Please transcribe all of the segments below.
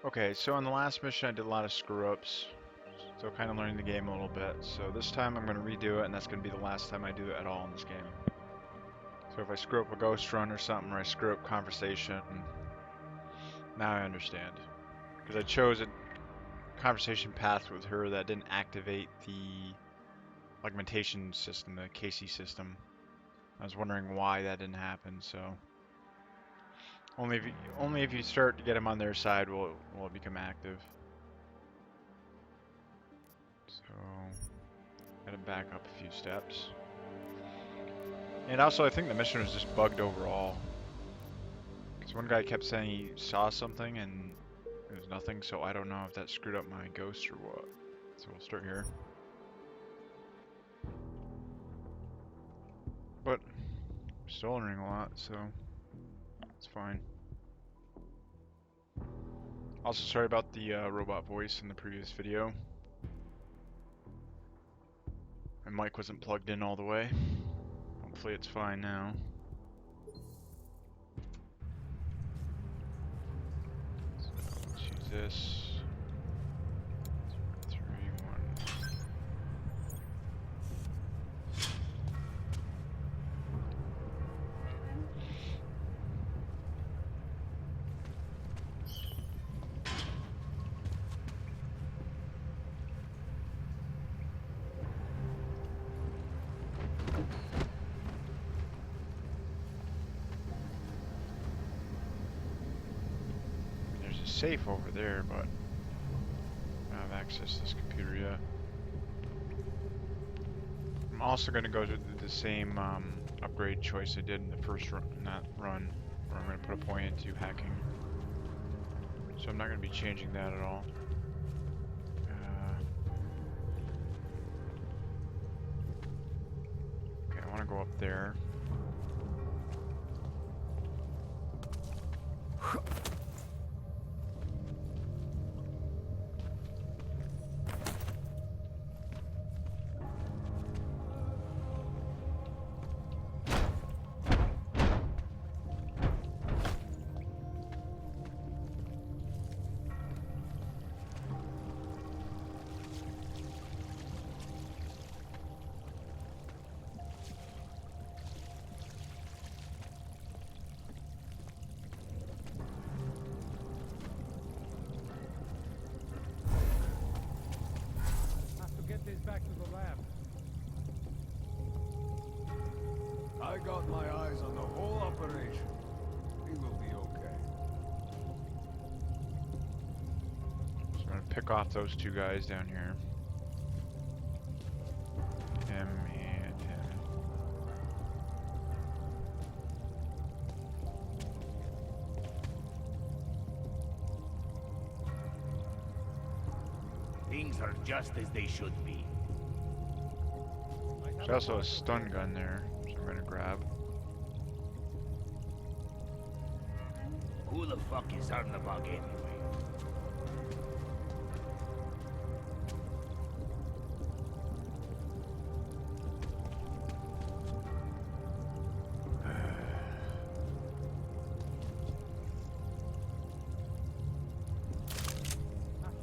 Okay, so on the last mission I did a lot of screw-ups, so kind of learning the game a little bit. So this time I'm going to redo it, and that's going to be the last time I do it at all in this game. So if I screw up a ghost run or something, or I screw up conversation, now I understand. Because I chose a conversation path with her that didn't activate the augmentation system, the KC system. I was wondering why that didn't happen, so... Only if you start to get them on their side will it become active. So, gotta back up a few steps. And also, I think the mission was just bugged overall. Because one guy kept saying he saw something and it was nothing, so I don't know if that screwed up my ghost or what. So we'll start here. But, I'm still learning a lot, so it's fine. Also, sorry about the robot voice in the previous video. My mic wasn't plugged in all the way. Hopefully it's fine now. So let's use this. 3, 1. There's a safe over there, but I don't have access to this computer yet. I'm also going to go to the same upgrade choice I did in the first run, where I'm going to put a point into hacking. So I'm not going to be changing that at all. Okay, I want to go up there. Back to the lab. I got my eyes on the whole operation. We will be okay. So I'm going to pick off those two guys down here. Him and him. Things are just as they should be. There's also a stun gun there, which I'm gonna grab. Who the fuck is Arnabug anyway?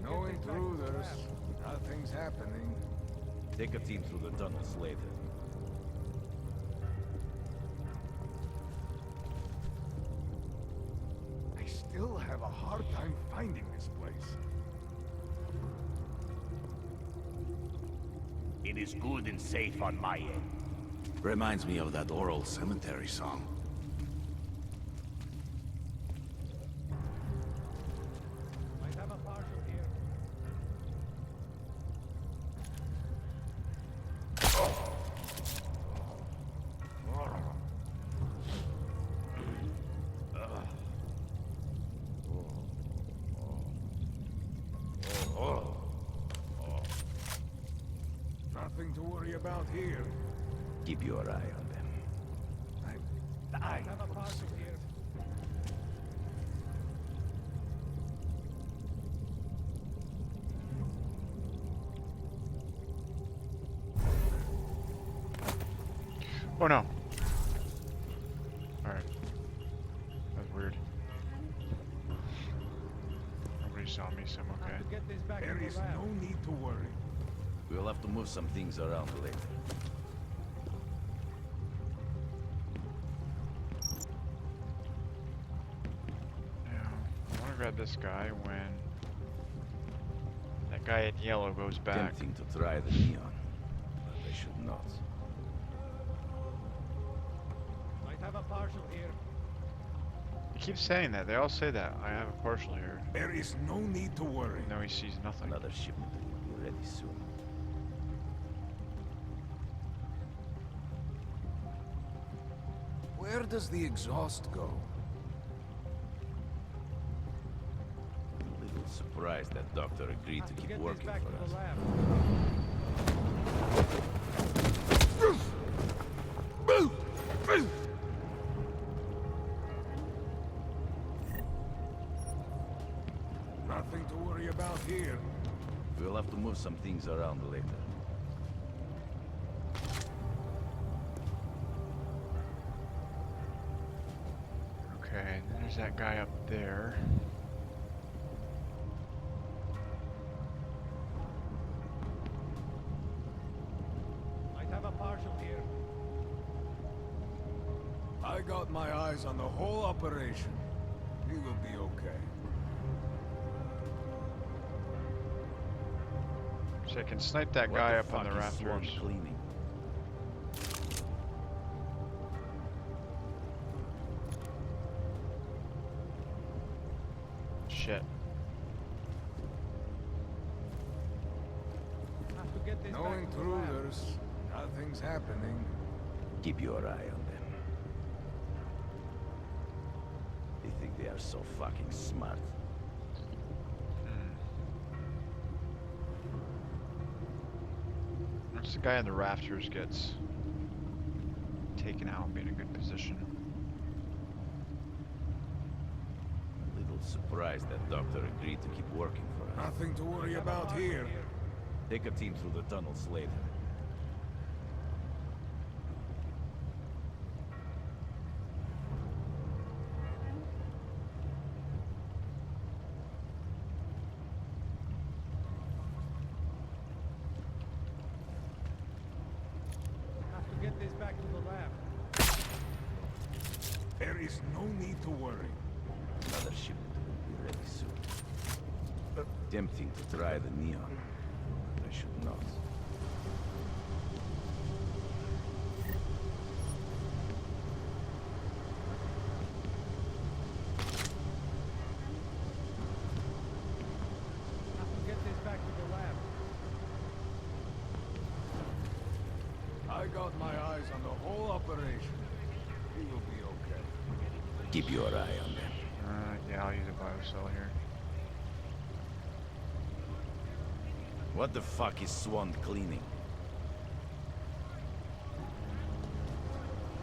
Knowing through there's nothing's happening. Take a team through the tunnels later. I still have a hard time finding this place. It is good and safe on my end. Reminds me of that oral cemetery song. Might have a partial here. Nothing to worry about here. Keep your eye on them. I Have a partial here. Oh no! Alright. That's weird. Nobody's saw me, so I'm Have okay. to get this back to There the is lab. no need to worry. We'll have to move some things around later. Now, I want to grab this guy when that guy in yellow goes back. Tempting to try the neon, but I should not. Might have a partial here. He keeps saying that. They all say that. I have a partial here. There is no need to worry. No, he sees nothing. Another shipment will be ready soon. Where does the exhaust go? A little surprised that doctor agreed Have to to keep get this working back for to us. the lab. Nothing to worry about here. We'll have to move some things around later. Okay, and then there's that guy up there. Might have a partial here. I got my eyes on the whole operation. He will be okay. So I can snipe that What guy the up on the fuck is Swan rafters. cleaning? Shit. Have to get this No back to the lab. intruders. Nothing's happening. Keep your eye on them. They think they are so fucking smart. Once the guy on the rafters gets taken out, be in a good position. A little surprised that doctor agreed to keep working for us. Nothing to worry Have a about partial here. Take a team through the tunnels later. Have to get this back to the lab. There is no need to worry. Another shipment will be ready soon. Tempting to try the neon, but I should not. Have to get this back to the lab. I got my eyes on the whole operation. He will be okay. Keep your eye on them. Yeah, I'll use a biocell here. What the fuck is Swan cleaning?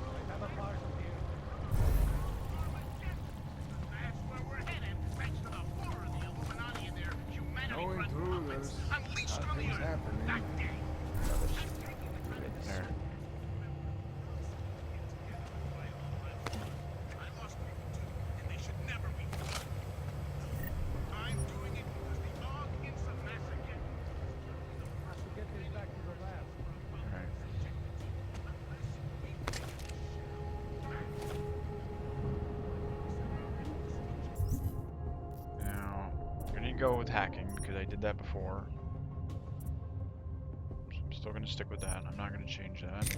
Might have a partial here. That's where we're headed, thanks to the horror of the Illuminati and their No humanity-run intruders. puppets unleashed on the Nothing's earth. happening. That day. Another shipment will be ready There. soon. I lost people too, and they should never be done. I'm doing it because the Og Insa massacre. Have to get this back to the lab. Alright. Now, I'm gonna go with hacking because I did that before. So I'm still gonna stick with that. I'm not gonna change that.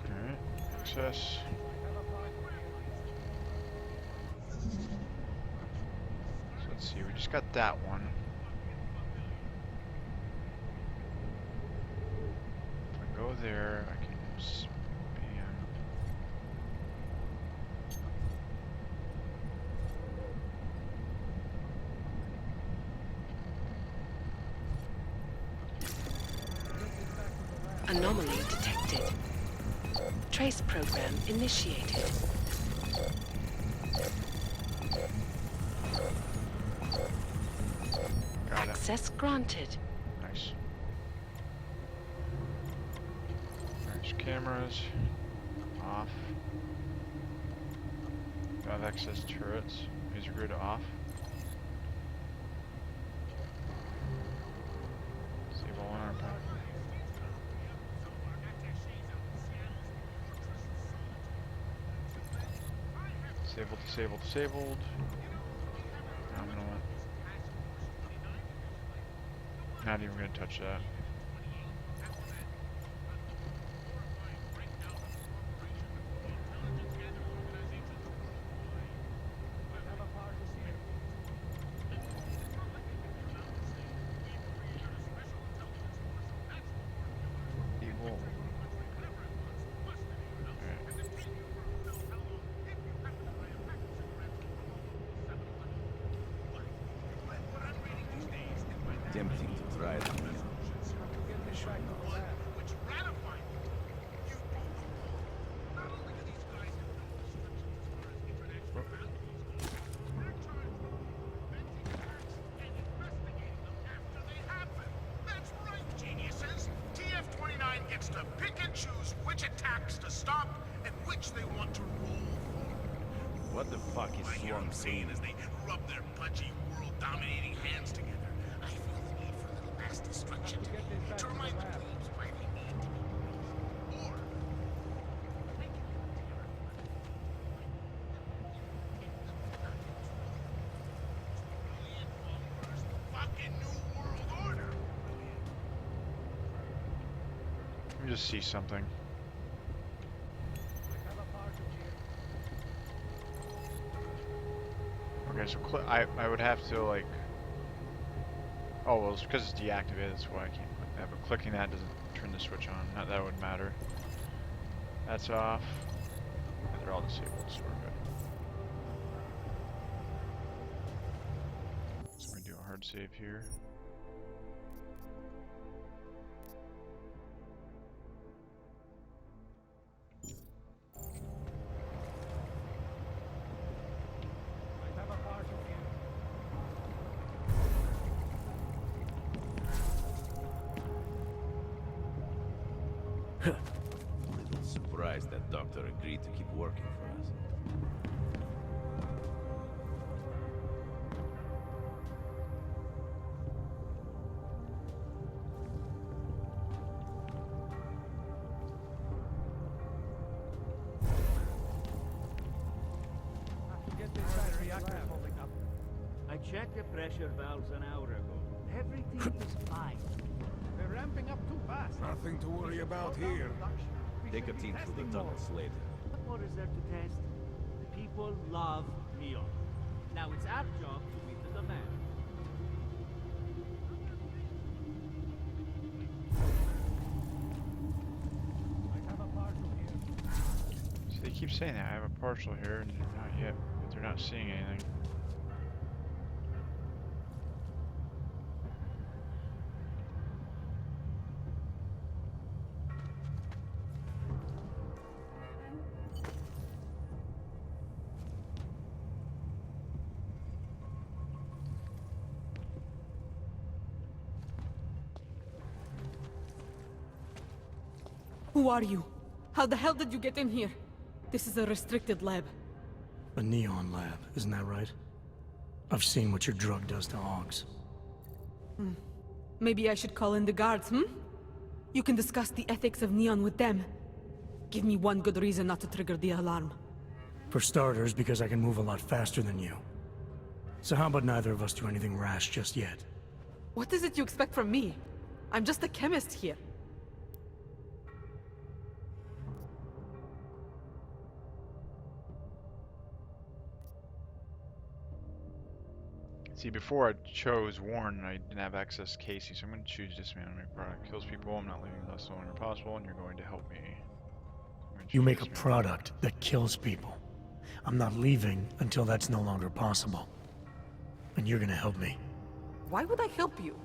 Alright, access. So let's see, we just got that one. If I go there, I can spam. Anomaly detected. Trace program initiated. Got it. Access granted. Nice. There's cameras. Off. Do I have access turrets? User grid off. Disable one arm pack. Disabled, disabled, disabled. Now I'm gonna not even gonna touch that. Evil. Tempting to try the Neon. Which ratified you. You broke the law. Not only do these guys have no restrictions as far as international values, they're charged with preventing acts and investigating them after they happen. That's right, geniuses. TF-29 gets to pick and choose which attacks to stop and which they want to roll forward. What the fuck is I hear Swarm them saying saying? as they rub their pudgy, world-dominating hands together. I feel the need for a little mass destruction Have to get this back to to the remind the lab. plebes why they need to be praised. Or fucking new world order. Let me just see something. I have a partial here. Okay, so I would have to like. Oh well, it's because it's deactivated. That's why I can't click that. But clicking that doesn't turn the switch on. Not that it would matter. That's off. And they're all disabled, so we're good. So we're gonna do a hard save here. I have a partial here. Little surprised that doctor agreed to keep working for us. Have to get this back to the lab. Holding up. I checked the pressure valves an hour ago. Everything is fine. They're ramping up too fast. Nothing to worry about here. Take a team through the tunnels later. What more is there to test? The people love Neon. Now it's our job to meet the demand. I have a partial here. So they keep saying that I have a partial here, and they're not yet. But they're not seeing anything. Who are you? How the hell did you get in here? This is a restricted lab. A neon lab, isn't that right? I've seen what your drug does to hogs. Maybe I should call in the guards, hmm? You can discuss the ethics of neon with them. Give me one good reason not to trigger the alarm. For starters, because I can move a lot faster than you. So how about neither of us do anything rash just yet? What is it you expect from me? I'm just a chemist here. See, before I chose Warren, I didn't have access to Casey, so I'm going to choose dismantling product. Kills people, I'm not leaving less longer possible, and you're going to help me. I'm gonna You choose make a dismantling. product that kills people. I'm not leaving until that's no longer possible. And you're gonna help me. Why would I help you?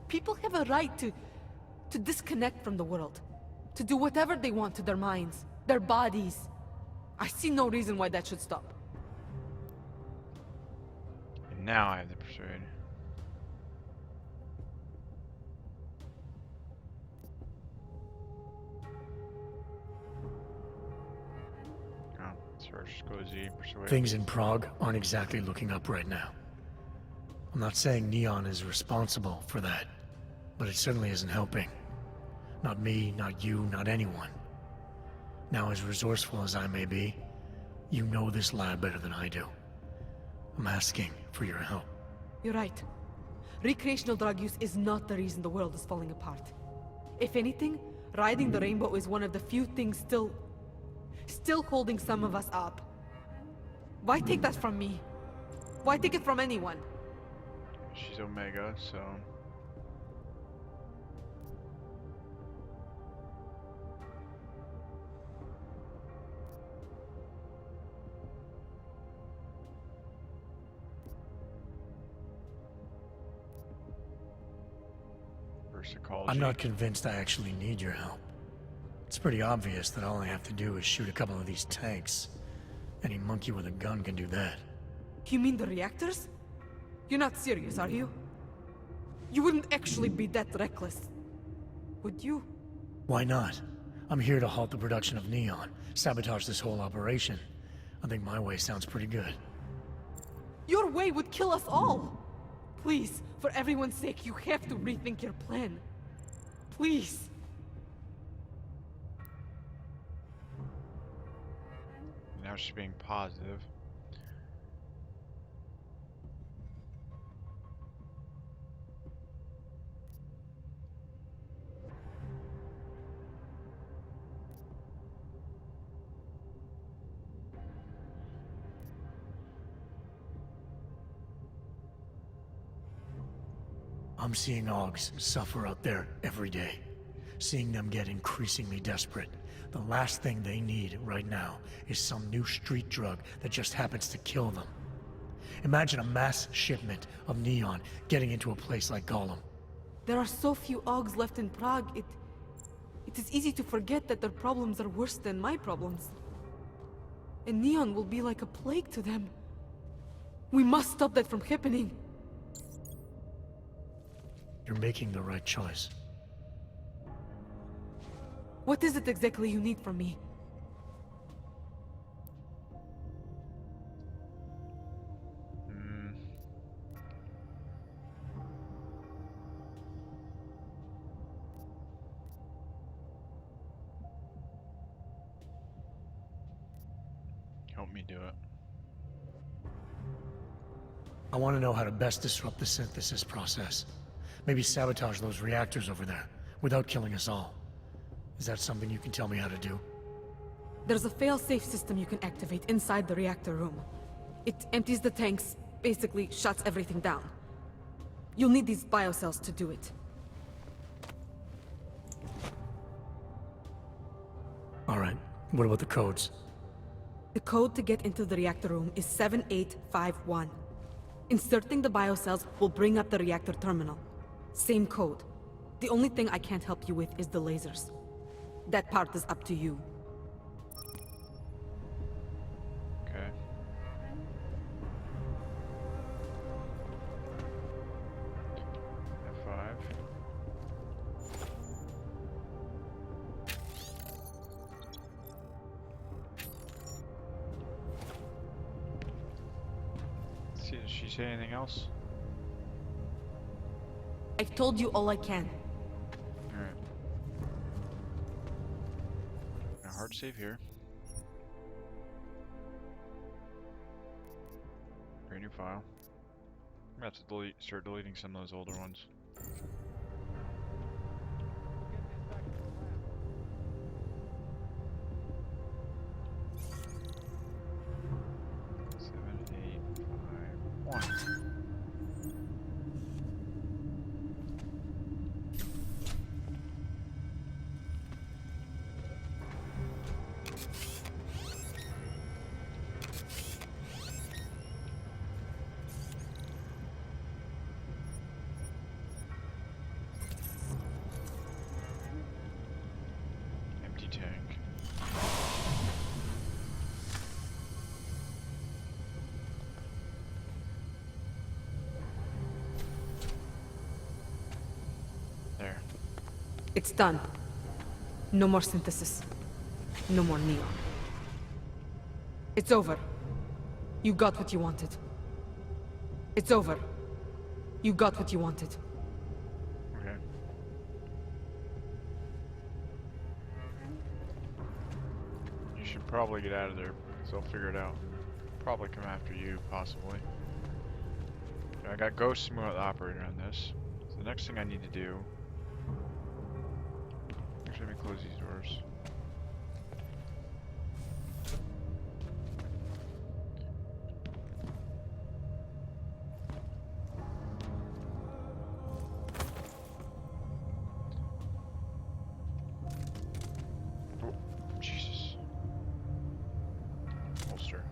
People have a right to disconnect from the world. To do whatever they want to their minds, their bodies. I see no reason why that should stop. And now I have the persuade. First go Z, persuade. Things in Prague aren't exactly looking up right now. I'm not saying Neon is responsible for that, but it certainly isn't helping. Not me, not you, not anyone. Now, as resourceful as I may be, you know this lab better than I do. I'm asking for your help. You're right. Recreational drug use is not the reason the world is falling apart. If anything, riding the rainbow is one of the few things still holding some of us up. Why take that from me? Why take it from anyone? She's Omega, so... Psychology. I'm not convinced I actually need your help. It's pretty obvious that all I have to do is shoot a couple of these tanks. Any monkey with a gun can do that. You mean the reactors? You're not serious, are you? You wouldn't actually be that reckless, would you? Why not? I'm here to halt the production of neon, sabotage this whole operation. I think my way sounds pretty good. Your way would kill us all! Please, for everyone's sake, you have to rethink your plan. Please. Now she's being positive. I'm seeing Augs suffer out there every day. Seeing them get increasingly desperate. The last thing they need right now is some new street drug that just happens to kill them. Imagine a mass shipment of neon getting into a place like Gollum. There are so few Augs left in Prague, it is easy to forget that their problems are worse than my problems. And neon will be like a plague to them. We must stop that from happening. You're making the right choice. What is it exactly you need from me? Help me do it. I want to know how to best disrupt the synthesis process. Maybe sabotage those reactors over there, without killing us all. Is that something you can tell me how to do? There's a fail-safe system you can activate inside the reactor room. It empties the tanks, basically shuts everything down. You'll need these biocells to do it. Alright, what about the codes? The code to get into the reactor room is 7851. Inserting the biocells will bring up the reactor terminal. Same code. The only thing I can't help you with is the lasers. That part is up to you. Okay. F5. See, does she say anything else? I've told you all I can. Alright. Now hard save here. Create a new file. I'm gonna have to start deleting some of those older ones. Empty tank. There. It's done. No more synthesis. No more neon. It's over. You got what you wanted. It's over. You got what you wanted. Okay. You should probably get out of there, because they'll figure it out. Probably come after you, possibly. Okay, I got Ghost to move out the operator on this. So the next thing I need to do... Actually, let me close these doors. Jesus. Holster.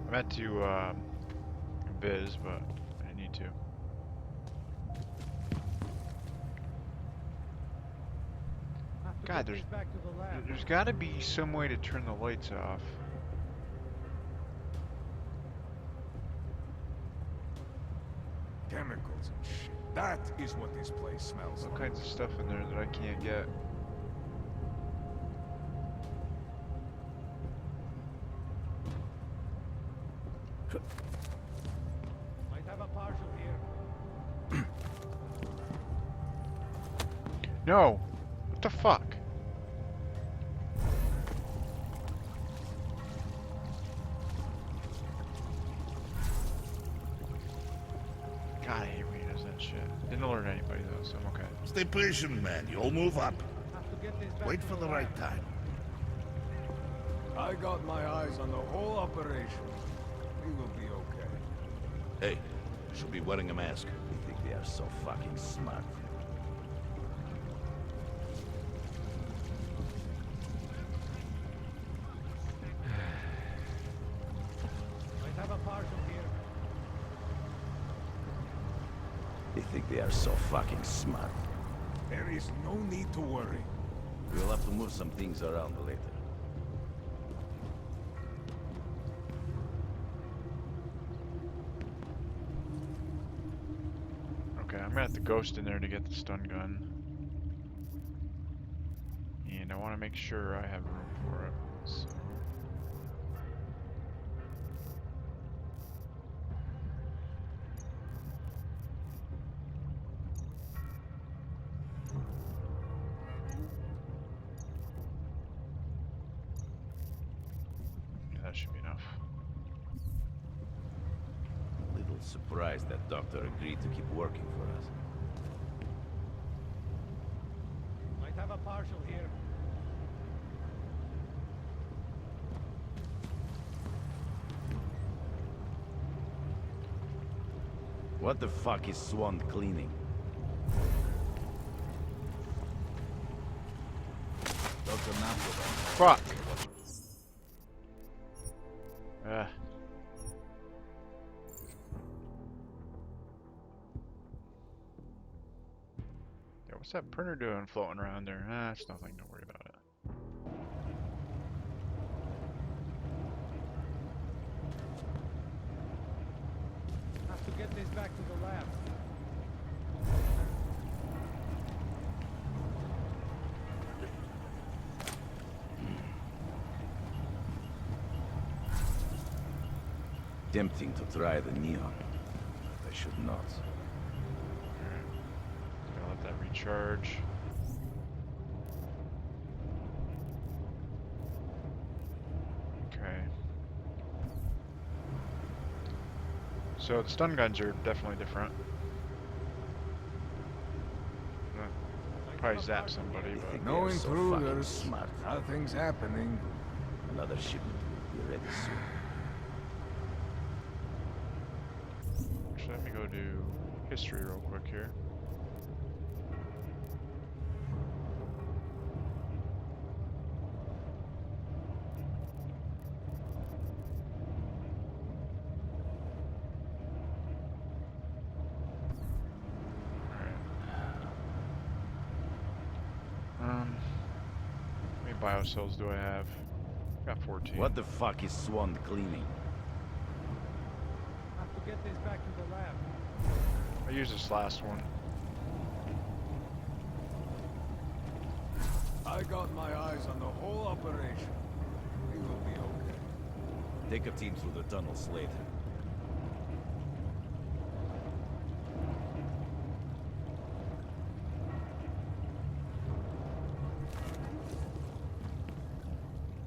I meant to, Viz, but I didn't need to. Have to God, get there's this back to the lab. there's got to be some way to turn the lights off. Chemicals and shit. That is what this place smells All like. kinds of stuff in there that I can't get. Might have a partial here. No! What the fuck? God, I hate when he does that shit. Didn't alert anybody though, so I'm okay. Stay patient, man. You'll move up. Have to get this back Wait to for the lab. right time. I got my eyes on the whole operation. We will be okay. Hey, you should be wearing a mask. They think they are so fucking smart. Might have a partial here. They think they are so fucking smart. There is no need to worry. We'll have to move some things around later. Okay, I'm gonna have to ghost in there to get the stun gun. And I want to make sure I have room for it, so... Yeah, that should be enough. A little surprised that doctor agreed to keep working for us. Might have a partial here. What the fuck is Swan cleaning? Dr. Napoleon. Fuck! Ugh. Yeah, what's that printer doing floating around there? Ah, it's nothing, don't worry about it. Have to get this back to the lab. Tempting to try the neon, but I should not. Gonna let that recharge. Okay. So the stun guns are definitely different. Probably zap somebody, They but think they No are so fucking intruders. smart. Nothing's happening. Another shipment will be ready soon. actually let me go do history real quick here. How many biocells do I have? Got 14. What the fuck is Swan cleaning? Have to get this back to the lab. I used this last one. I got my eyes on the whole operation. We will be okay. Take a team through the tunnels later.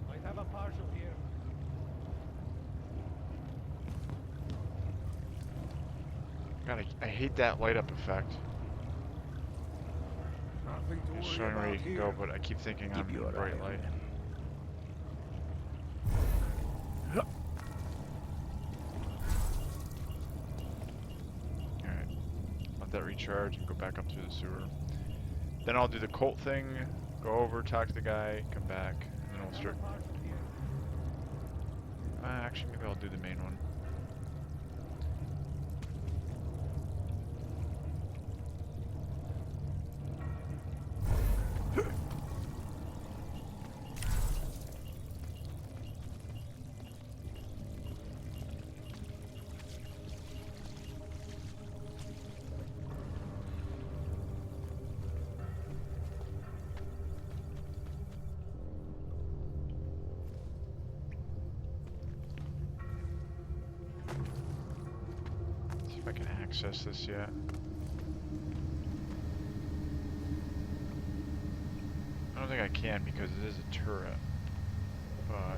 Might have a partial here. God, I hate that light up effect. Nothing to It's worry showing where about you can here. go, but I keep thinking I'm Keep in your bright eye on light. them. Alright. Let that recharge and go back up through the sewer. Then I'll do the cult thing, go over, talk to the guy, come back, and then we'll start. Partial here. Actually, maybe I'll do the main one. See if I can access this yet. I don't think I can because it is a turret, but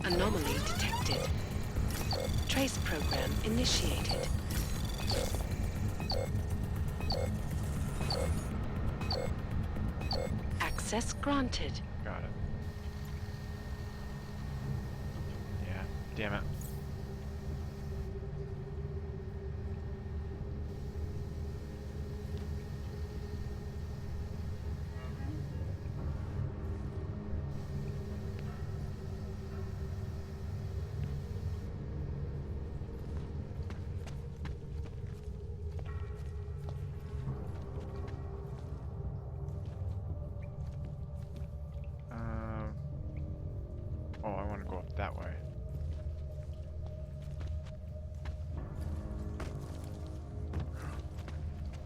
Anomaly detected. Trace program initiated. Access granted. got it. Yeah, damn it. Oh, I want to go up that way.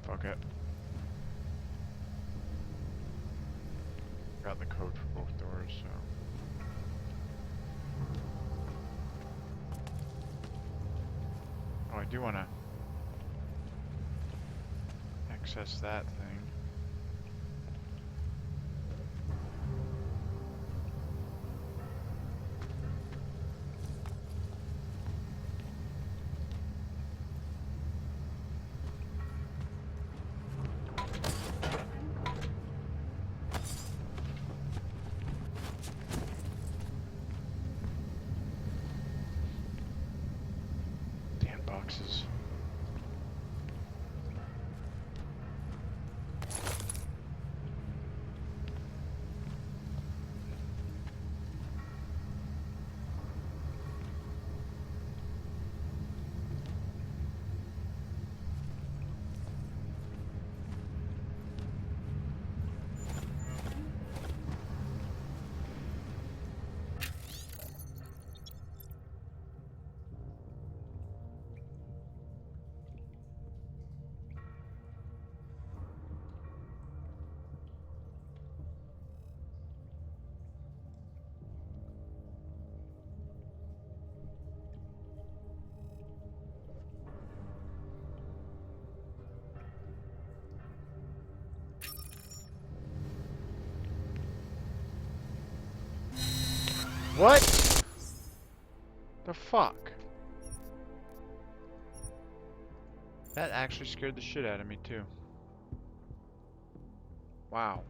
Fuck it. Got the code for both doors, so. Oh, I do want to access that thing. Damn boxes. What? The fuck? That actually scared the shit out of me too. Wow.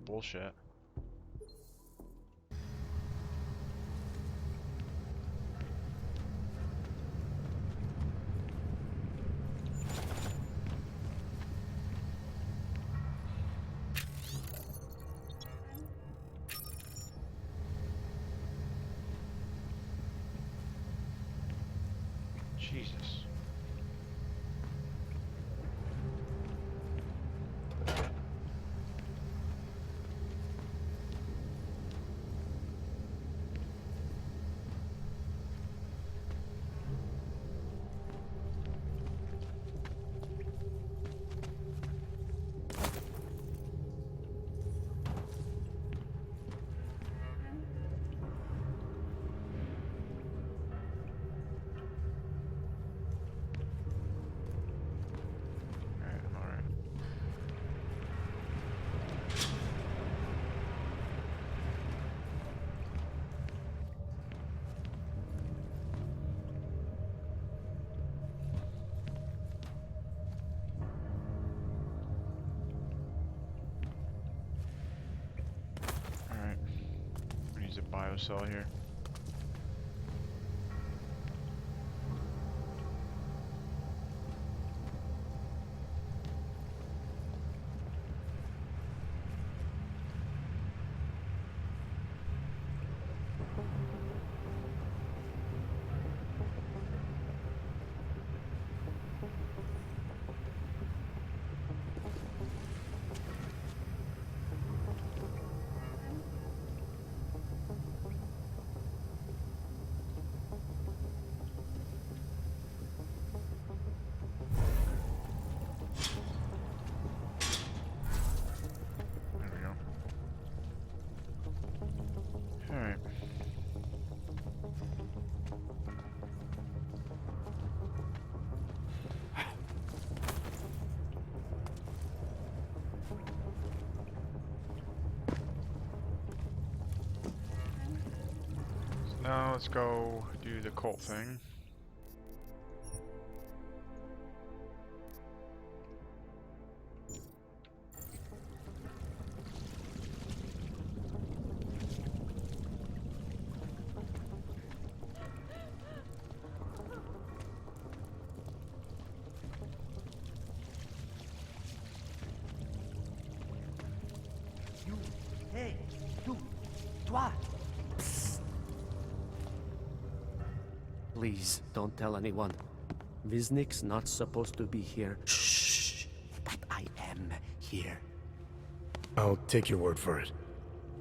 Bullshit. Jesus. no cell here. There we go. Alright. So now let's go do the cult thing. You, hey, you, toi. Psst. Please don't tell anyone. Viznik's not supposed to be here. Shh. But I am here. I'll take your word for it.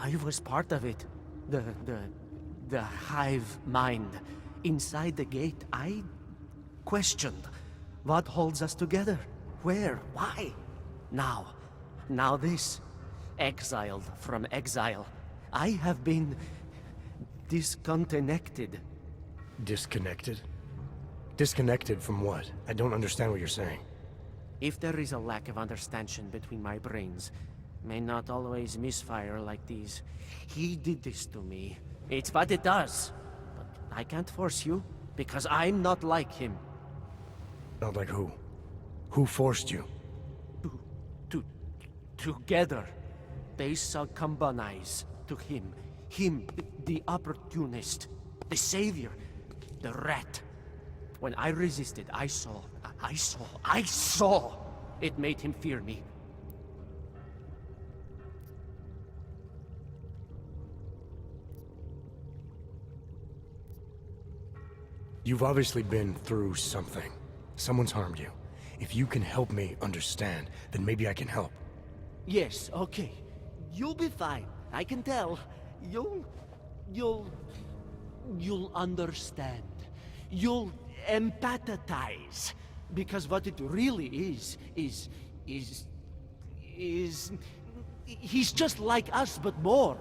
I was part of it. The hive mind. Inside the gate, I questioned what holds us together. Where? Why? Now this. Exiled from exile. I have been disconnected. Disconnected? Disconnected from what? I don't understand what you're saying. If there is a lack of understanding between my brains, may not always misfire like these. He did this to me. It's what it does. But I can't force you, because I'm not like him. Not like who? Who forced you? Together, they succumbanize to him. Him, the opportunist, the savior, the rat. When I resisted, I saw. It made him fear me. You've obviously been through something. Someone's harmed you. If you can help me understand, then maybe I can help. Yes, okay. You'll be fine. I can tell. You'll understand. You'll empathize. Because what it really is, he's just like us, but more.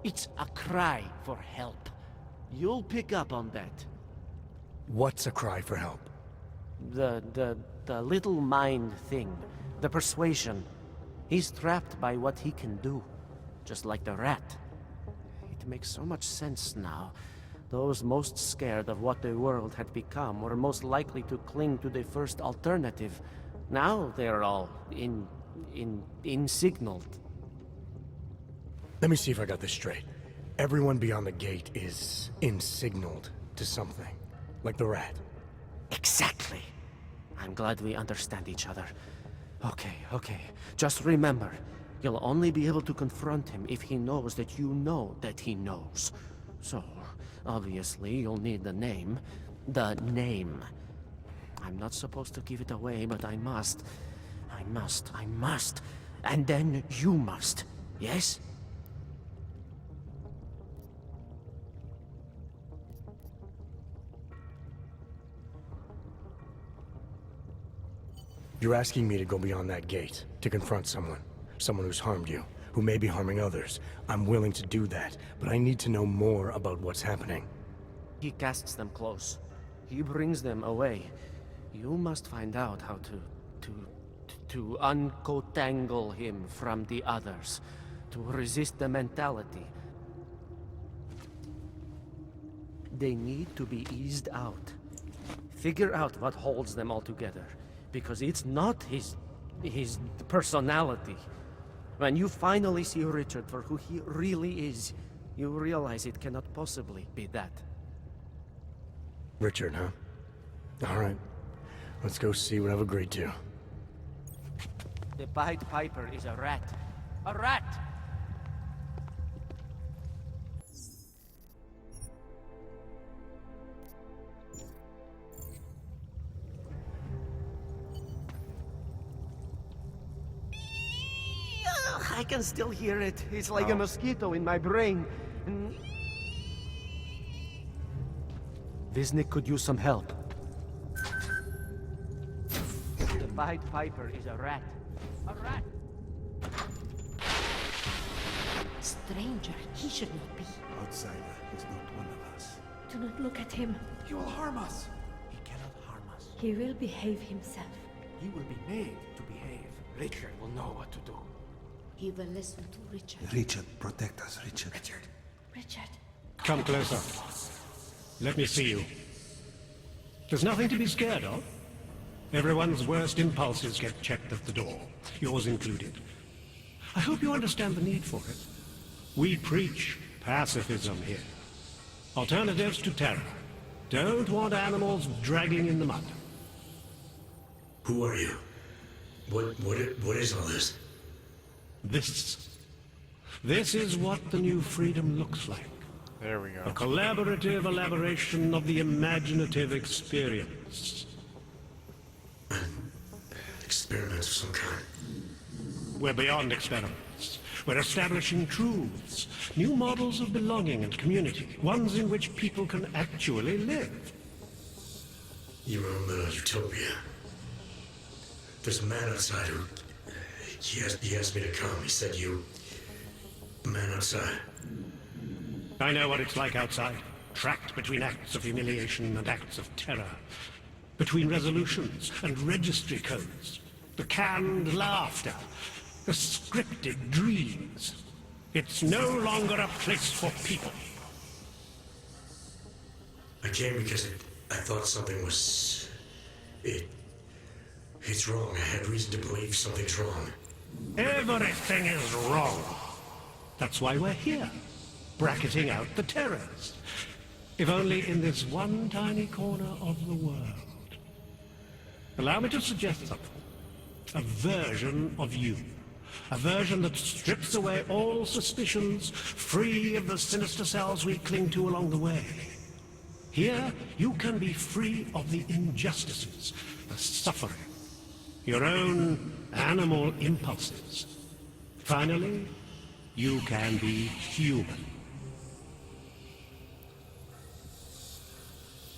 It's a cry for help. You'll pick up on that. What's a cry for help? The little mind thing. The persuasion. He's trapped by what he can do. Just like the rat. It makes so much sense now. Those most scared of what the world had become were most likely to cling to the first alternative. Now they're all insignaled. Let me see if I got this straight. Everyone beyond the gate is insignaled to something. Like the rat. Exactly. I'm glad we understand each other. Okay. Just remember, you'll only be able to confront him if he knows that you know that he knows. So, obviously, you'll need the name. The name. I'm not supposed to give it away, but I must. And then you must. Yes? You're asking me to go beyond that gate, to confront someone. Someone who's harmed you, who may be harming others. I'm willing to do that, but I need to know more about what's happening. He casts them close. He brings them away. You must find out how to uncotangle him from the others. To resist the mentality. They need to be eased out. Figure out what holds them all together. Because it's not his personality. When you finally see Richard for who he really is, You realize it cannot possibly be that. Richard, huh? All right. Let's go see what I've agreed to. The Pied Piper is a rat. A rat! I can still hear it. It's like a mosquito in my brain. Visnik could use some help. The Pied Piper is a rat. A rat! Stranger, he should not be. Outsider is not one of us. Do not look at him. He will harm us. He cannot harm us. He will behave himself. He will be made to behave. Richard will know what to do. He will listen to Richard. Richard, protect us, Richard. Richard. Come closer. Let me see you. There's nothing to be scared of. Everyone's worst impulses get checked at the door, yours included. I hope you understand the need for it. We preach pacifism here. Alternatives to terror. Don't want animals dragging in the mud. Who are you? What is all this? This is what the new freedom looks like. There we A go. collaborative elaboration of the imaginative experience. Experiments of some kind. We're beyond experiments. We're establishing truths, new models of belonging and community, ones in which people can actually live. You remember Utopia? There's a man outside who... He asked me to come. He said you... The man outside. I know what it's like outside, trapped between acts of humiliation and acts of terror, between resolutions and registry codes, the canned laughter, the scripted dreams. It's no longer a place for people. I came because I thought something was... It's wrong. I had reason to believe something's wrong. Everything is wrong. That's why we're here, bracketing out the terrors. If only in this one tiny corner of the world. Allow me to suggest something. A version of you. A version that strips away all suspicions, free of the sinister cells we cling to along the way. Here, you can be free of the injustices, the suffering, your own animal impulses. Finally, you can be human.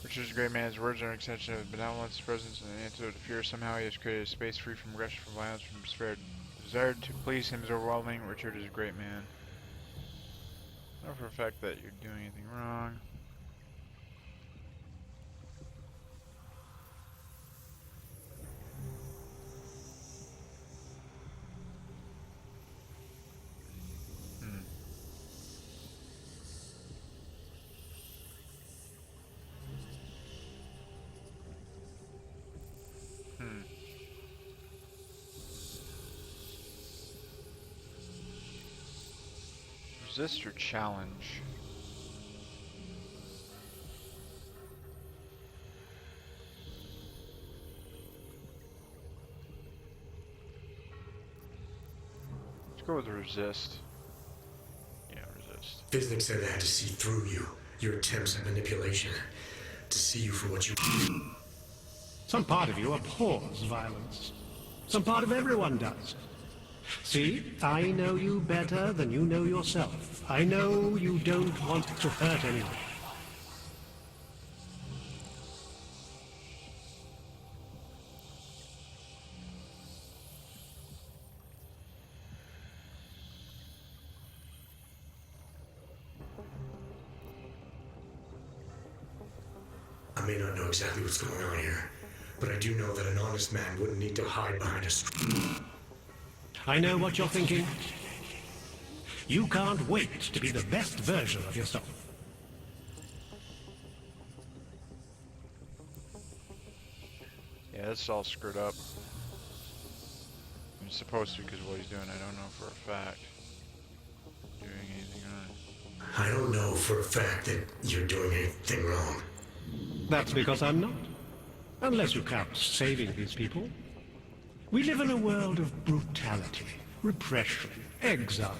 Richard's a great man. His words are an extension of benevolence, presence, and an antidote to fear. Somehow he has created a space free from aggression, from violence, from despair. Desire to please him is overwhelming. Richard is a great man. Know for a fact that you're doing anything wrong. Resist or challenge? Let's go with resist. Yeah, resist. Visnik said I had to see through you, your attempts at manipulation, to see you for what you... Some part of you abhors violence. Some part of everyone does. See, I know you better than you know yourself. I know you don't want to hurt anyone. I may not know exactly what's going on here, but I do know that an honest man wouldn't need to hide behind a... I know what you're thinking. You can't wait to be the best version of yourself. Yeah, that's all screwed up. I'm supposed to because of what he's doing. I don't know for a fact. Doing anything right. I don't know for a fact that you're doing anything wrong. That's because I'm not. Unless you count saving these people. We live in a world of brutality, repression, exile.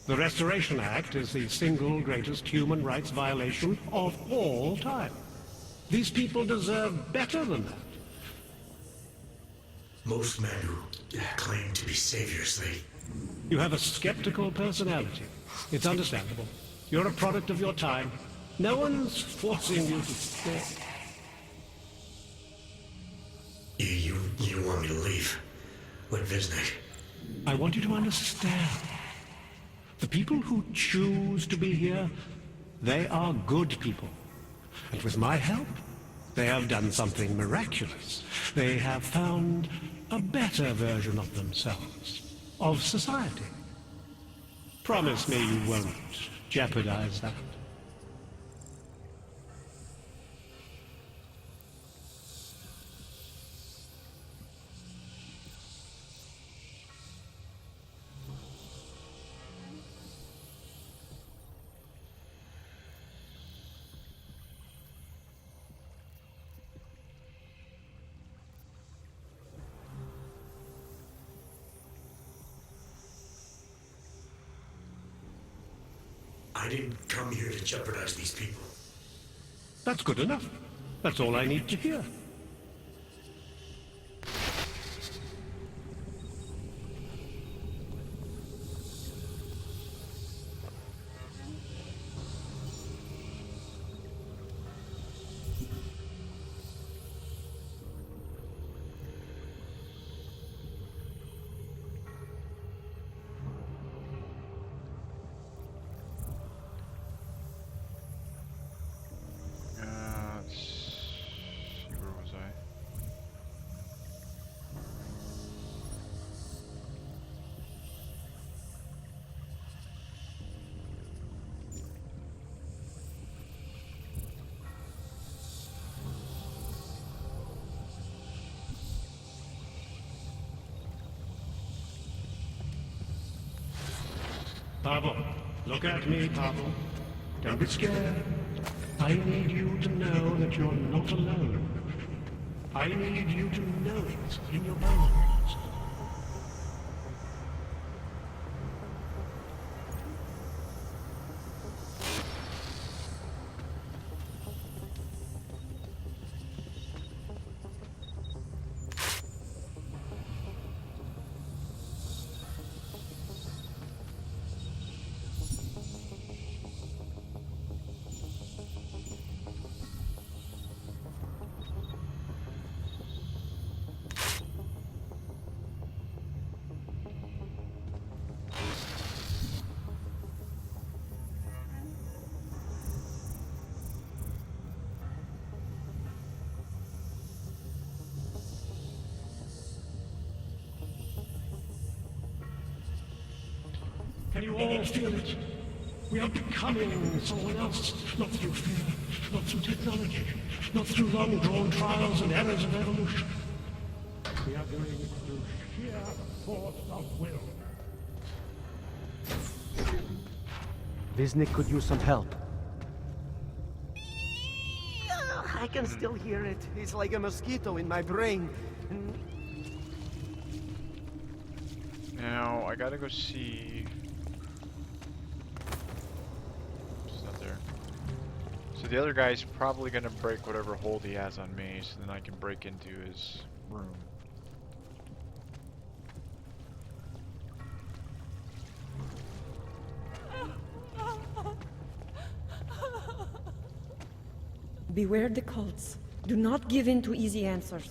The Restoration Act is the single greatest human rights violation of all time. These people deserve better than that. Most men who claim to be saviors, You have a skeptical personality. It's understandable. You're a product of your time. No one's forcing you to stay. You want me to leave? Like Visnik? I want you to understand. The people who choose to be here, they are good people. And with my help, they have done something miraculous. They have found a better version of themselves, of society. Promise me you won't jeopardize that. I didn't come here to jeopardize these people. That's good enough. That's all I need to hear. Let's see, where was I? Pavel, look at me, Pavel. Don't be scared. I need you to know that you're not alone. I need you to know it in your bones. Can you all feel it? We are becoming someone else, not through fear, not through technology, not through long-drawn trials and errors of evolution. We are going through sheer force of will. Visnik could use some help. I can still hear it. It's like a mosquito in my brain. Now, I gotta go see... It's not there. So the other guy's probably gonna break whatever hold he has on me, so then I can break into his room. Beware the cults. Do not give in to easy answers.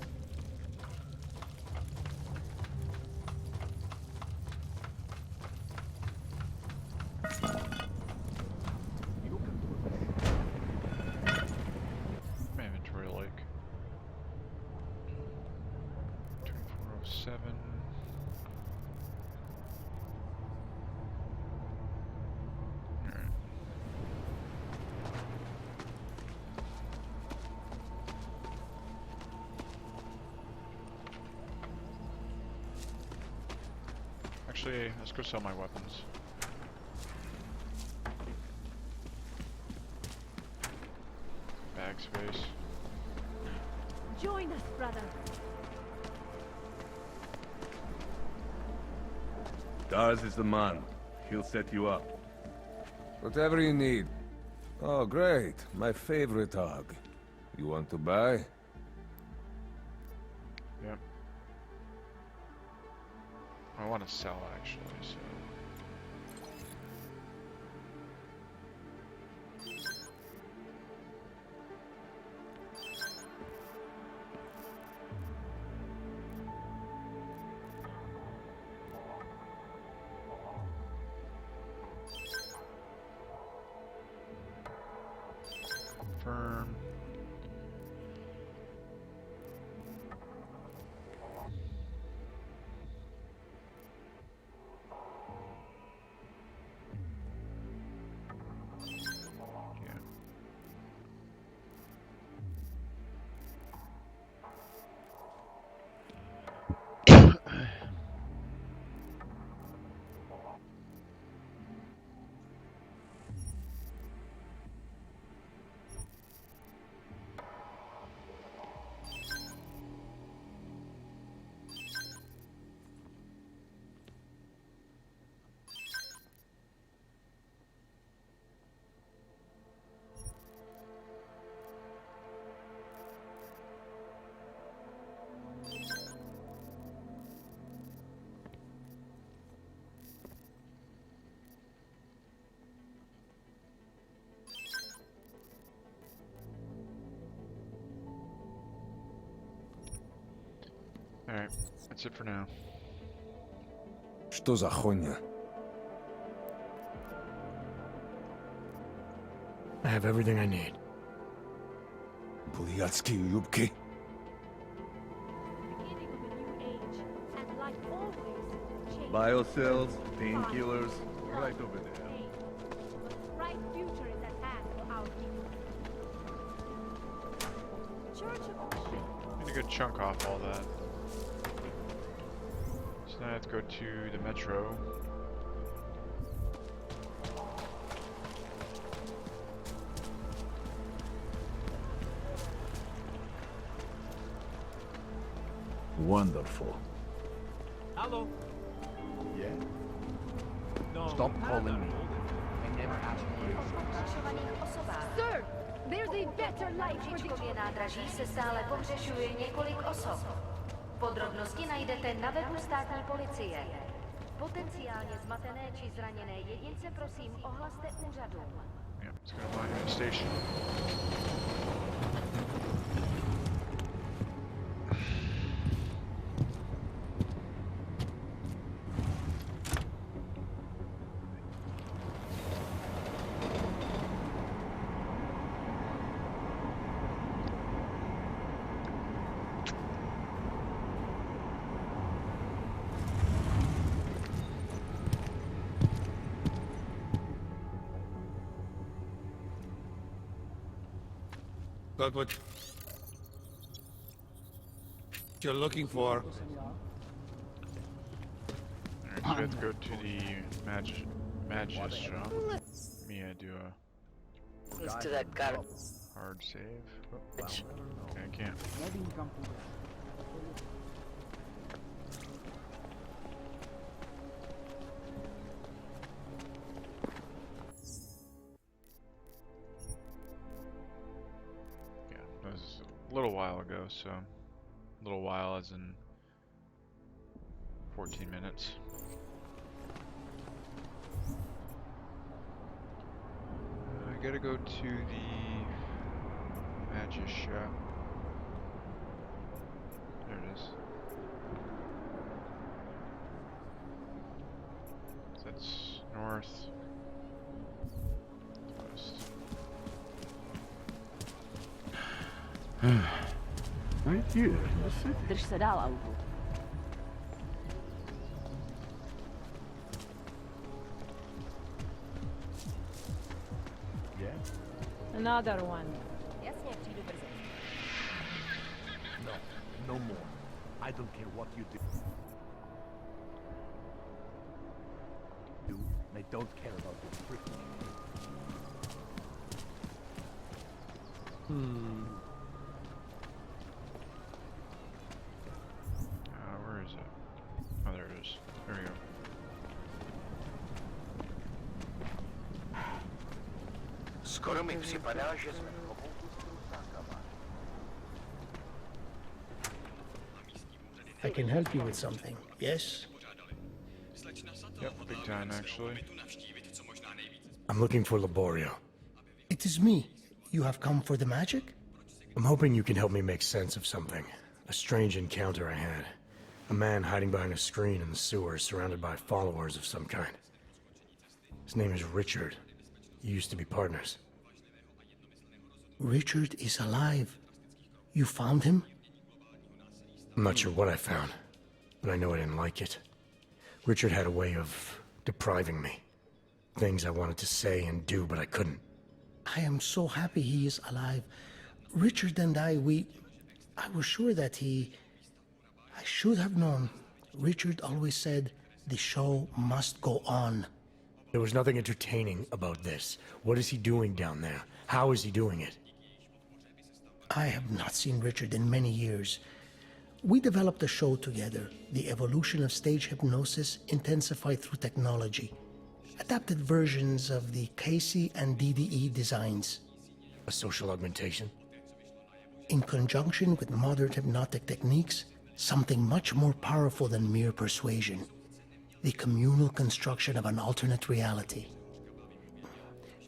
My inventory like 2407. Alright. Actually, let's go sell my weapons. space. Join us, brother. Dars is the man. He'll set you up. Whatever you need. Oh, great. My favorite hog. You want to buy? Yep. I want to sell actually, so. Confirm. Alright, that's it for now. Что за хуйня? I have everything I need. Блядские юбки. Beginning of a new age, and like always, change. Biocells, painkillers, right over there. Bright future is at hand for our people. Church of Get a good chunk off all that. So now I have to go to the metro. Wonderful. Hello. Yeah? No. Stop calling me. Sir, there's a better life for the... Žičkově nádraží se stále pohřešuje několik osob. Podrobnosti najdete na webu státní policie. Potenciálně zmatené či zraněné jedince prosím ohlaste úřadům. Yep, it's gonna find me a station. Got what you're looking for. Alright, so we have to go to the Magistra. Mia do a To that car. hard save. Oh, okay, I can't. Yeah, that was a little while ago, so a little while as in 14 minutes. I gotta go to the Magis shop. There it is. So that's north. West. Right here, in the city. Drž se dál, autu. Yeah? Another one. Jasně, přijdu brzy. No, no more. I don't care what you do. They don't care about your privilege. Where is it? Oh, there it is. There we go. Скоро ми всі поляжемо. I can help you with something, yes? Yep, big time actually. I'm looking for Laborio. It is me. You have come for the magic? I'm hoping you can help me make sense of something. A strange encounter I had. A man hiding behind a screen in the sewers, surrounded by followers of some kind. His name is Richard. You used to be partners. Richard is alive. You found him? I'm not sure what I found, but I know I didn't like it. Richard had a way of depriving me. Things I wanted to say and do, but I couldn't. I am so happy he is alive. Richard and I was sure that I should have known. Richard always said, the show must go on. There was nothing entertaining about this. What is he doing down there? How is he doing it? I have not seen Richard in many years. We developed a show together, the evolution of stage hypnosis intensified through technology. Adapted versions of the Casey and DDE designs. A social augmentation? In conjunction with modern hypnotic techniques, something much more powerful than mere persuasion. The communal construction of an alternate reality.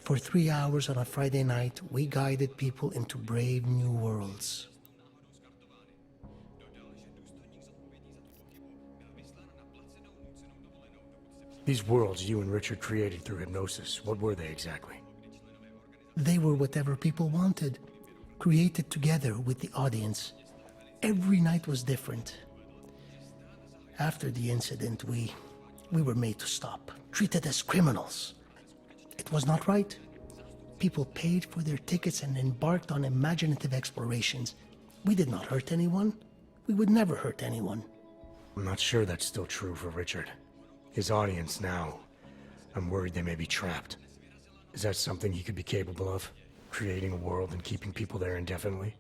For 3 hours on a Friday night, we guided people into brave new worlds. These worlds you and Richard created through hypnosis, what were they exactly? They were whatever people wanted, created together with the audience. Every night was different. After the incident, we were made to stop, treated as criminals. It was not right. People paid for their tickets and embarked on imaginative explorations. We did not hurt anyone. We would never hurt anyone. I'm not sure that's still true for Richard. His audience now, I'm worried they may be trapped. Is that something he could be capable of? Creating a world and keeping people there indefinitely?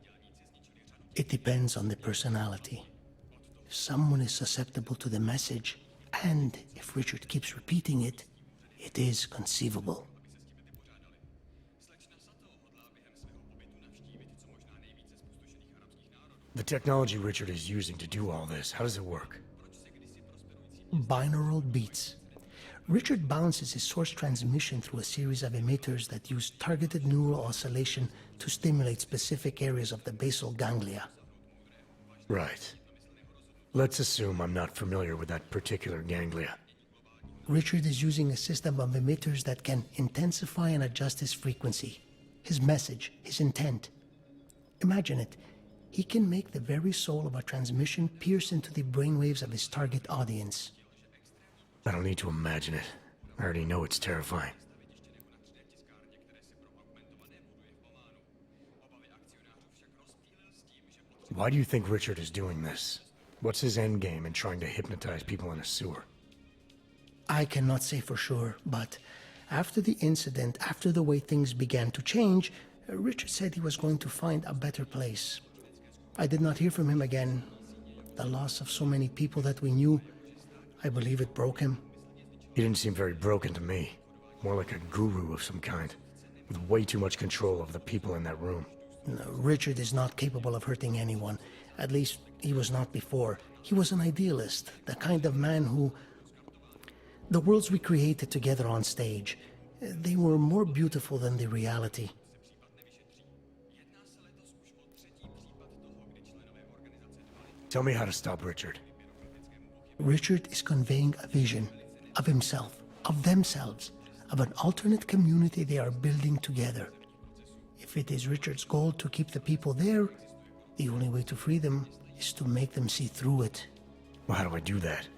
It depends on the personality. If someone is susceptible to the message, and if Richard keeps repeating it, it is conceivable. The technology Richard is using to do all this, how does it work? Binaural beats. Richard bounces his source transmission through a series of emitters that use targeted neural oscillation to stimulate specific areas of the basal ganglia. Right. Let's assume I'm not familiar with that particular ganglia. Richard is using a system of emitters that can intensify and adjust his frequency, his message, his intent. Imagine it. He can make the very soul of a transmission pierce into the brainwaves of his target audience. I don't need to imagine it. I already know it's terrifying. Why do you think Richard is doing this? What's his endgame in trying to hypnotize people in a sewer? I cannot say for sure, but after the incident, after the way things began to change, Richard said he was going to find a better place. I did not hear from him again. The loss of so many people that we knew, I believe it broke him. He didn't seem very broken to me. More like a guru of some kind, with way too much control of the people in that room. No, Richard is not capable of hurting anyone. At least, he was not before. He was an idealist, the kind of man who... The worlds we created together on stage, they were more beautiful than the reality. Tell me how to stop Richard. Richard is conveying a vision of himself, of themselves, of an alternate community they are building together. If it is Richard's goal to keep the people there, the only way to free them is to make them see through it. Well, how do I do that?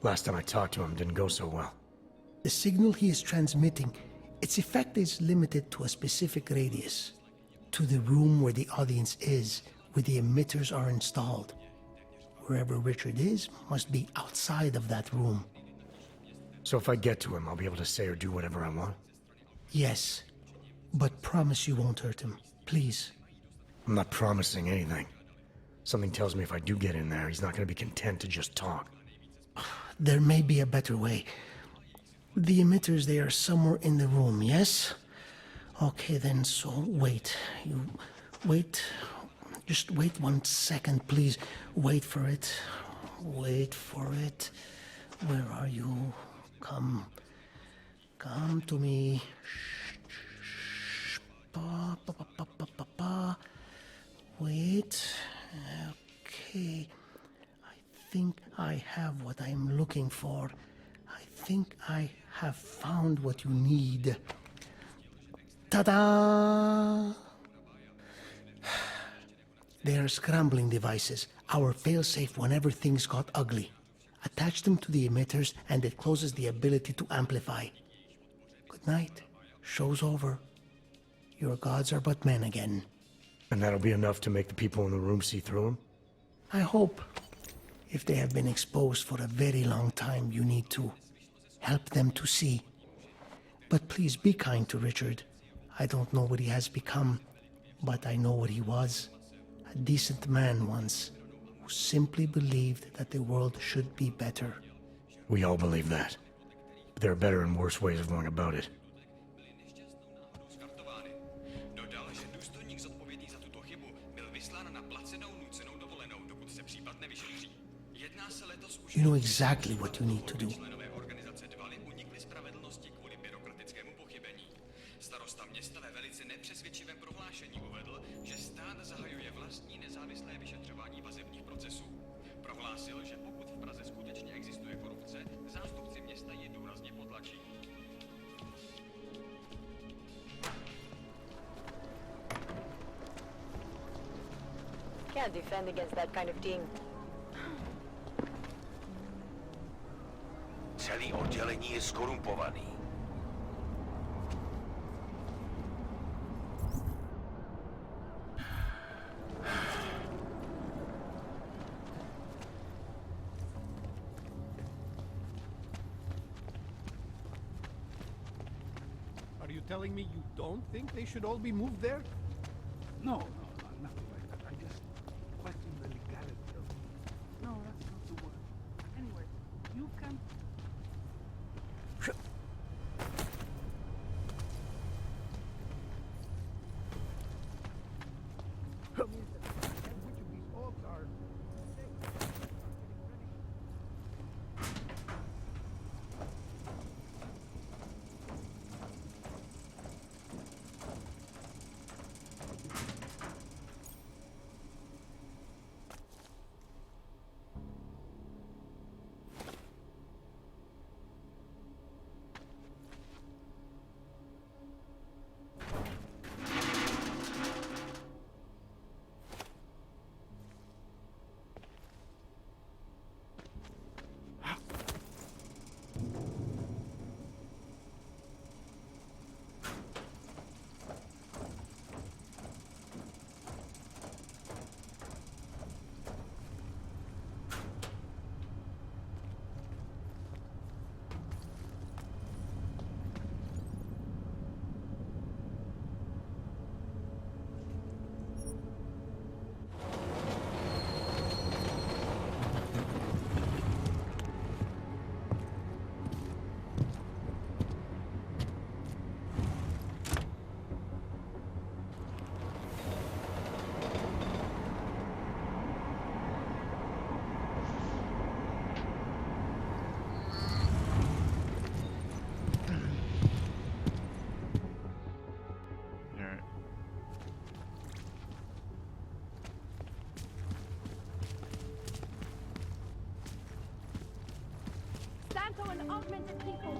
Last time I talked to him didn't go so well. The signal he is transmitting, its effect is limited to a specific radius, to the room where the audience is, where the emitters are installed. Wherever Richard is must be outside of that room. So if I get to him, I'll be able to say or do whatever I want? Yes, but promise you won't hurt him, please. I'm not promising anything. Something tells me if I do get in there, he's not gonna be content to just talk. There may be a better way. The emitters, they are somewhere in the room, yes? Okay, then, so wait. You wait. Just wait 1 second, please. Wait for it. Wait for it. Where are you? Come. Come to me. Shh. Pa, pa, pa, pa, pa, pa, pa. Wait. Okay. I think I have what I'm looking for. I think I have found what you need. Ta-da! They are scrambling devices, our failsafe whenever things got ugly. Attach them to the emitters and it closes the ability to amplify. Good night. Show's over. Your gods are but men again. And that'll be enough to make the people in the room see through him? I hope. If they have been exposed for a very long time, you need to help them to see. But please be kind to Richard. I don't know what he has become, but I know what he was. A decent man once, who simply believed that the world should be better. We all believe that. But there are better and worse ways of going about it. You know exactly what you need to do. Can't defend against that kind of team. Celý oddělení je skorumpovaný. Are you telling me you don't think they should all be moved there? No, nothing like that. I just question the legality of it. No, that's not the word. Anyway, you can... Which of these orbs are...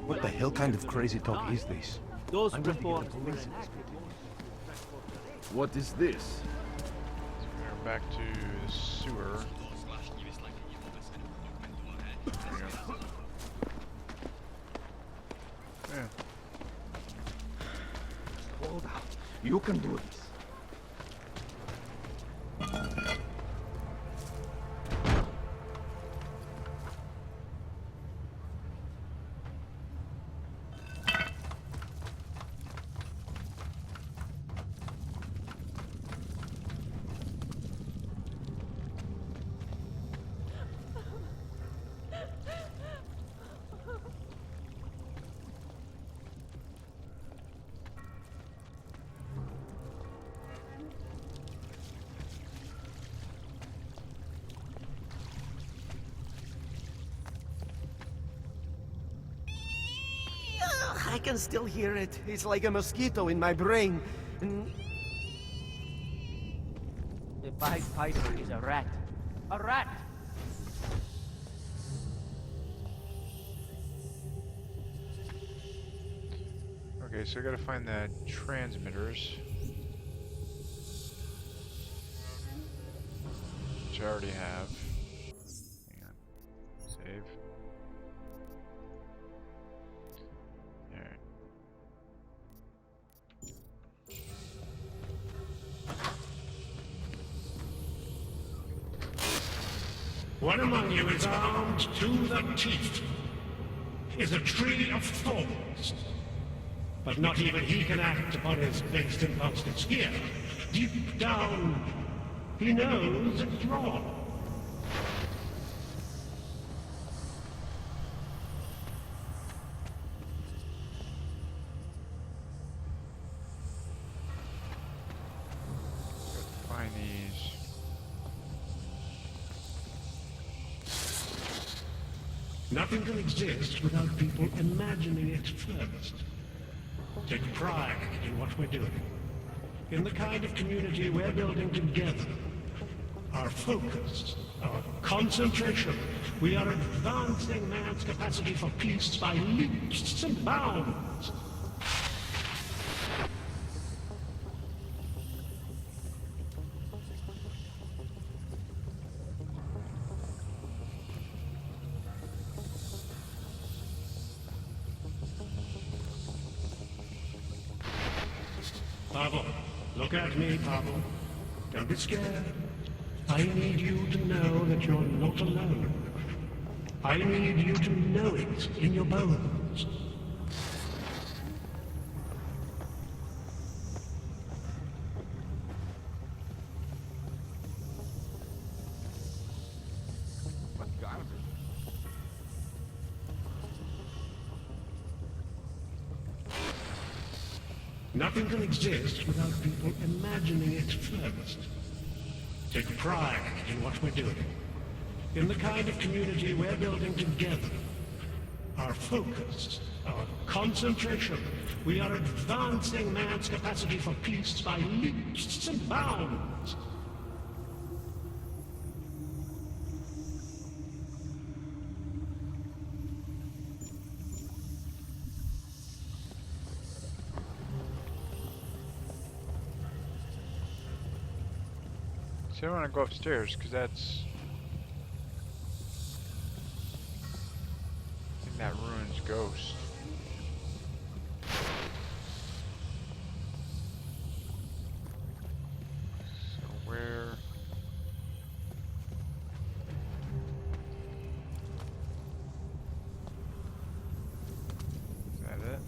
What the hell kind of crazy talk is this? Those I'm going to get reports the were police. What is this? So we're back to the sewer. There we go. Yeah. Hold out. You can do this. can still hear it. It's like a mosquito in my brain. The Pied Piper is a rat. A rat! Okay, so I gotta find the transmitters. Which I already have. Hang on. Save. Alright. One among you is armed to the teeth. Is a tree of thorns. But not even he can act upon his based impulsive sphere. Deep down, he knows it's wrong. Find these. Nothing can exist without people imagining it first. Take pride in what we're doing. In the kind of community we're building together. Our focus, our concentration. We are advancing man's capacity for peace by leaps and bounds. Pablo, look at me, Pablo. Don't be scared. I need you to know that you're not alone. I need you to know it in your bones. What garbage? Nothing can exist without people imagining it first. Take pride in what we're doing. In the kind of community we're building together. Our focus, our concentration. We are advancing man's capacity for peace by leaps and bounds. So I don't want to go upstairs because that's. I think that ruins Ghost. So where? Is that it?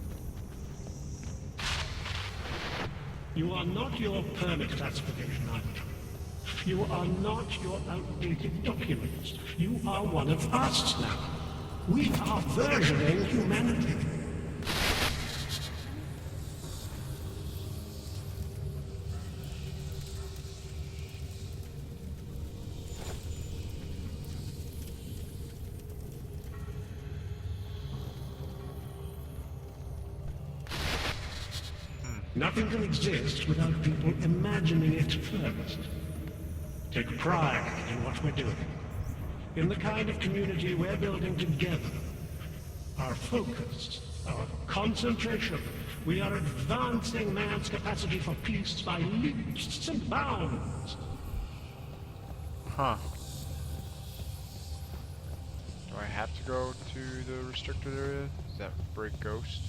You are not your permit classification item. You are not your outdated documents. You are one of us now. We are versioning humanity. Nothing can exist without people imagining it first. Take pride in what we're doing. In the kind of community we're building together. Our focus, our concentration. We are advancing man's capacity for peace by leaps and bounds. Huh. Do I have to go to the restricted area? Does that break Ghost?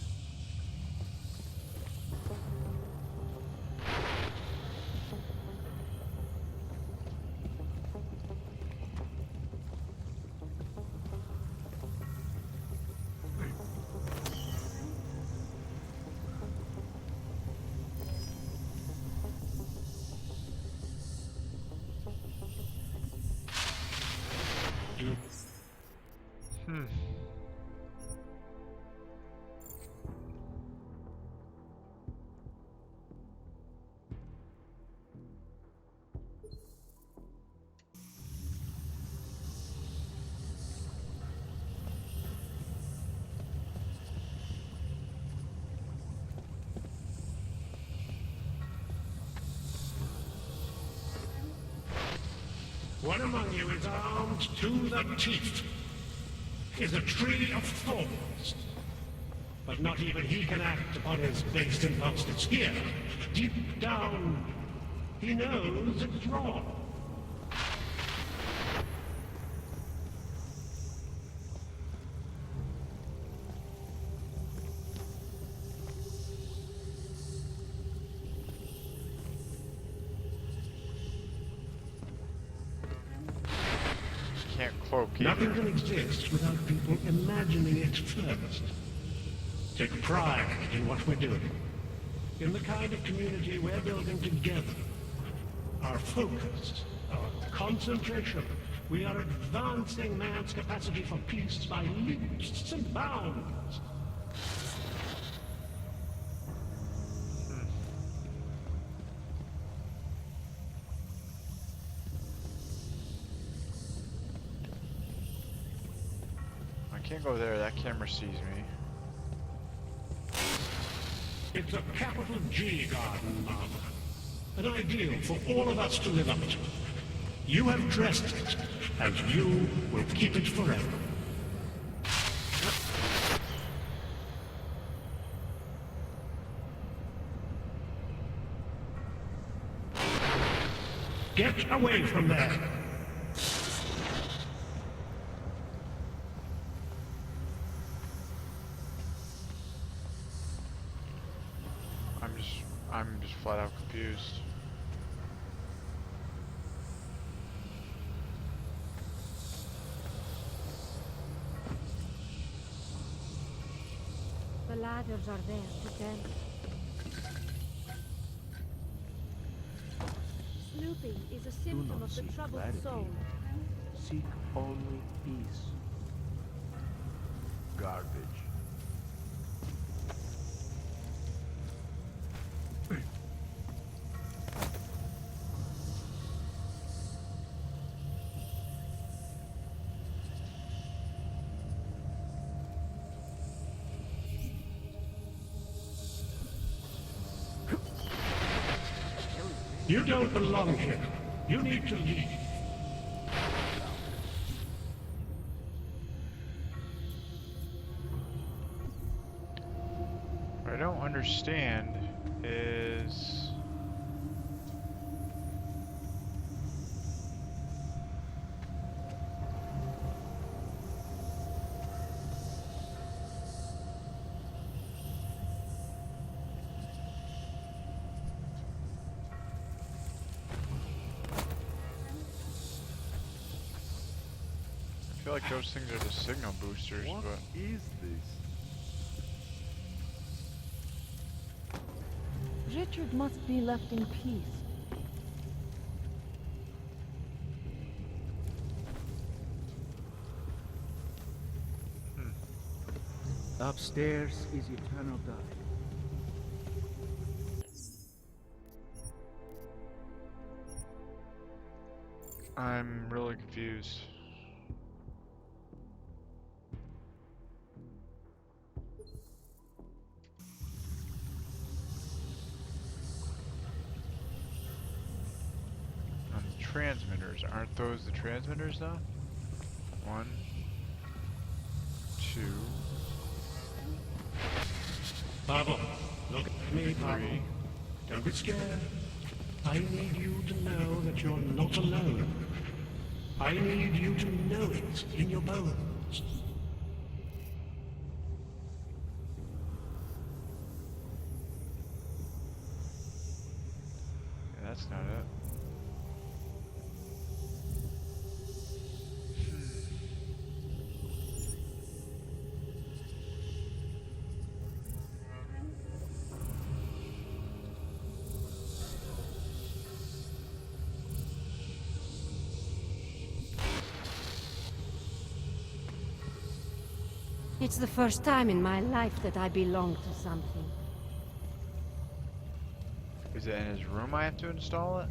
One among you is armed to the teeth. Is a tree of thorns. But not even he can act upon his base impulses here. Deep down, he knows it's wrong. Can't cloak either. Nothing can exist without people imagining it first. Take pride in what we're doing. In the kind of community we're building together. Our focus, our concentration. We are advancing man's capacity for peace by leaps and bounds. I can't go there, that camera sees me. It's a capital G garden, Martha. An ideal for all of us to live up to. You have dressed it, and you will keep it forever. Get away from there! I'm just flat out confused. The ladders are there to tell. Snooping is a symptom of the troubled soul. Seek only peace. Garbage. You don't belong here. You need to leave. What I don't understand is... I feel like those things are the signal boosters, What but... is this? Richard must be left in peace. Upstairs is eternal dark. I'm really confused. Transmitters. Aren't those the transmitters though? 1, 2, Pavel, look at me, Pavel. Don't be scared. I need you to know that you're not alone. I need you to know it in your bones. yeah, that's not it. It's the first time in my life that I belong to something. Is it in his room I have to install it?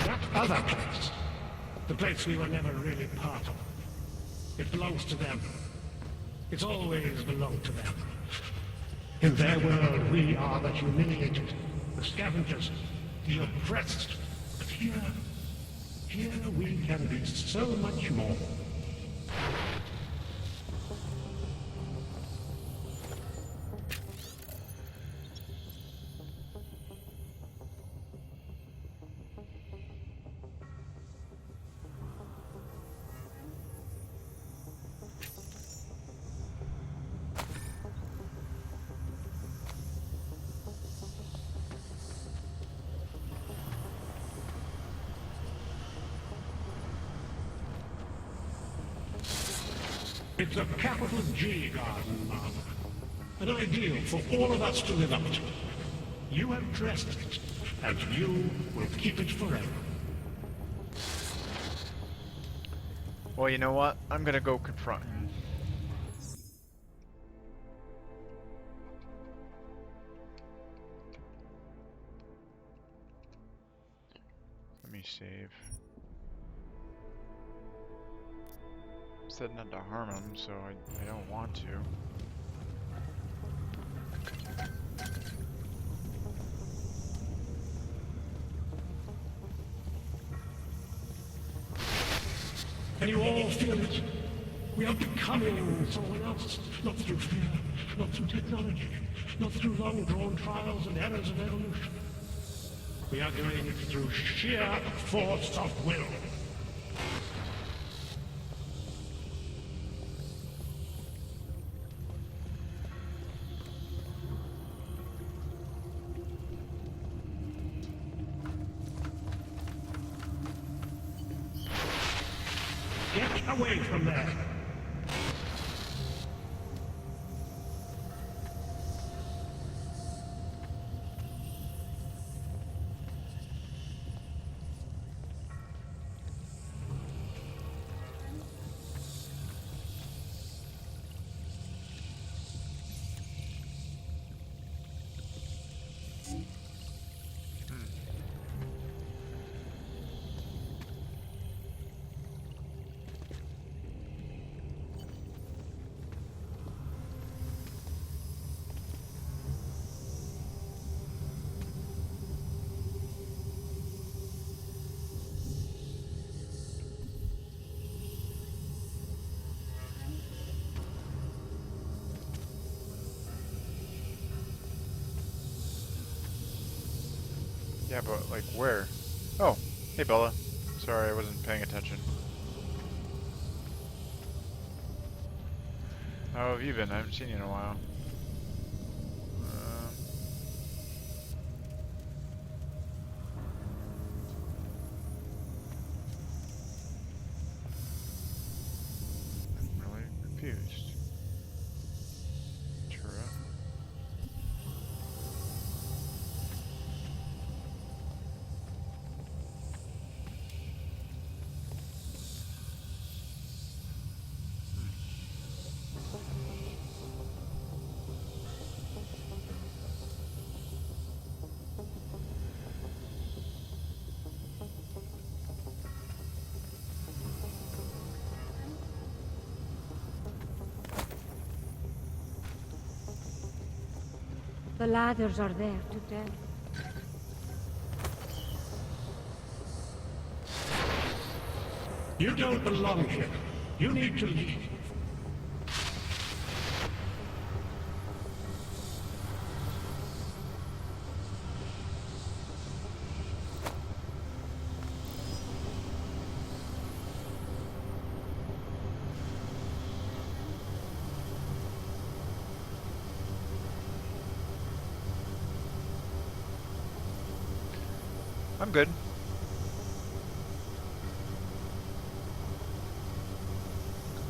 That other place, the place we were never really part of, it belongs to them. It's always belonged to them. In their world, we are the humiliated, the scavengers, the oppressed. But here we can be so much more. It's a capital G garden, Martha. An ideal for all of us to live up to. You have dressed it, and you will keep it forever. Well, you know what? I'm gonna go confront him. Let me save. Said not to harm him, so I don't want to. Can you all feel it? We are becoming someone else, not through fear, not through technology, not through long-drawn trials and errors of evolution. We are doing it through sheer force of will. Get away from there! Yeah, but like where? Oh, hey Bella. Sorry, I wasn't paying attention. How have you been? I haven't seen you in a while. I'm really confused. Turret. The ladders are there to tell. You don't belong here. You need to leave. I'm good.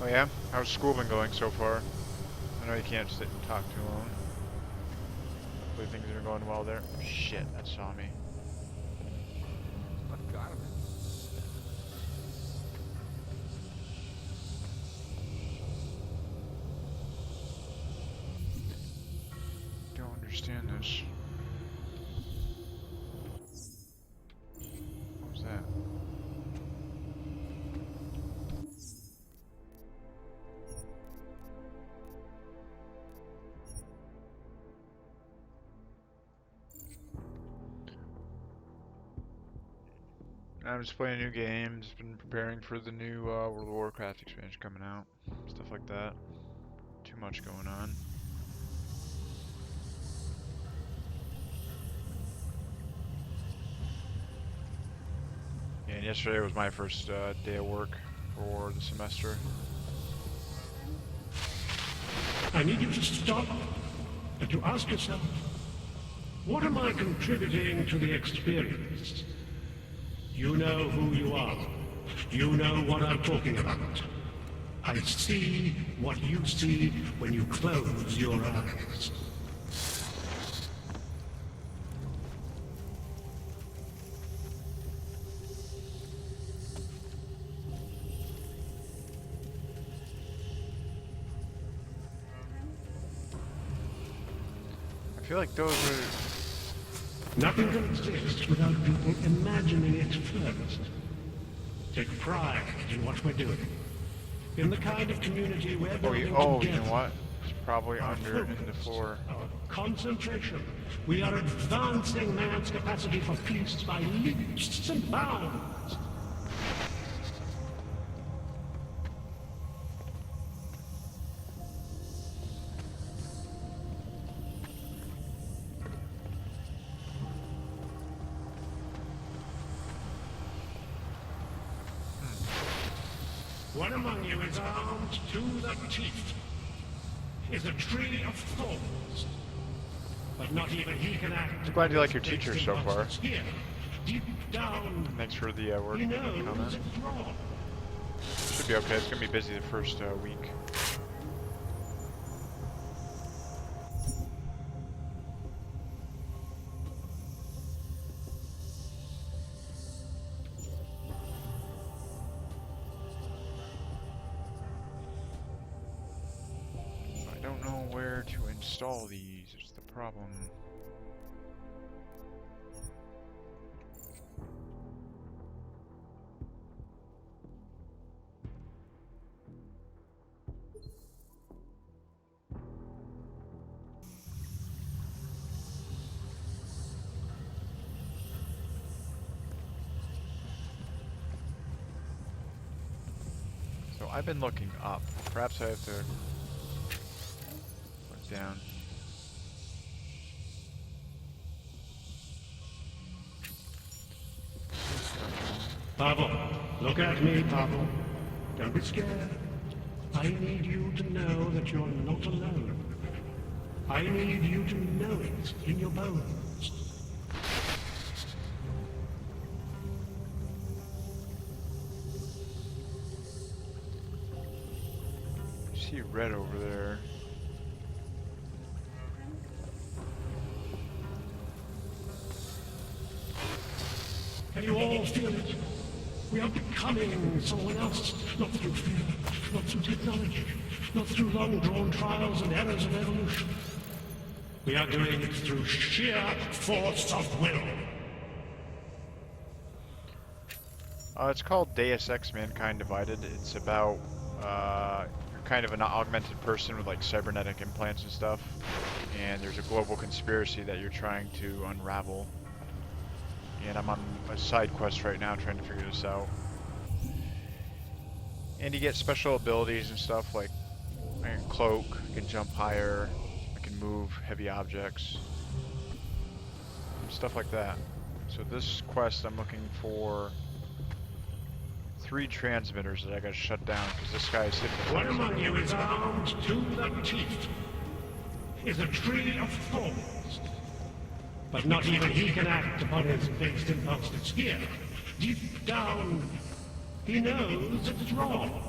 Oh yeah? How's school been going so far? I know you can't sit and talk too long. Hopefully things are going well there. Shit, that saw me. What garbage? Don't understand this. What was that? I'm just playing a new game. Just been preparing for the new World of Warcraft expansion coming out. Stuff like that. Too much going on. And yesterday was my first day of work for the semester. I need you to stop and to ask yourself, what am I contributing to the experience? You know who you are. You know what I'm talking about. I see what you see when you close your eyes. I feel like those are... Nothing can exist without people imagining it first. Take pride in what we're doing. In the kind of community we're building together. You know what? It's probably under in the floor. Our concentration. We are advancing man's capacity for peace by leaps and bounds. One among you is armed to the teeth. Is a tree of thorns. But not even he can act. I'm glad you like your teacher so far. Here, deep down. Thanks for the word He knows comment. it's wrong. Should be okay. It's gonna be busy the first week. I don't know where to install these. It's the problem. So I've been looking up. Perhaps I have to look down. Pavel, look at me, Pavel. Don't be scared. I need you to know that you're not alone. I need you to know it in your bones. I see red over there. Can you all feel it? We are becoming someone else, not through fear, not through technology, not through long-drawn trials and errors of evolution. We are doing it through sheer force of will. It's called Deus Ex Mankind Divided. It's about you're kind of an augmented person with like cybernetic implants and stuff, and there's a global conspiracy that you're trying to unravel. And I'm on a side quest right now trying to figure this out. And you get special abilities and stuff like I can cloak, I can jump higher, I can move heavy objects, stuff like that. So this quest I'm looking for 3 transmitters that I gotta shut down because this guy's hitting. One among you is armed to the teeth. Is a tree of thorns. But not even he can act upon his based impulses. Here, deep down, he knows it's wrong.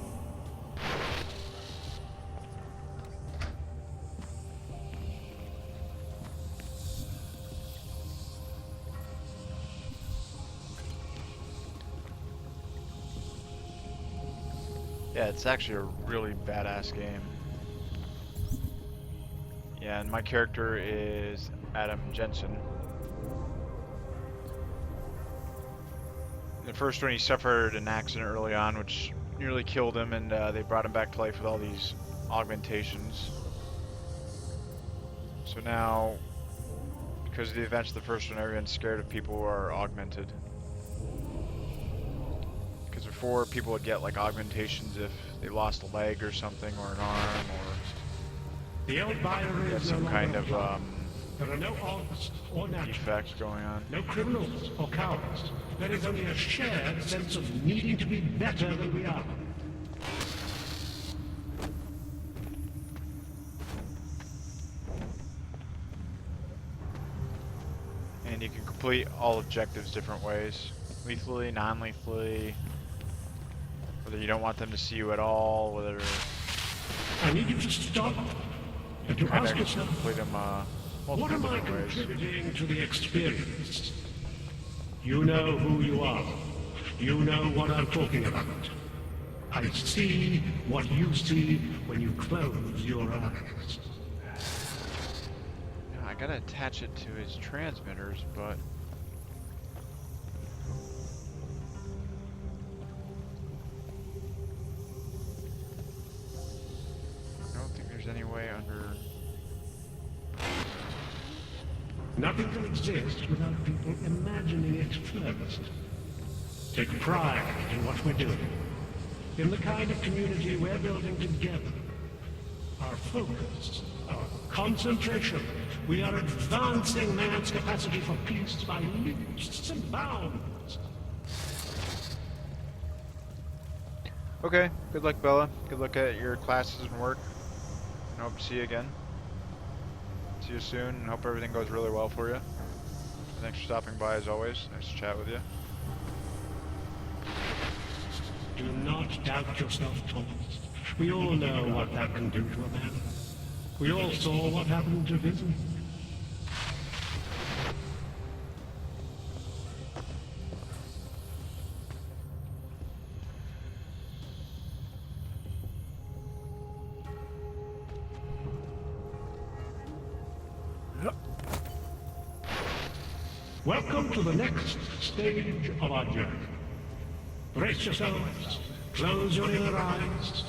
Yeah, it's actually a really badass game. Yeah, and my character is Adam Jensen. The first one, he suffered an accident early on, which nearly killed him, and they brought him back to life with all these augmentations. So now, because of the events of the first one, everyone's scared of people who are augmented. Because before, people would get like augmentations if they lost a leg or something, or an arm, or The old binary had is some no kind longer of applied. There are no odds or naturals, defect going on. no criminals or cowards. There is only a shared sense of needing to be better than we are. And you can complete all objectives different ways. Lethally, non-lethally, whether you don't want them to see you at all, whether I need you to stop and to kind ask of yourself, complete them what multiple am I different ways. contributing to the experience? You know who you are. You know what I'm talking about. I see what you see when you close your eyes. Yeah, I gotta attach it to his transmitters, but I don't think there's any way under. Nothing can exist without people imagining it first. Take pride in what we're doing, in the kind of community we're building together. Our focus, our concentration. We are advancing man's capacity for peace by leaps and bounds. Okay, good luck, Bella. Good luck at your classes and work. And hope to see you again. See you soon, and hope everything goes really well for you. Thanks for stopping by as always. Nice to chat with you. Do not doubt yourself, Thomas. We all know what that can do to a man. We all saw what happened to Vincent. Welcome to the next stage of our journey. Brace yourselves, close your inner eyes.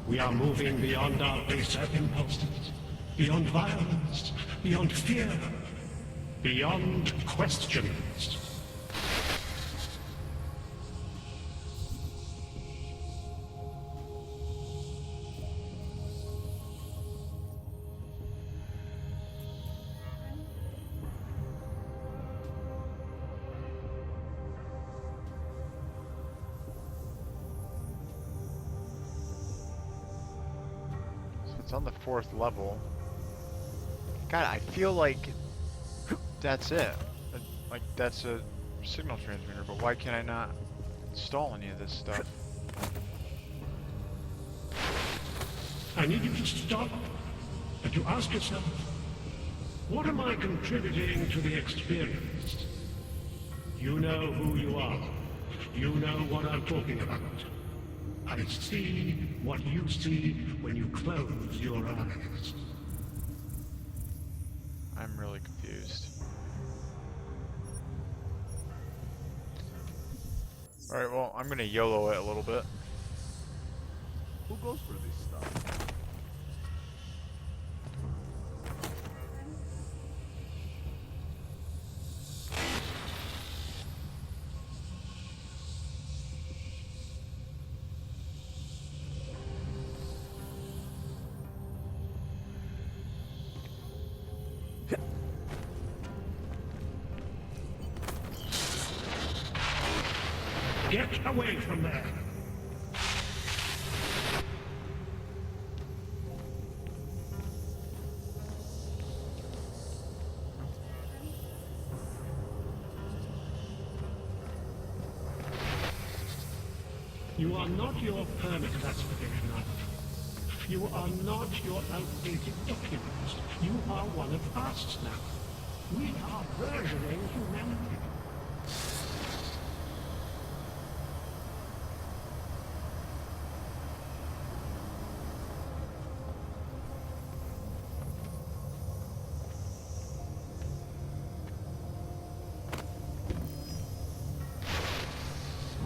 We are moving beyond our baser impulses, beyond violence, beyond fear, beyond questions. It's on the 4th level. God, I feel like that's it. Like, that's a signal transmitter, but why can I not install any of this stuff? I need you to stop and to ask yourself, what am I contributing to the experience? You know who you are. You know what I'm talking about. I see what you see when you close your eyes. I'm really confused. Alright, well, I'm gonna YOLO it a little bit. Who goes for this stuff? Get away from there! You are not your permit classification item. You are not your outdated documents. You are one of us now. We are versioning humanity.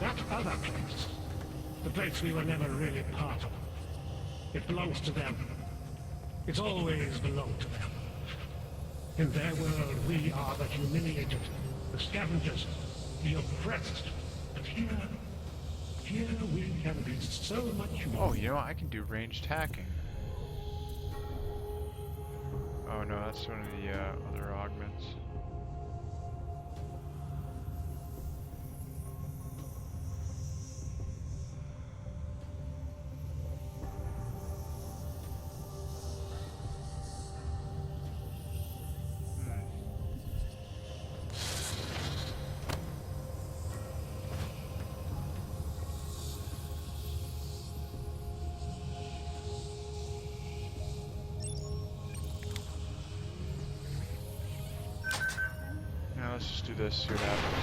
That other place, the place we were never really part of, it belongs to them. It's always belonged to them. In their world, we are the humiliated, the scavengers, the oppressed. But here, Here we can be so much more. Oh, you know what? I can do ranged hacking. Oh no, that's one of the other augments. Now let's just do this, see what happens.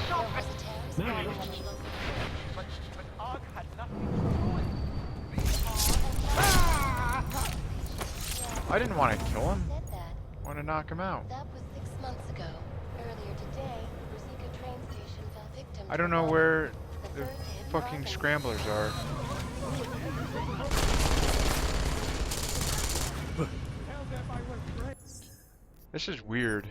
But Og had nothing to do with it. I didn't want to kill him. I want to knock him out. That was 6 months ago. Earlier today, Rosika train station fell victim I don't know where the fucking scramblers are. This is weird.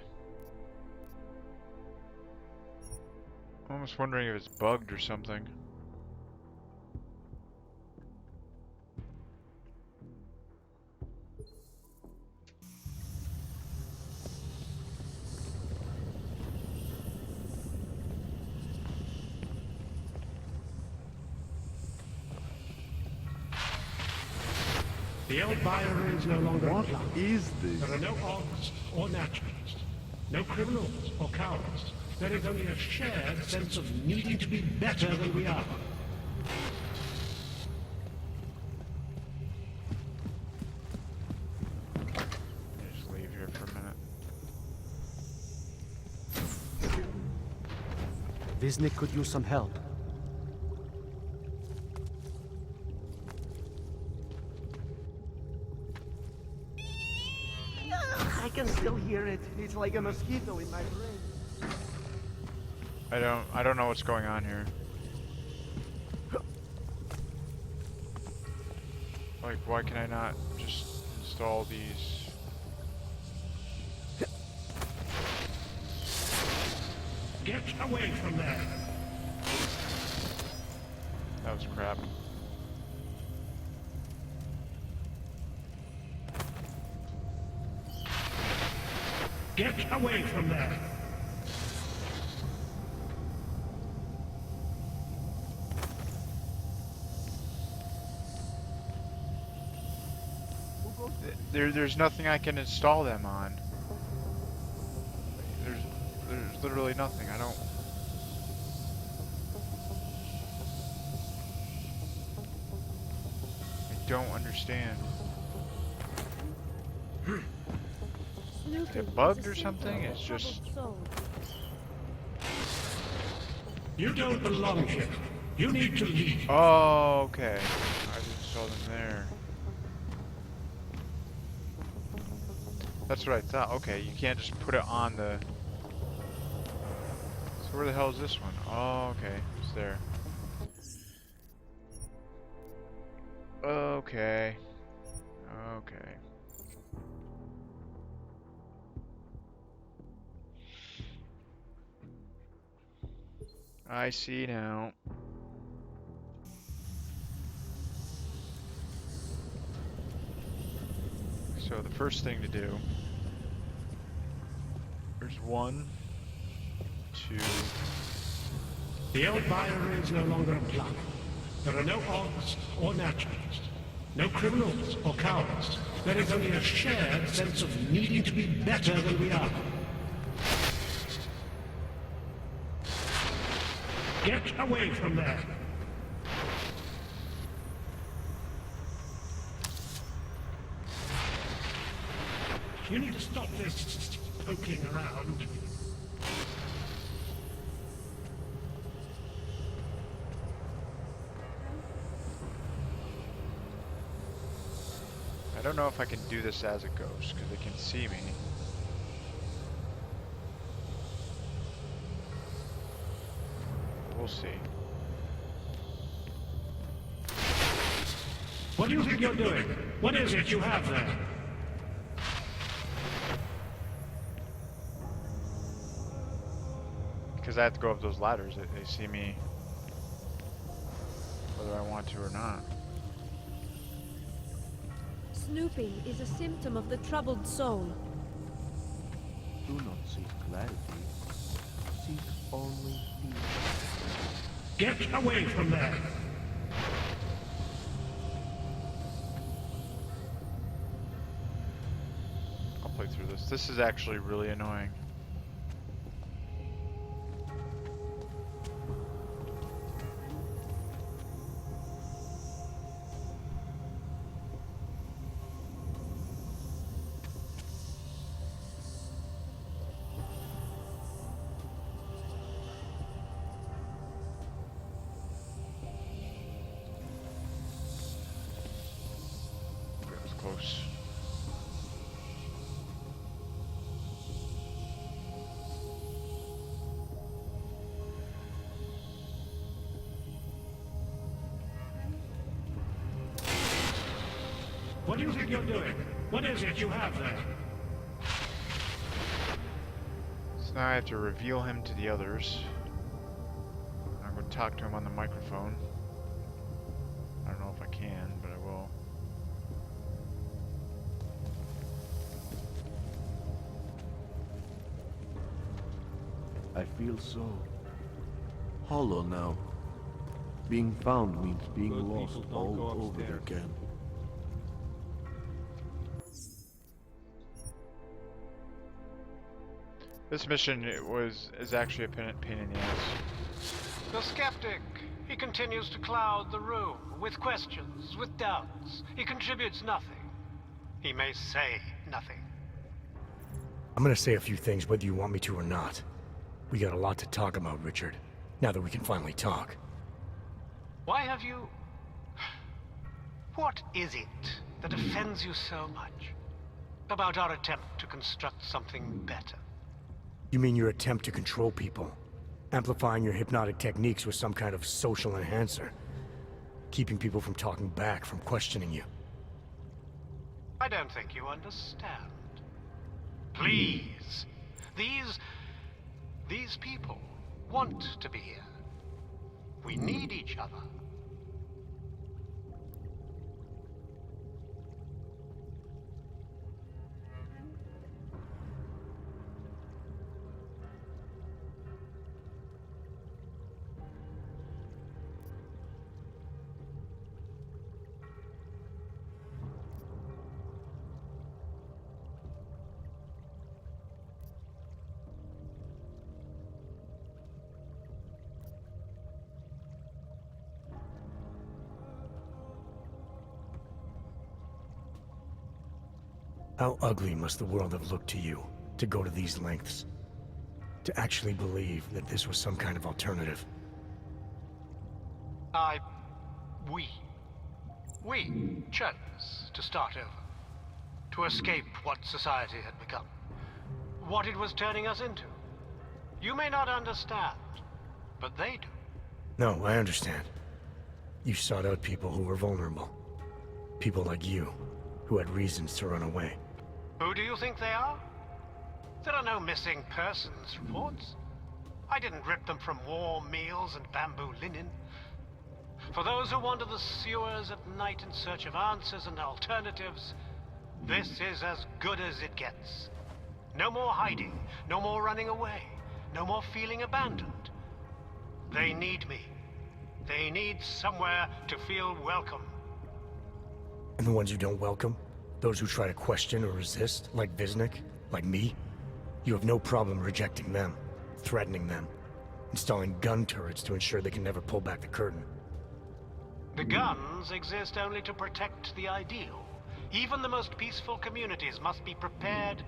I'm almost wondering if it's bugged or something. The old Byron is no longer What alive. is this? There are no Ogs or naturalists, no criminals or cowards. There is only a shared sense of needing to be better than we are. Just leave here for a minute. Viznik could use some help. I can still hear it. It's like a mosquito in my brain. I don't know what's going on here. Like, why can I not just install these? Get away from there. That was crap. Get away from there. There's nothing I can install them on. There's literally nothing. I don't understand. Is it bugged or something? It's just... You don't belong here. You need to leave. Oh, okay. I just saw them there. That's what I thought. Okay, you can't just put it on the... So where the hell is this one? Oh, okay. It's there. Okay. Okay. I see now. So the first thing to do, there's 1, 2. The old Byron is no longer a plug. There are no Ogs or naturalists, no criminals or cowards. There is only a shared sense of needing to be better than we are. Get away from there. You need to stop this poking around. I don't know if I can do this as a ghost, because they can see me. We'll see. What do you think you're doing? What is it you have there? Because I have to go up those ladders, they see me. whether I want to or not. Snooping is a symptom of the troubled soul. Do not seek clarity. Seek only peace. Get away from there! I'll play through this. This is actually really annoying. That was close. What do you think you're doing? What is it you have there? So now I have to reveal him to the others. I'm going to talk to him on the microphone. I don't know if I can, but I will. I feel so hollow now. Being found means being Good lost people don't go all over upstairs. again. This mission is actually a pain in the ass. The skeptic. He continues to cloud the room with questions, with doubts. He contributes nothing. He may say nothing. I'm gonna say a few things whether you want me to or not. We got a lot to talk about, Richard. Now that we can finally talk. Why have you... What is it that offends you so much about our attempt to construct something better? You mean your attempt to control people? Amplifying your hypnotic techniques with some kind of social enhancer? Keeping people from talking back, from questioning you? I don't think you understand. Please. These people want to be here. We need each other. How ugly must the world have looked to you, to go to these lengths? To actually believe that this was some kind of alternative? We chose to start over. To escape what society had become. What it was turning us into. You may not understand, but they do. No, I understand. You sought out people who were vulnerable. People like you, who had reasons to run away. Who do you think they are? There are no missing persons reports. I didn't rip them from warm meals and bamboo linen. For those who wander the sewers at night in search of answers and alternatives, this is as good as it gets. No more hiding, no more running away, no more feeling abandoned. They need me. They need somewhere to feel welcome. And the ones you don't welcome? Those who try to question or resist, like Visnik, like me? You have no problem rejecting them, threatening them, installing gun turrets to ensure they can never pull back the curtain. The guns exist only to protect the ideal. Even the most peaceful communities must be prepared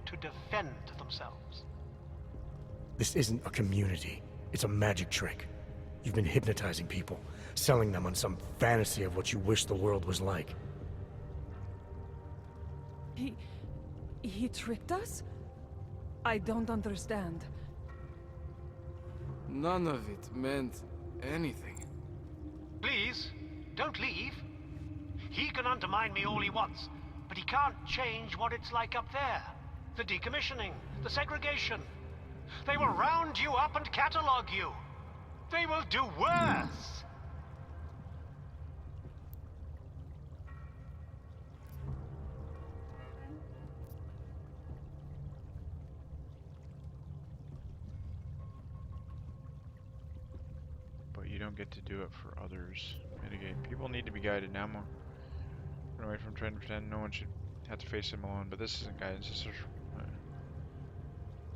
to defend themselves. This isn't a community. It's a magic trick. You've been hypnotizing people, selling them on some fantasy of what you wish the world was like. He tricked us? I don't understand. None of it meant anything. Please, don't leave. He can undermine me all he wants, but he can't change what it's like up there. The decommissioning, the segregation. They will round you up and catalog you. They will do worse. You don't get to do it for others. Mitigate. People need to be guided now. More. Run away from trying to pretend no one should have to face him alone. But this isn't guidance. This is.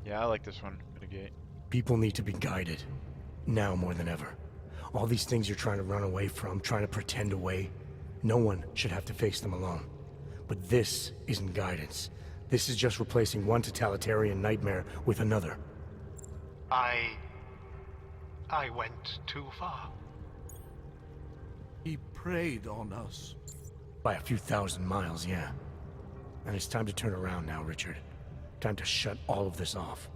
Yeah, I like this one. Mitigate. People need to be guided. Now more than ever. All these things you're trying to run away from, trying to pretend away, no one should have to face them alone. But this isn't guidance. This is just replacing one totalitarian nightmare with another. I went too far. He preyed on us. By a few thousand miles, yeah. And it's time to turn around now, Richard. Time to shut all of this off.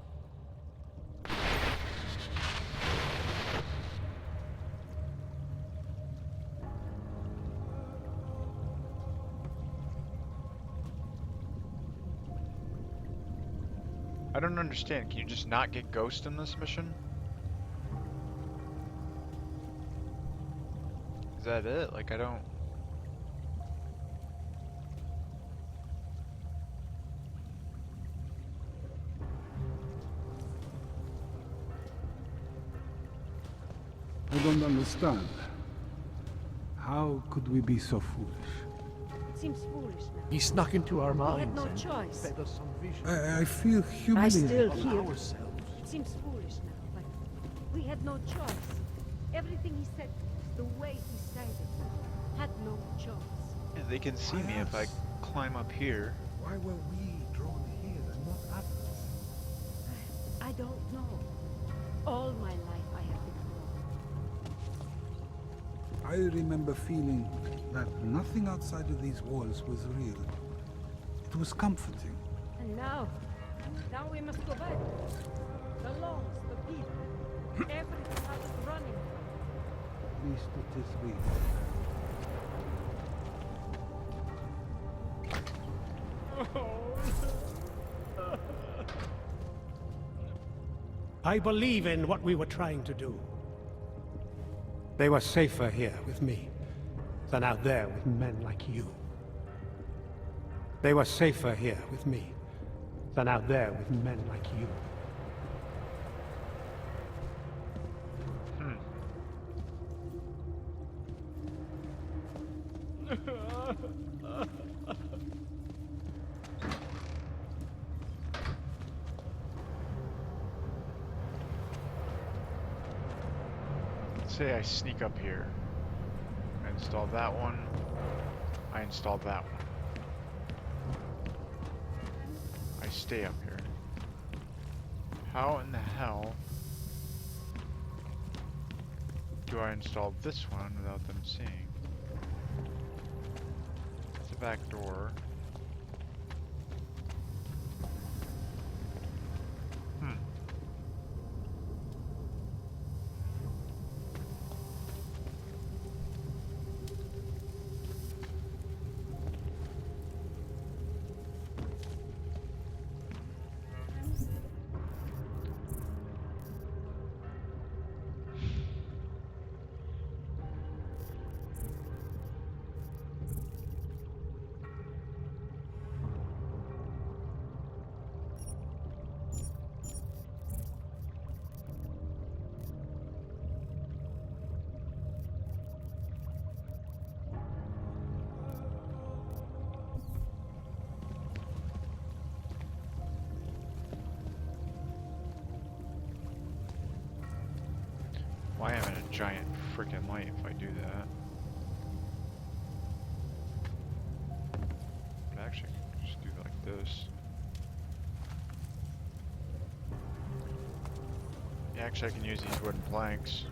I don't understand. Can you just not get Ghost in this mission? Is that it? Like, I don't... I don't understand. How could we be so foolish? It seems foolish now. He snuck into our We minds had no and choice. fed us some vision. I feel I humiliated. still Of hear. ourselves. It seems foolish now, but we had no choice. Everything he said, the way he said it, had no choice. Yeah, they can see me if I climb up here. Why were we drawn here and not others? I don't know. All my life I have been alone. I remember feeling that nothing outside of these walls was real. It was comforting. And now we must go back. The laws, the people, everything I was running from. At least it is real. I believe in what we were trying to do. They were safer here with me than out there with men like you. They were safer here with me than out there with men like you. Let's say I sneak up here. I install that one. I installed that one. I stay up here. How in the hell do I install this one without them seeing? That's the back door. Why am I in a giant freaking light if I do that? Actually, I can just do it like this. Yeah, actually, I can use these wooden planks.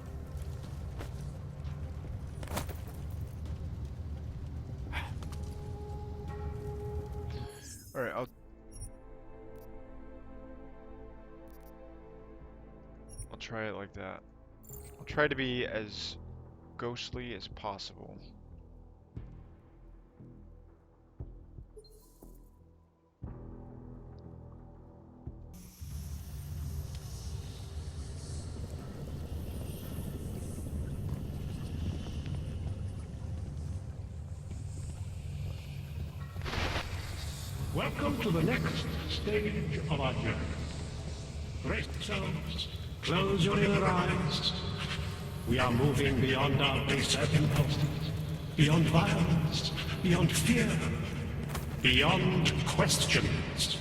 Alright, I'll try it like that. I'll try to be as ghostly as possible. Welcome to the next stage of our journey. Brace yourselves, close your inner eyes, We are moving beyond our baser impulses, beyond violence, beyond fear, beyond questions.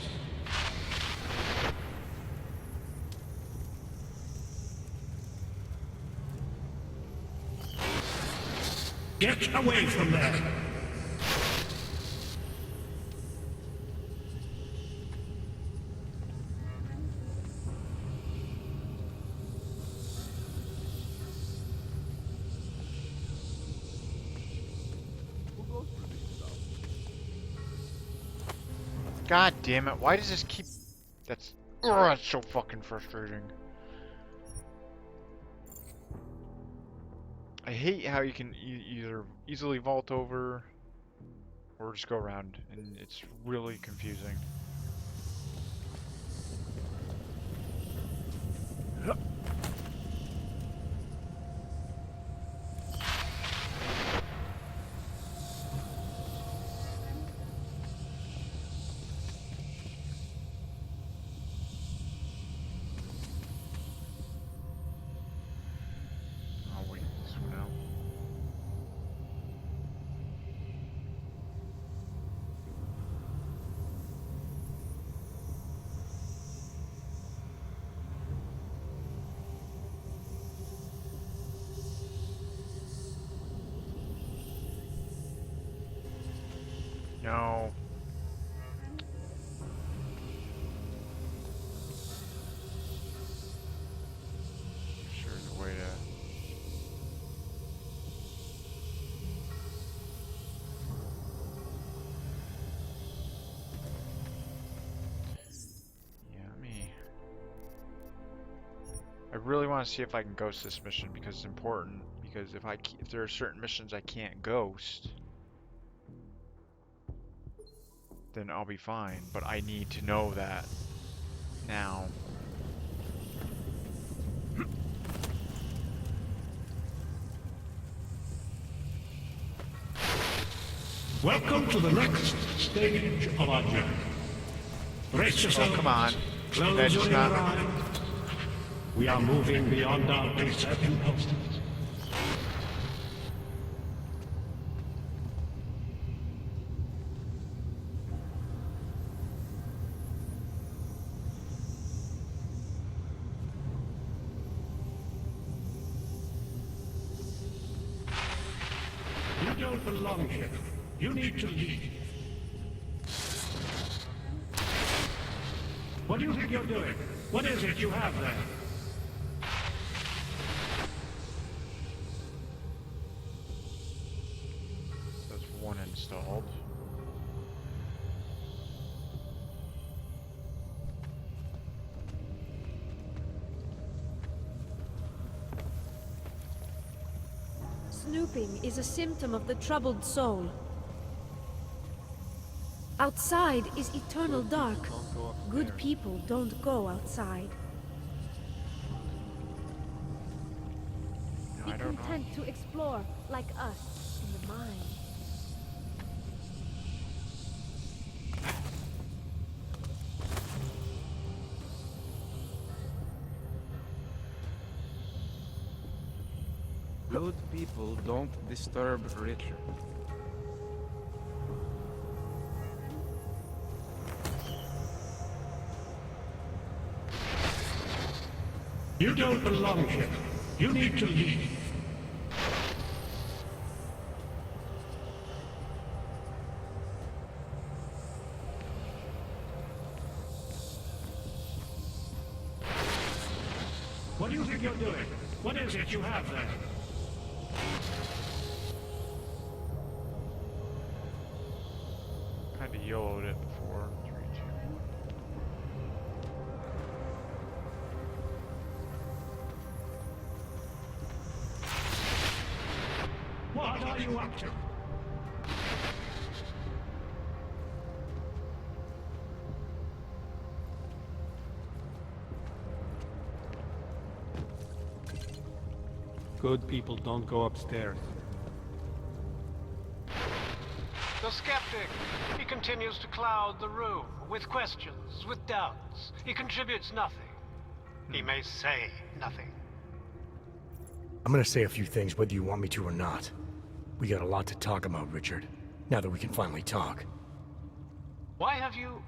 Get away from there! God damn it, why does this keep... That's so fucking frustrating. I hate how you can either easily vault over or just go around, and it's really confusing. Oh wait, this one out. No. Sure there's a way to... Yeah, I really want to see if I can ghost this mission because it's important. Because if there are certain missions I can't ghost, then I'll be fine. But I need to know that now. Welcome to the next stage of our journey. Brace yourself. Oh, come on. Close your eyes. We are moving beyond our baser impulses. You don't belong here. You need to leave. What do you think you're doing? What is it you have there? There's one installed. Snooping is a symptom of the troubled soul. Outside is eternal dark. Good people don't go outside. No, Be I don't know. content to explore, like us, in the mind. Good people don't disturb ritual. You don't belong here. You need to leave. What do you think you're doing? What is it you have there? Kinda YOLO'd it before. 3, 2. What are you up to? Good people don't go upstairs. The skeptic. He continues to cloud the room with questions, with doubts. He contributes nothing. He may say nothing. I'm gonna say a few things whether you want me to or not. We got a lot to talk about, Richard. Now that we can finally talk. Why have you...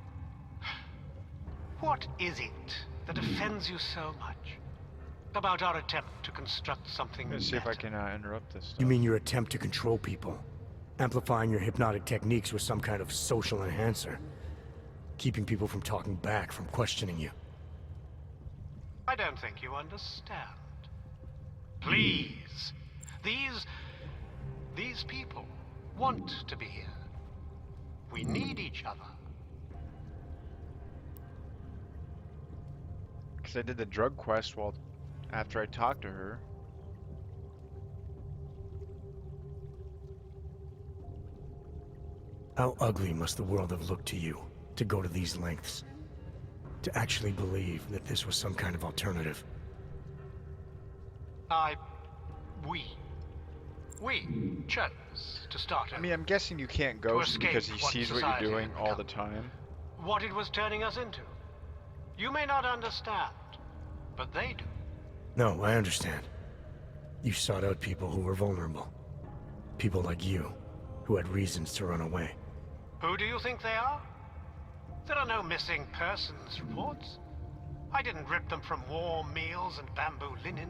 What is it that offends you so much about our attempt to construct something Let's see if I better? can interrupt this stuff. You mean your attempt to control people? Amplifying your hypnotic techniques with some kind of social enhancer? Keeping people from talking back, from questioning you? I don't think you understand. Please. These people want to be here. We need each other. Because I did the drug quest after I talked to her. How ugly must the world have looked to you, to go to these lengths? To actually believe that this was some kind of alternative? We chose to start I mean, I'm guessing you can't ghost because he sees what you're doing all the time. what it was turning us into. You may not understand, but they do. No, I understand. You sought out people who were vulnerable. People like you, who had reasons to run away. Who do you think they are? There are no missing persons reports. I didn't rip them from warm meals and bamboo linen.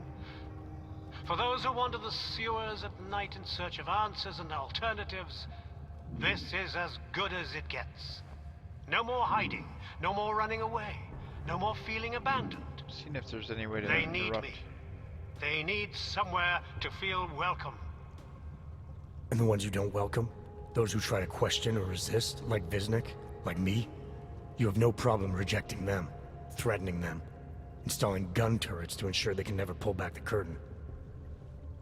For those who wander the sewers at night in search of answers and alternatives, this is as good as it gets. No more hiding, no more running away, no more feeling abandoned. Seeing if there's any way to They interrupt. need me. They need somewhere to feel welcome. And the ones you don't welcome? Those who try to question or resist, like Visnik, like me? You have no problem rejecting them, threatening them, installing gun turrets to ensure they can never pull back the curtain.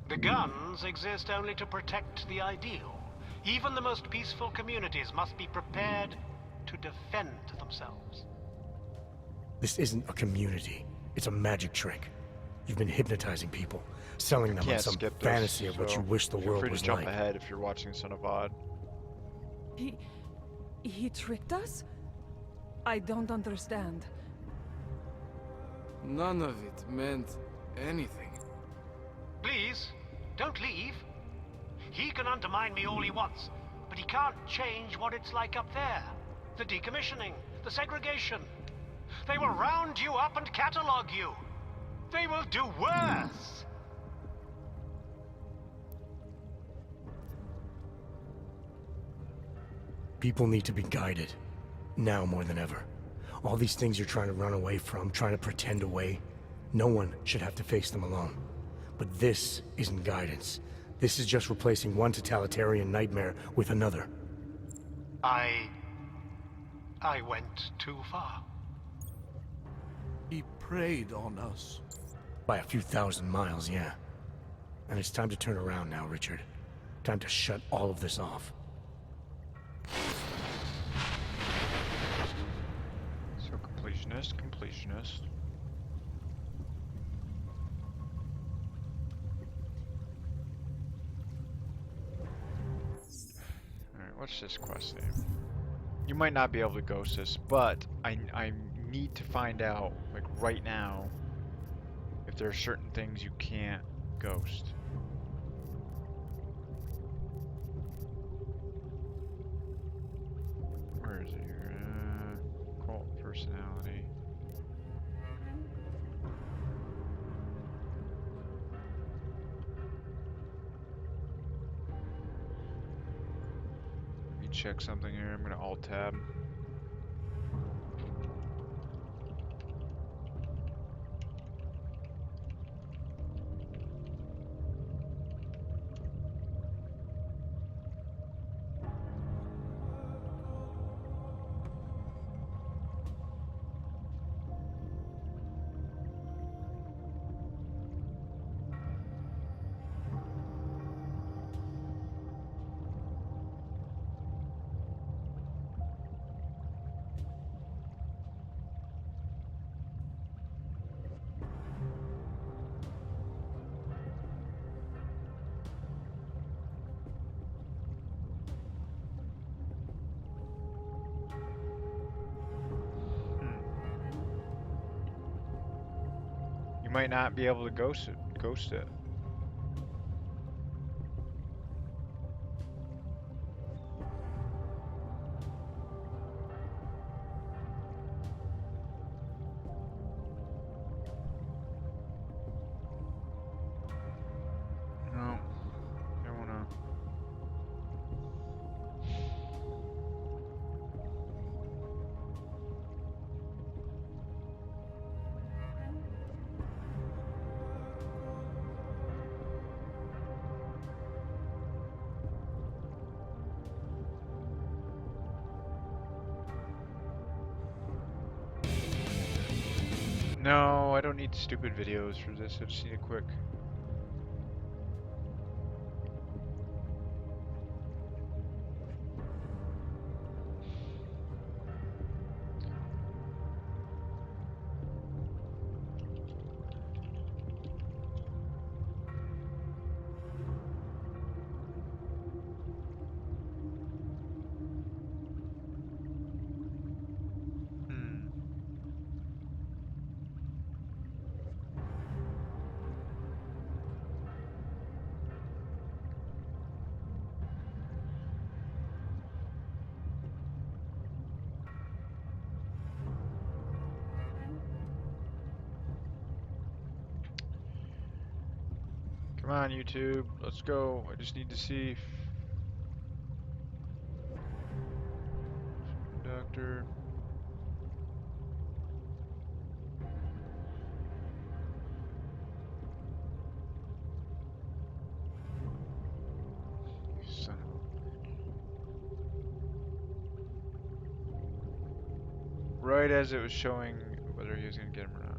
The guns exist only to protect the ideal. Even the most peaceful communities must be prepared to defend themselves. This isn't a community. It's a magic trick. You've been hypnotizing people, selling them on Can't some skip this, fantasy of what so you wish the feel world free to was jump like. ahead if you're watching Son of Odd. He tricked us? I don't understand. None of it meant anything. Please, don't leave. He can undermine me all he wants, but he can't change what it's like up there. The decommissioning, the segregation. They will round you up and catalog you. They will do worse. People need to be guided. Now more than ever. All these things you're trying to run away from, trying to pretend away, no one should have to face them alone. But this isn't guidance. This is just replacing one totalitarian nightmare with another. I went too far. He preyed on us. By a few thousand miles, yeah. And it's time to turn around now, Richard. Time to shut all of this off. So completionist. Alright, what's this quest name? You might not be able to ghost this, but I need to find out, like right now, if there are certain things you can't ghost. Where is it here? Cult personality. Let me check something here. I'm gonna alt tab. You might not be able to ghost it. No, I don't need stupid videos for this. I just need a quick. Come on, YouTube. Let's go. I just need to see. Conductor. Son of a... Right as it was showing whether he was going to get him or not.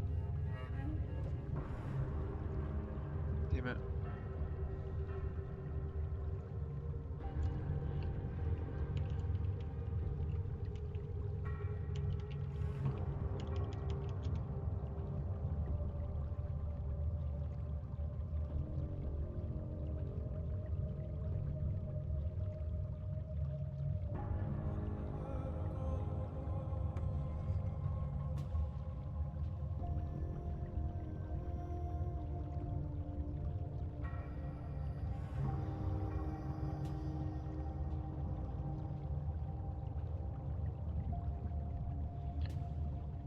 Damn it.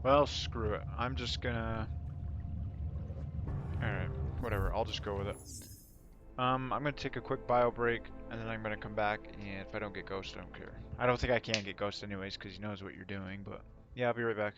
Well, screw it. I'm just gonna... Alright, whatever. I'll just go with it. I'm gonna take a quick bio break, and then I'm gonna come back, and if I don't get Ghost, I don't care. I don't think I can get Ghost anyways, because he knows what you're doing, but... Yeah, I'll be right back.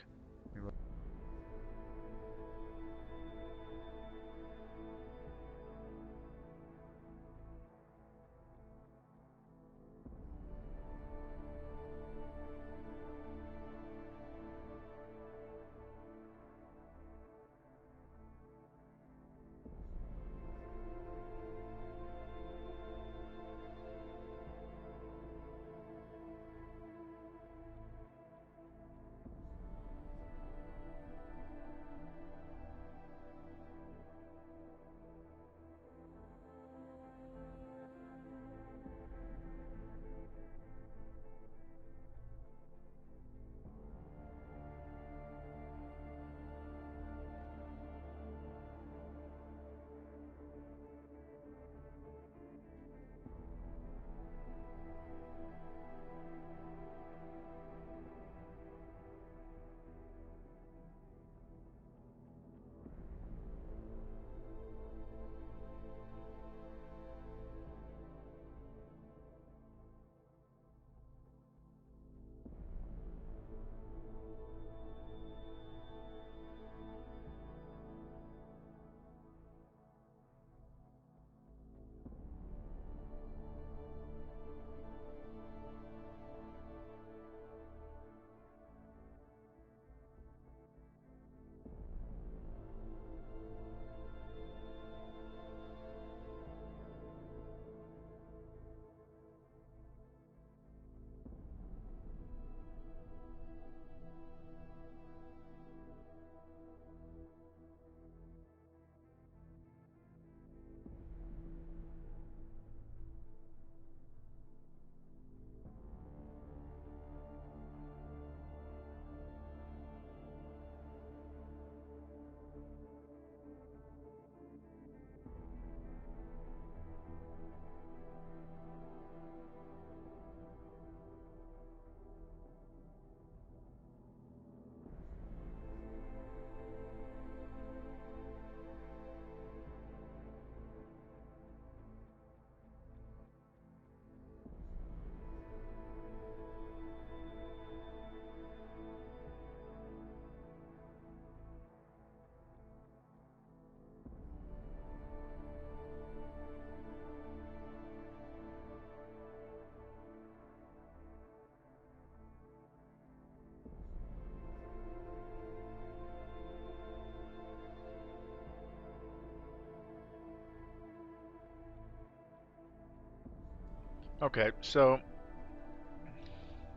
Okay, so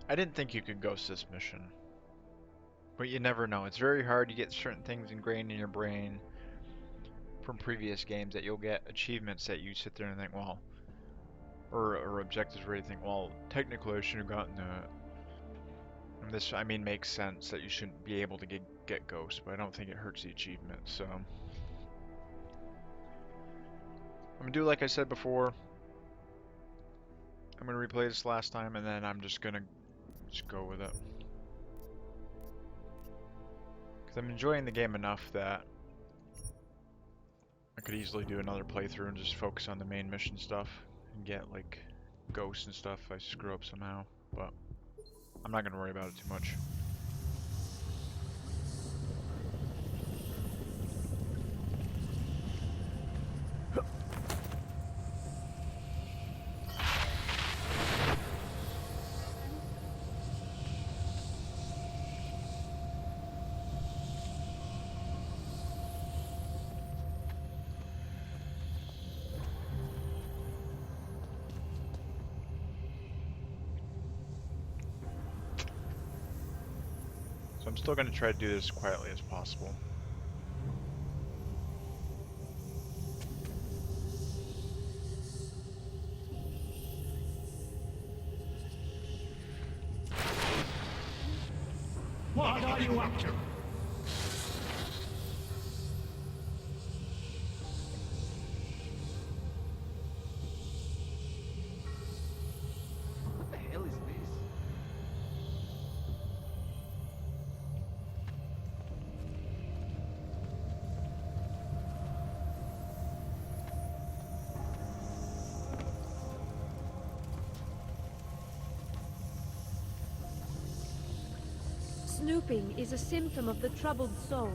I didn't think you could ghost this mission, but you never know. It's very hard. You get certain things ingrained in your brain from previous games that you'll get achievements that you sit there and think, well, or objectives where you think, well, technically I should have gotten that. And this, I mean, makes sense that you shouldn't be able to get ghost, but I don't think it hurts the achievement. So I'm gonna do like I said before. I'm gonna replay this last time, and then I'm just gonna go with it. Because I'm enjoying the game enough that I could easily do another playthrough and just focus on the main mission stuff and get like ghosts and stuff if I screw up somehow. But I'm not gonna worry about it too much. So I'm still going to try to do this as quietly as possible. What are you up to? What the hell is this? Snooping is a symptom of the troubled soul.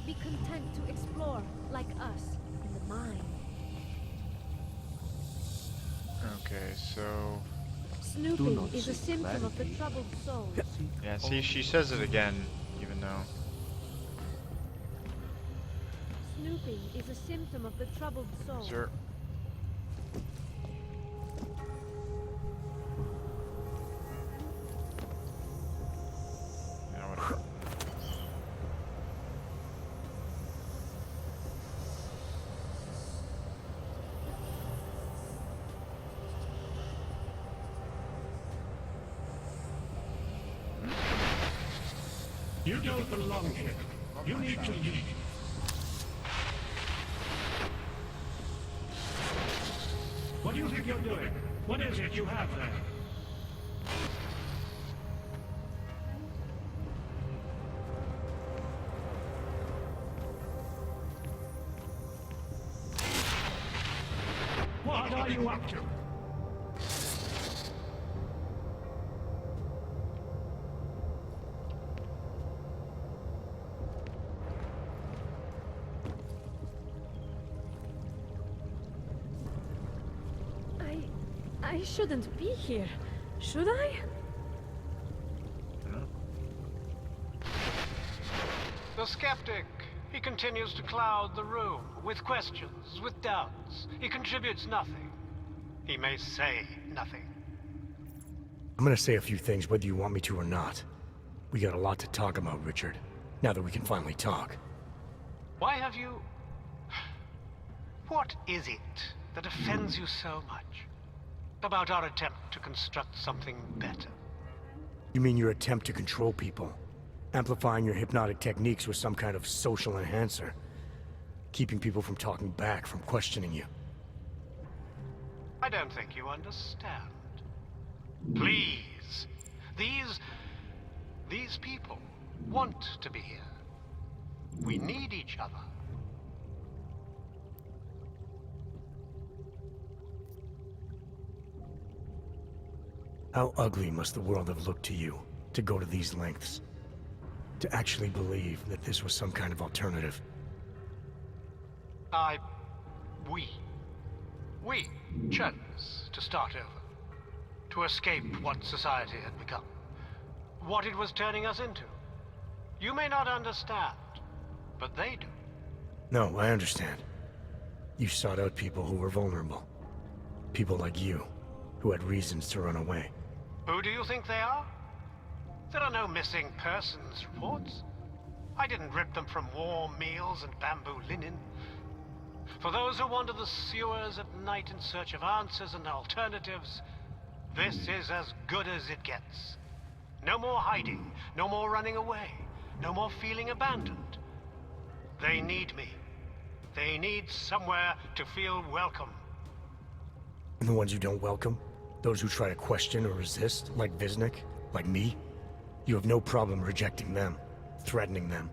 Be content to explore, like us, in the mind. Okay, so... Snooping is a symptom of the troubled soul. Yeah, see, she says it again, even though... Snooping is a symptom of the troubled soul. Sir. You don't belong here. You need to leave. What do you think you're doing? What is it you have there? What are you up to? I shouldn't be here, should I? The skeptic. He continues to cloud the room with questions, with doubts. He contributes nothing. He may say nothing. I'm gonna say a few things whether you want me to or not. We got a lot to talk about, Richard. Now that we can finally talk. Why have you... What is it that offends you so much about our attempt to construct something better? You mean your attempt to control people? Amplifying your hypnotic techniques with some kind of social enhancer? Keeping people from talking back, from questioning you? I don't think you understand. Please. These people want to be here. We need each other. How ugly must the world have looked to you, to go to these lengths? To actually believe that this was some kind of alternative? We chose to start over. To escape what society had become. What it was turning us into. You may not understand, but they do. No, I understand. You sought out people who were vulnerable. People like you. who had reasons to run away. Who do you think they are? There are no missing persons reports. I didn't rip them from warm meals and bamboo linen. For those who wander the sewers at night in search of answers and alternatives, this is as good as it gets. No more hiding, no more running away, no more feeling abandoned. They need me. They need somewhere to feel welcome. And the ones you don't welcome? Those who try to question or resist, like Visnik, like me? You have no problem rejecting them, threatening them,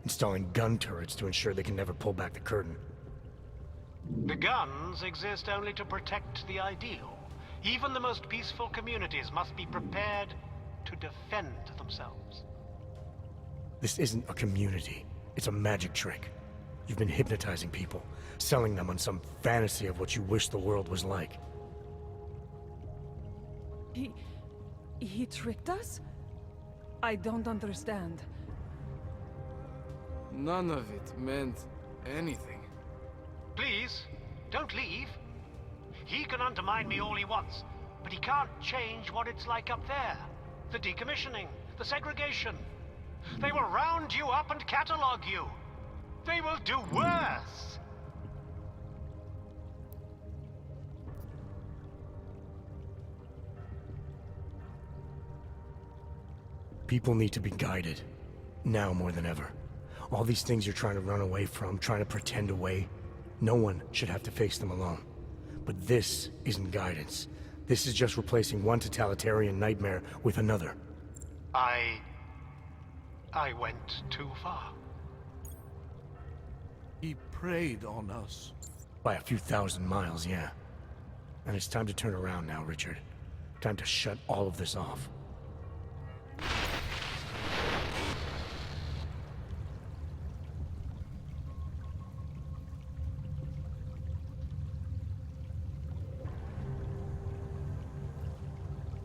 installing gun turrets to ensure they can never pull back the curtain. The guns exist only to protect the ideal. Even the most peaceful communities must be prepared to defend themselves. This isn't a community. It's a magic trick. You've been hypnotizing people, selling them on some fantasy of what you wish the world was like. He tricked us? I don't understand. None of it meant anything. Please, don't leave. He can undermine me all he wants, but he can't change what it's like up there. The decommissioning, the segregation. They will round you up and catalog you. They will do worse. People need to be guided. Now more than ever. All these things you're trying to run away from, trying to pretend away, no one should have to face them alone. But this isn't guidance. This is just replacing one totalitarian nightmare with another. I went too far. He preyed on us. By a few thousand miles, yeah. And it's time to turn around now, Richard. Time to shut all of this off.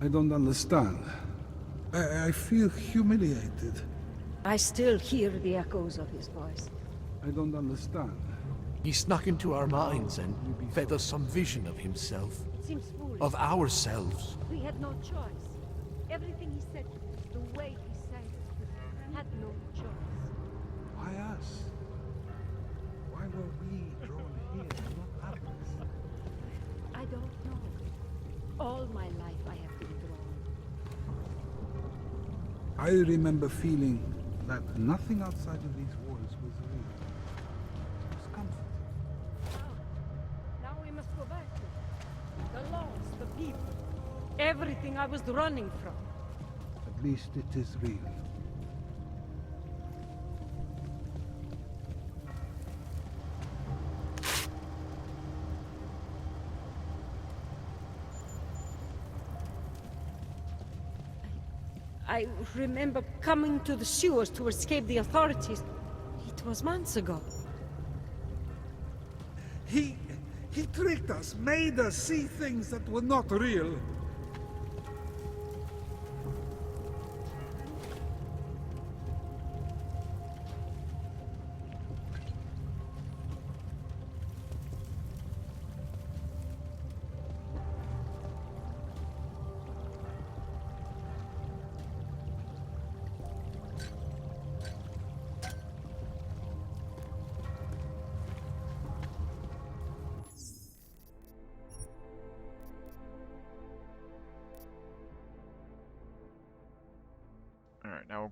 I don't understand. I feel humiliated. I still hear the echoes of his voice. I don't understand. He snuck into our minds and fed us some vision of himself. It seems foolish. Of ourselves. We had no choice. Everything he said, the way he said it, we had no choice. Why us? Why were we drawn here and not others? I don't know. All my life I have been drawn. I remember feeling that nothing outside of these walls was real. It was comforting. Now we must go back to the laws, the people. Everything I was running from. At least it is real. I remember coming to the sewers to escape the authorities. It was months ago. He tricked us, made us see things that were not real. Alright, now we'll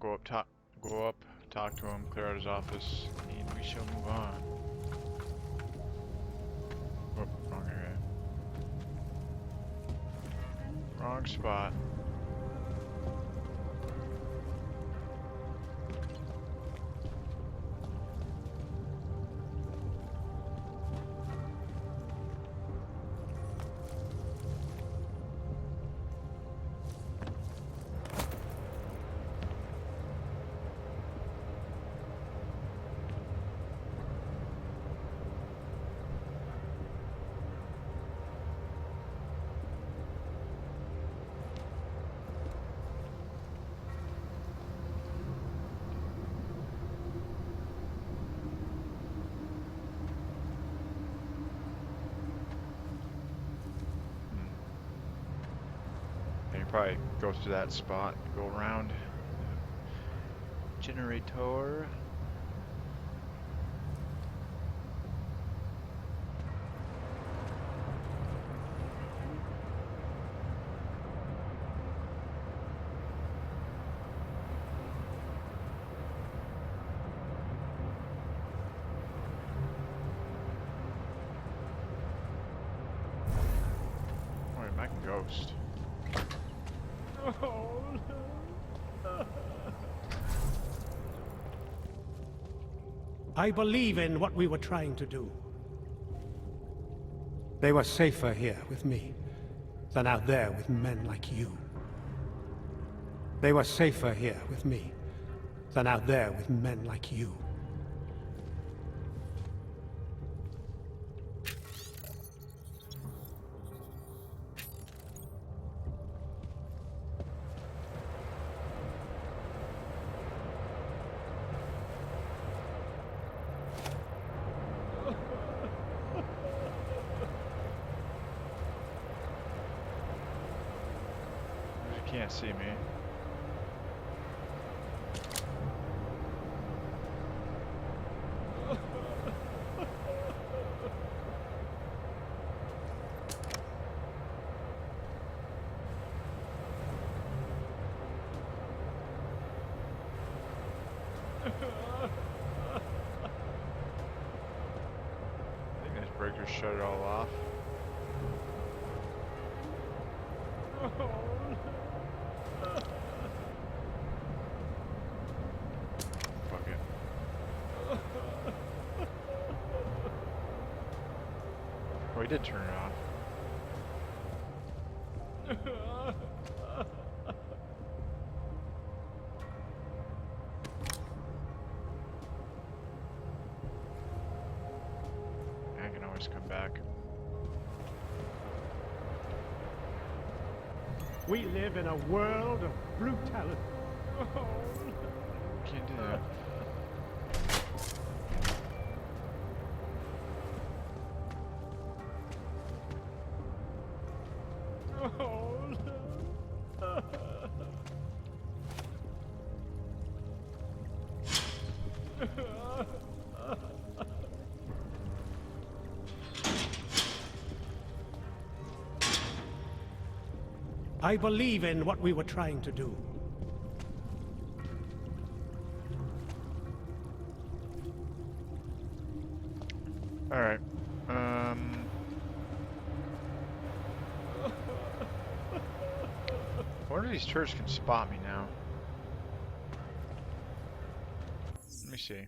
go up, talk to him, clear out his office, and we shall move on. Whoop, wrong area. Wrong spot. can probably go through that spot, go around. Generator. Wait, I can ghost. I believe in what we were trying to do. They were safer here with me than out there with men like you. They were safer here with me than out there with men like you. You can't see me. I think those breakers shut it all off. Fuck it. Oh, he did turn it off. I can always come back. We live in a world of brutality. Can't do that. I believe in what we were trying to do. Alright. I wonder if these turrets can spot me now. Let me see. I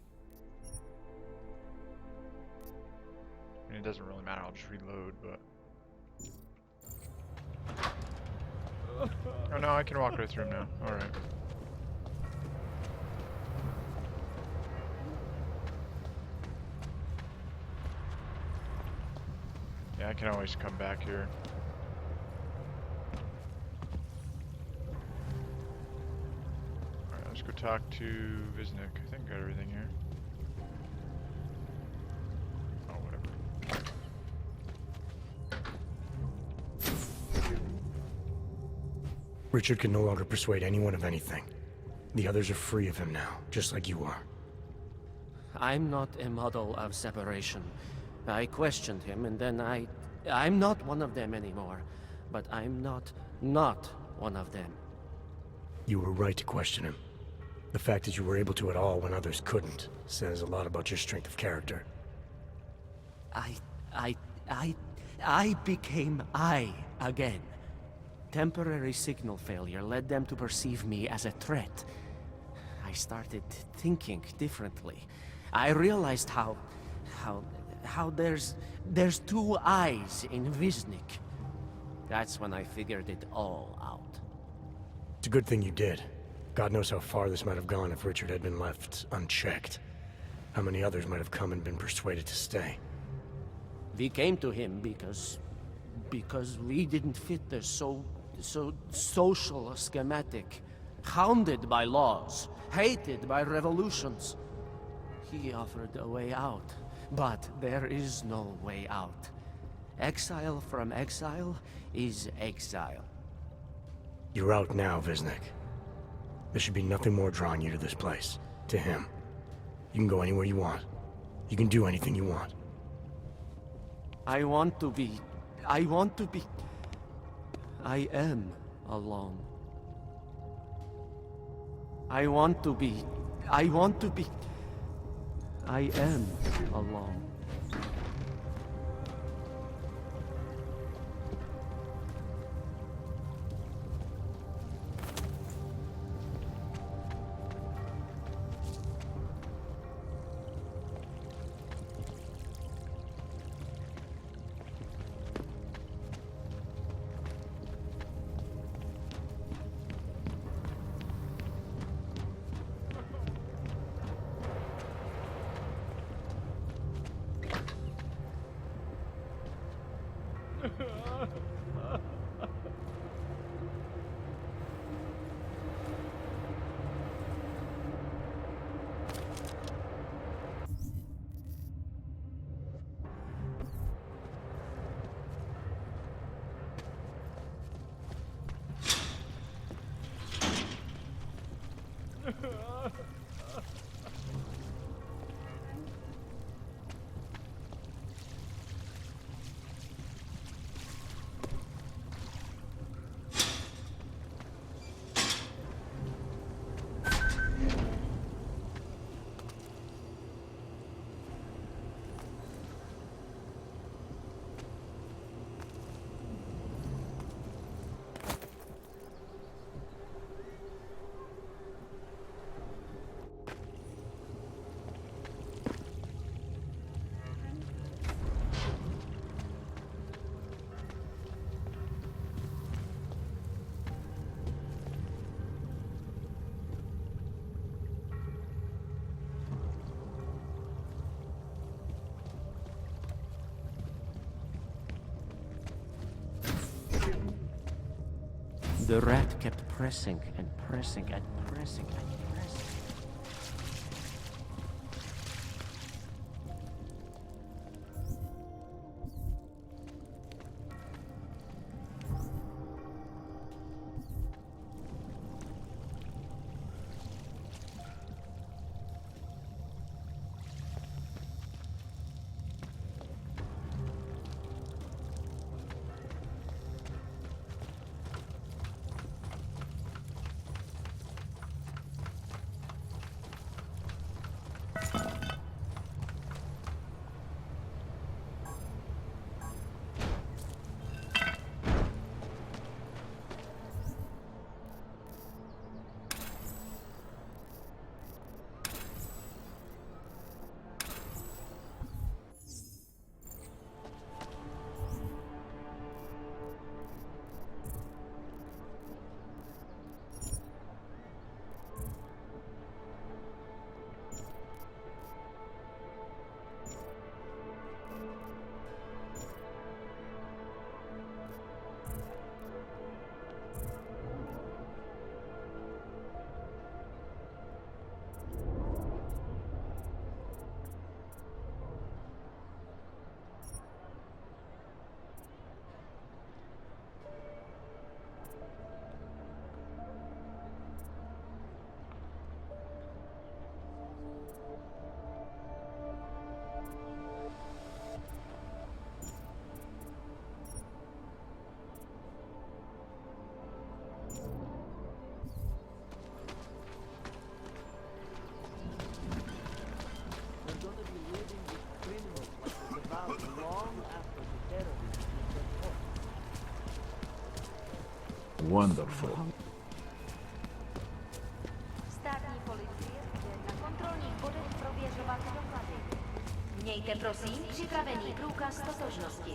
mean, it doesn't really matter, I'll just reload, but... Oh no, I can walk right through them now. Alright. Yeah, I can always come back here. Alright, let's go talk to Visnik. I think I got everything here. Oh, whatever. Richard can no longer persuade anyone of anything. The others are free of him now, just like you are. I'm not a model of separation. I questioned him, and then I'm not one of them anymore. But I'm not one of them. You were right to question him. The fact that you were able to at all when others couldn't says a lot about your strength of character. I became I again. Temporary signal failure led them to perceive me as a threat. I started thinking differently. I realized how there's two eyes in Visnik. That's when I figured it all out. It's a good thing you did. God knows how far this might have gone if Richard had been left unchecked. How many others might have come and been persuaded to stay. We came to him because we didn't fit the so social schematic, hounded by laws, hated by revolutions. He offered a way out, but there is no way out. Exile from exile is exile. You're out now, Viznik. There should be nothing more drawing you to this place. To him. You can go anywhere you want. You can do anything you want. I want to be... I am alone. I am alone. The rat kept pressing and pressing and pressing and pressing. Wonderful. Státní policie na kontrolních bodech prověřovat doklady. Mějte prosím připravený průkaz totožnosti.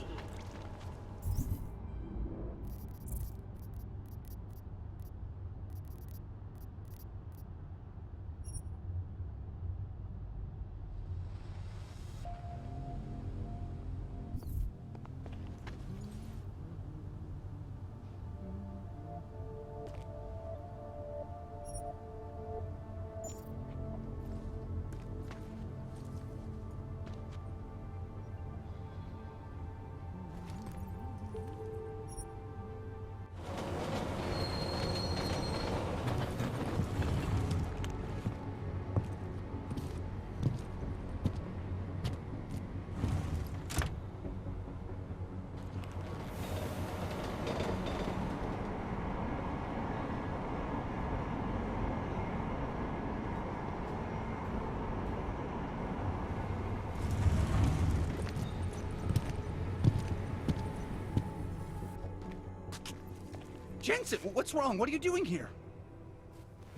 Jensen, what's wrong? What are you doing here?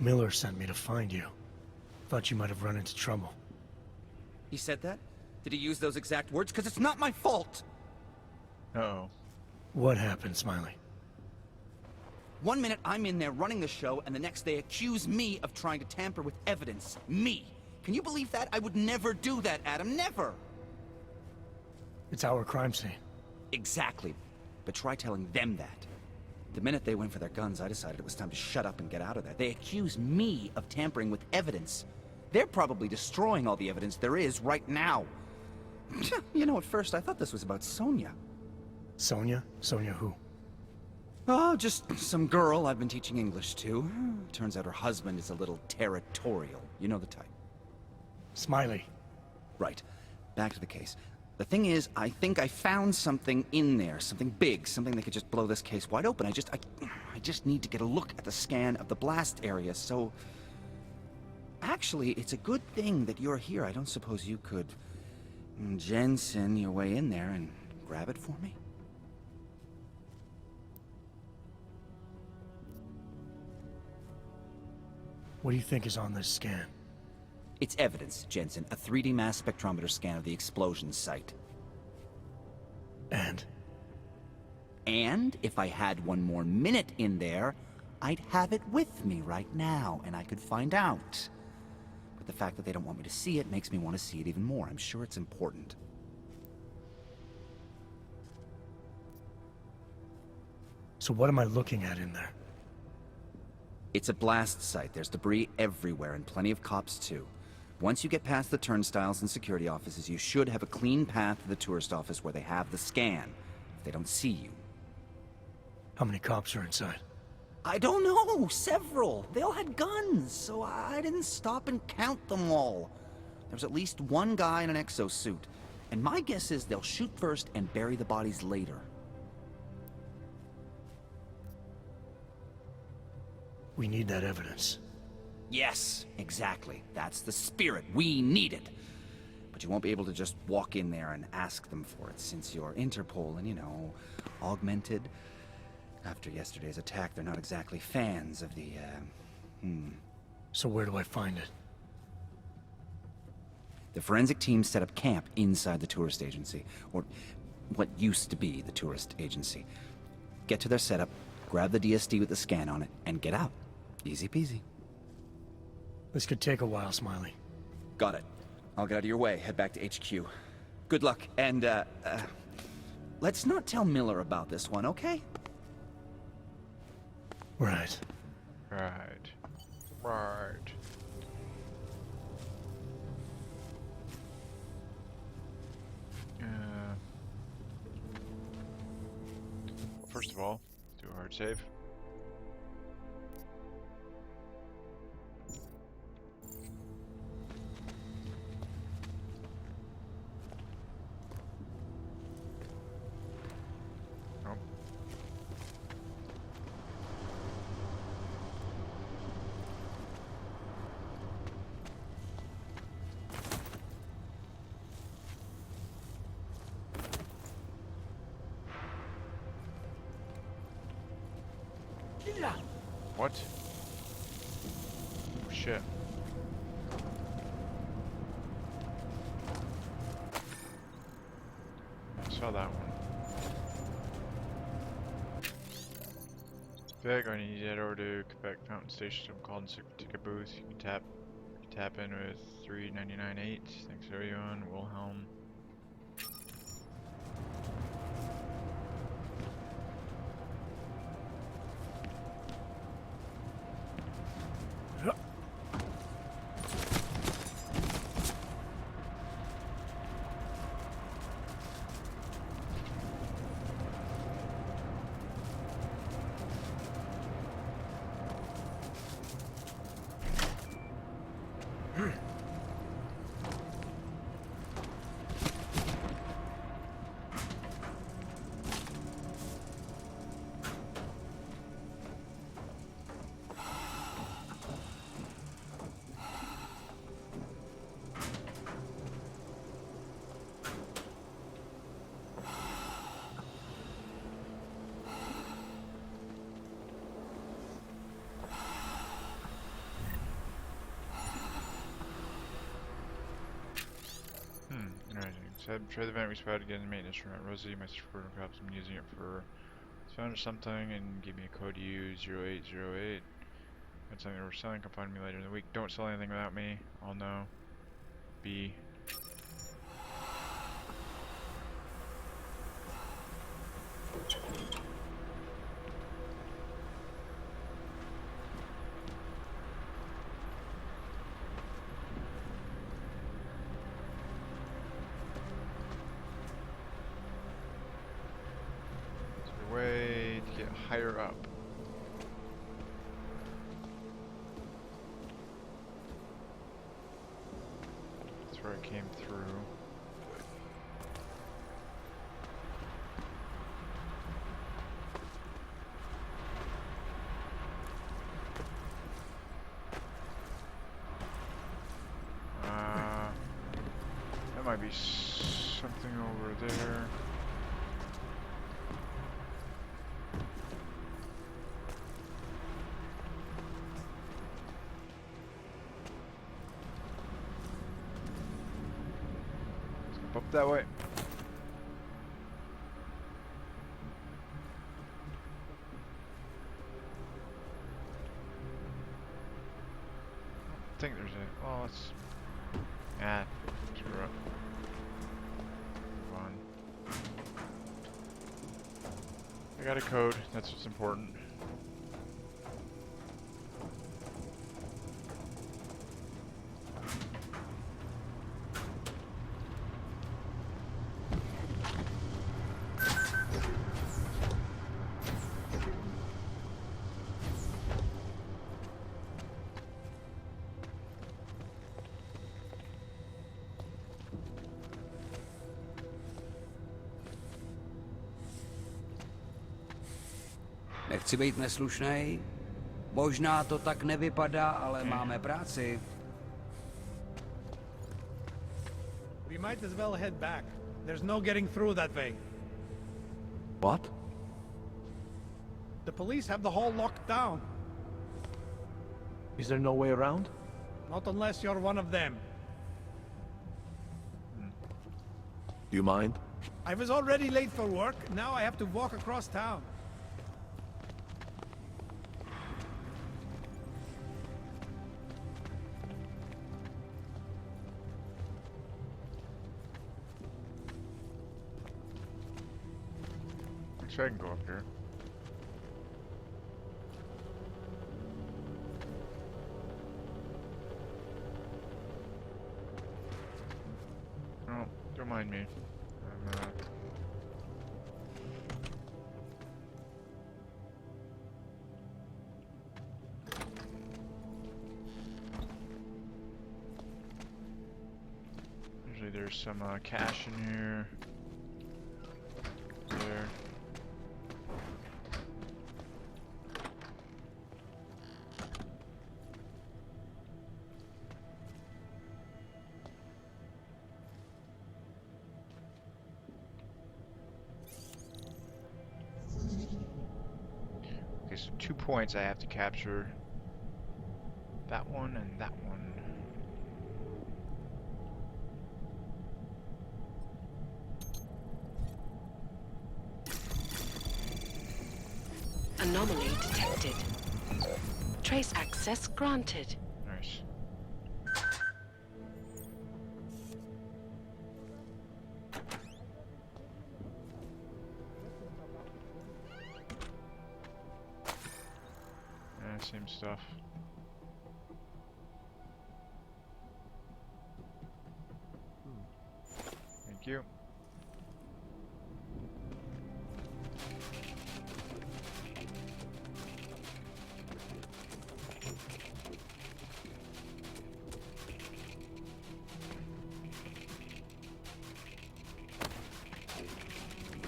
Miller sent me to find you. Thought you might have run into trouble. He said that? Did he use those exact words? Because it's not my fault! Uh-oh. What happened, Smiley? One minute I'm in there running the show, and the next they accuse me of trying to tamper with evidence. Me! Can you believe that? I would never do that, Adam. Never! It's our crime scene. Exactly. But try telling them that. The minute they went for their guns, I decided it was time to shut up and get out of there. They accuse me of tampering with evidence. They're probably destroying all the evidence there is right now. You know, at first I thought this was about Sonia. Sonia? Sonia who? Oh, just some girl I've been teaching English to. Turns out her husband is a little territorial. You know the type. Smiley. Right. Back to the case. The thing is, I think I found something in there. Something big. Something that could just blow this case wide open. I just need to get a look at the scan of the blast area, so... Actually, it's a good thing that you're here. I don't suppose you could... Jensen your way in there and grab it for me? What do you think is on this scan? It's evidence, Jensen. A 3D mass spectrometer scan of the explosion site. And? And if I had one more minute in there, I'd have it with me right now, and I could find out. But the fact that they don't want me to see it makes me want to see it even more. I'm sure it's important. So what am I looking at in there? It's a blast site. There's debris everywhere, and plenty of cops too. Once you get past the turnstiles and security offices, you should have a clean path to the tourist office where they have the scan, if they don't see you. How many cops are inside? I don't know! Several! They all had guns, so I didn't stop and count them all. There was at least one guy in an exosuit, and my guess is they'll shoot first and bury the bodies later. We need that evidence. Yes, exactly. That's the spirit. We need it. But you won't be able to just walk in there and ask them for it, since you're Interpol and, you know, augmented. After yesterday's attack, they're not exactly fans of the, So where do I find it? The forensic team set up camp inside the tourist agency, or what used to be the tourist agency. Get to their setup, grab the DSD with the scan on it, and get out. Easy peasy. This could take a while, Smiley. Got it. I'll get out of your way, head back to HQ. Good luck, and, let's not tell Miller about this one, okay? Right. Right. Right. First of all, do a hard save. Nope. What? Oh, shit. I saw that one. Vic, I need to head over to Quebec Fountain Station. I'm called in ticket booth. You can tap in with 399.8. Thanks everyone. Wilhelm. said, try the vent we spotted again in the maintenance room at Rosie. My supporter cops. I'm using it for found something and give me a code to use 0808. That's something we're selling. Come find me later in the week. Don't sell anything without me. I'll know. B. Way to get higher up. That's where I came through. That might be something over there. Up that way. I think there's a. Oh, it's. Ah, screw up. Move on. I got a code. That's what's important. Nechci být neslušnej. Možná to tak nevypadá, ale máme práci. We might as well head back. There's no getting through that way. What? The police have the hall locked down. Is there no way around? Not unless you're one of them. Do you mind? I was already late for work. Now I have to walk across town. Actually, I can go up here. Oh, don't mind me. Usually there's some cash in here. There. Okay, so 2 points I have to capture. That one and that one. Anomaly detected. Trace access granted. Nice. Yeah, same stuff. Thank you.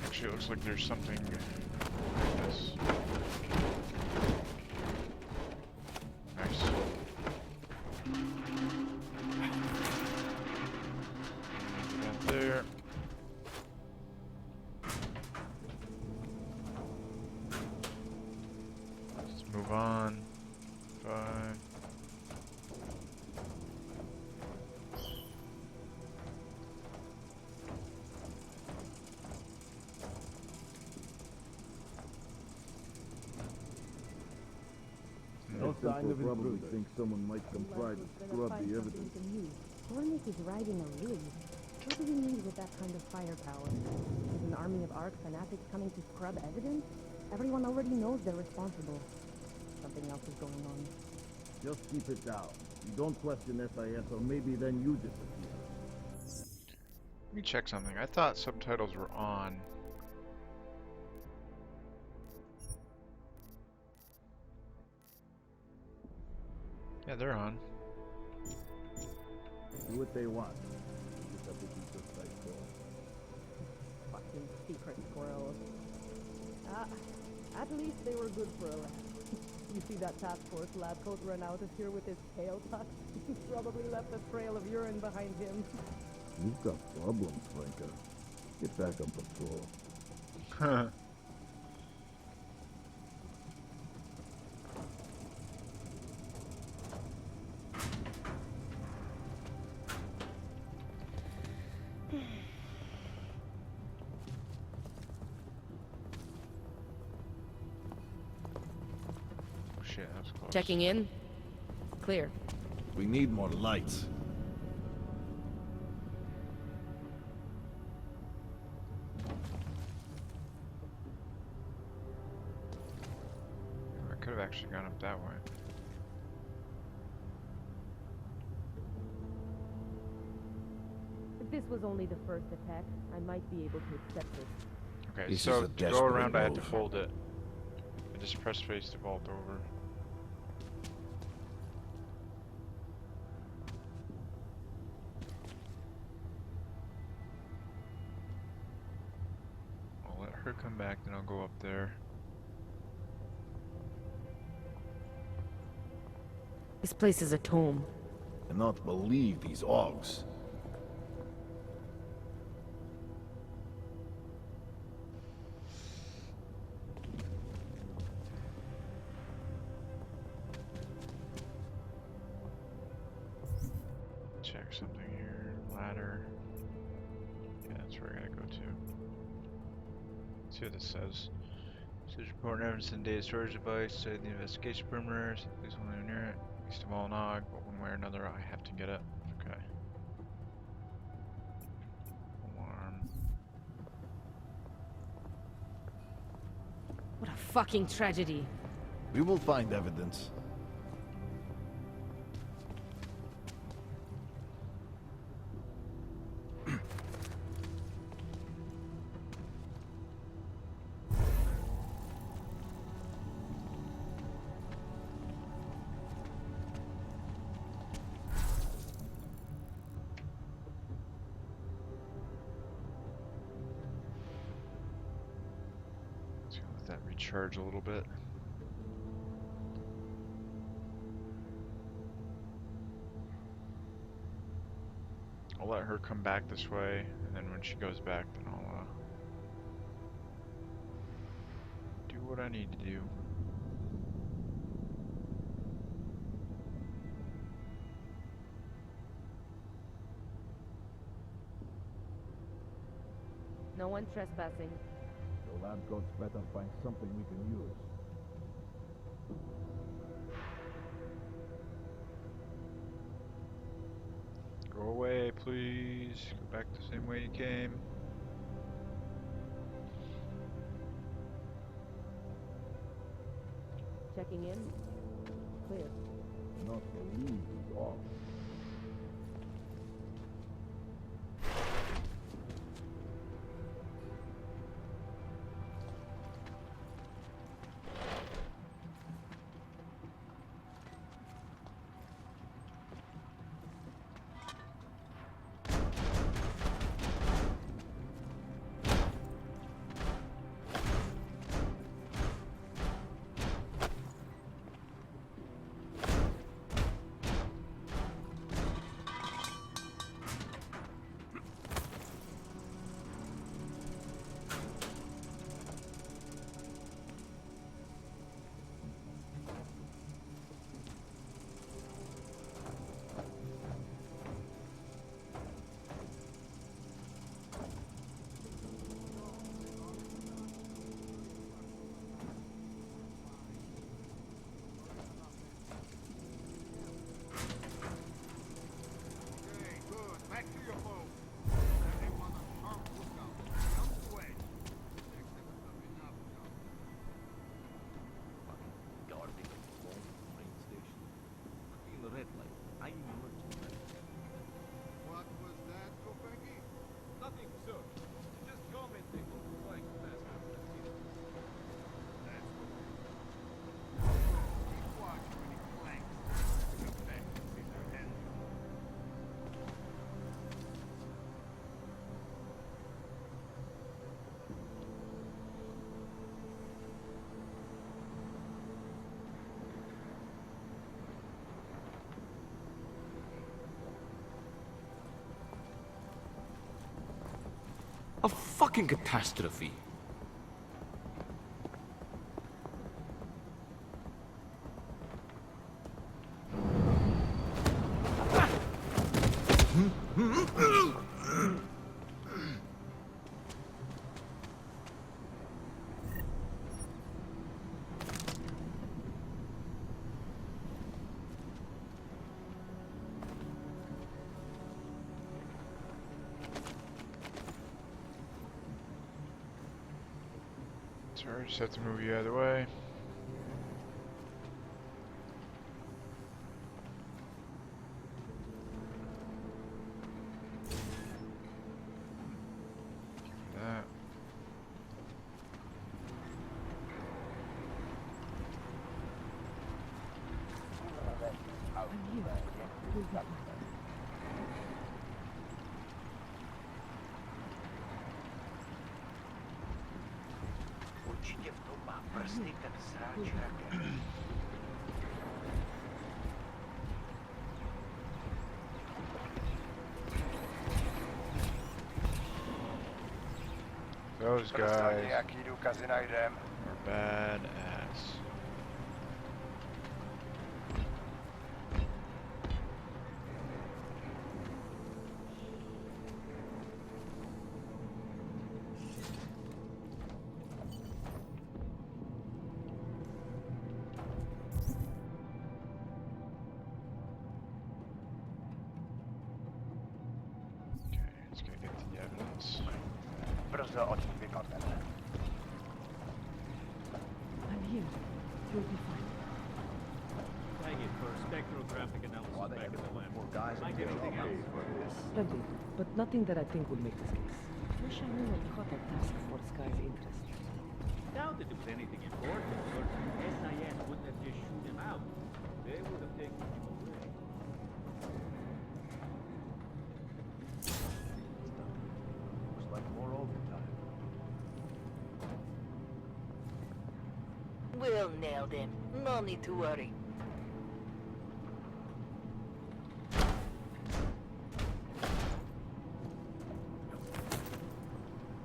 Actually, it looks like there's something like this. Nice. That there. Let's move on. 5. sign of probably think someone might come try to scrub the evidence. Hornick is riding a rig. What do we need with that kind of firepower? Is an army of Ark fanatics coming to scrub evidence? Everyone already knows they're responsible. Something else is going on. Just keep it down. You don't question SIS, or maybe then you disappear. Let me check something. I thought subtitles were on. Yeah, they're on. Do what they want. Just have to keep this tight door. Fucking secret squirrels. At least they were good for a lap. You see that task force lab coat run out of here with his tail tucked? He probably left a trail of urine behind him. You've got problems, Franca. Get back on patrol. Huh. Shit, that was close. Checking in. Clear. We need more lights. I could have actually gone up that way. If this was only the first attack, I might be able to accept it. Okay, This so is a to go around desperate I had to move. fold it. I just press space to vault over. I'll let her come back, then I'll go up there. This place is a tomb. Cannot believe these Augs. Check something here. Ladder. Yeah, that's where I gotta go to. See what this says. Says report evidence in data storage device. Say the investigation perimeters. Please only near it. East of Nog, but one way or another I have to get it. Okay. Alarm. What a fucking tragedy. We will find evidence. Let's let that recharge a little bit. I'll let her come back this way, and then when she goes back, then I'll do what I need to do. No one trespassing. The lab coats better find something we can use. Go away, please. Go back the same way you came. Checking in. Clear. Not believe these Augs. fucking catastrophe. Sorry, just have to move you out of the way. That. Určitě v tom má prsty ten sráč raket. Those guys are badass. Let's go get the evidence. Brzo od ní vypadneme. I'm here. You'll be fine. Hang it for a spectrographic analysis back in the lab. More guys Like and anything else. for this. Plenty, but nothing that I think would make this case. Wish I knew what caught that task force guy's interest. Doubt that it was anything important, or SIS wouldn't have just shoot him out. They would have taken him away. Looks like more overtime. We'll nail them. No need to worry.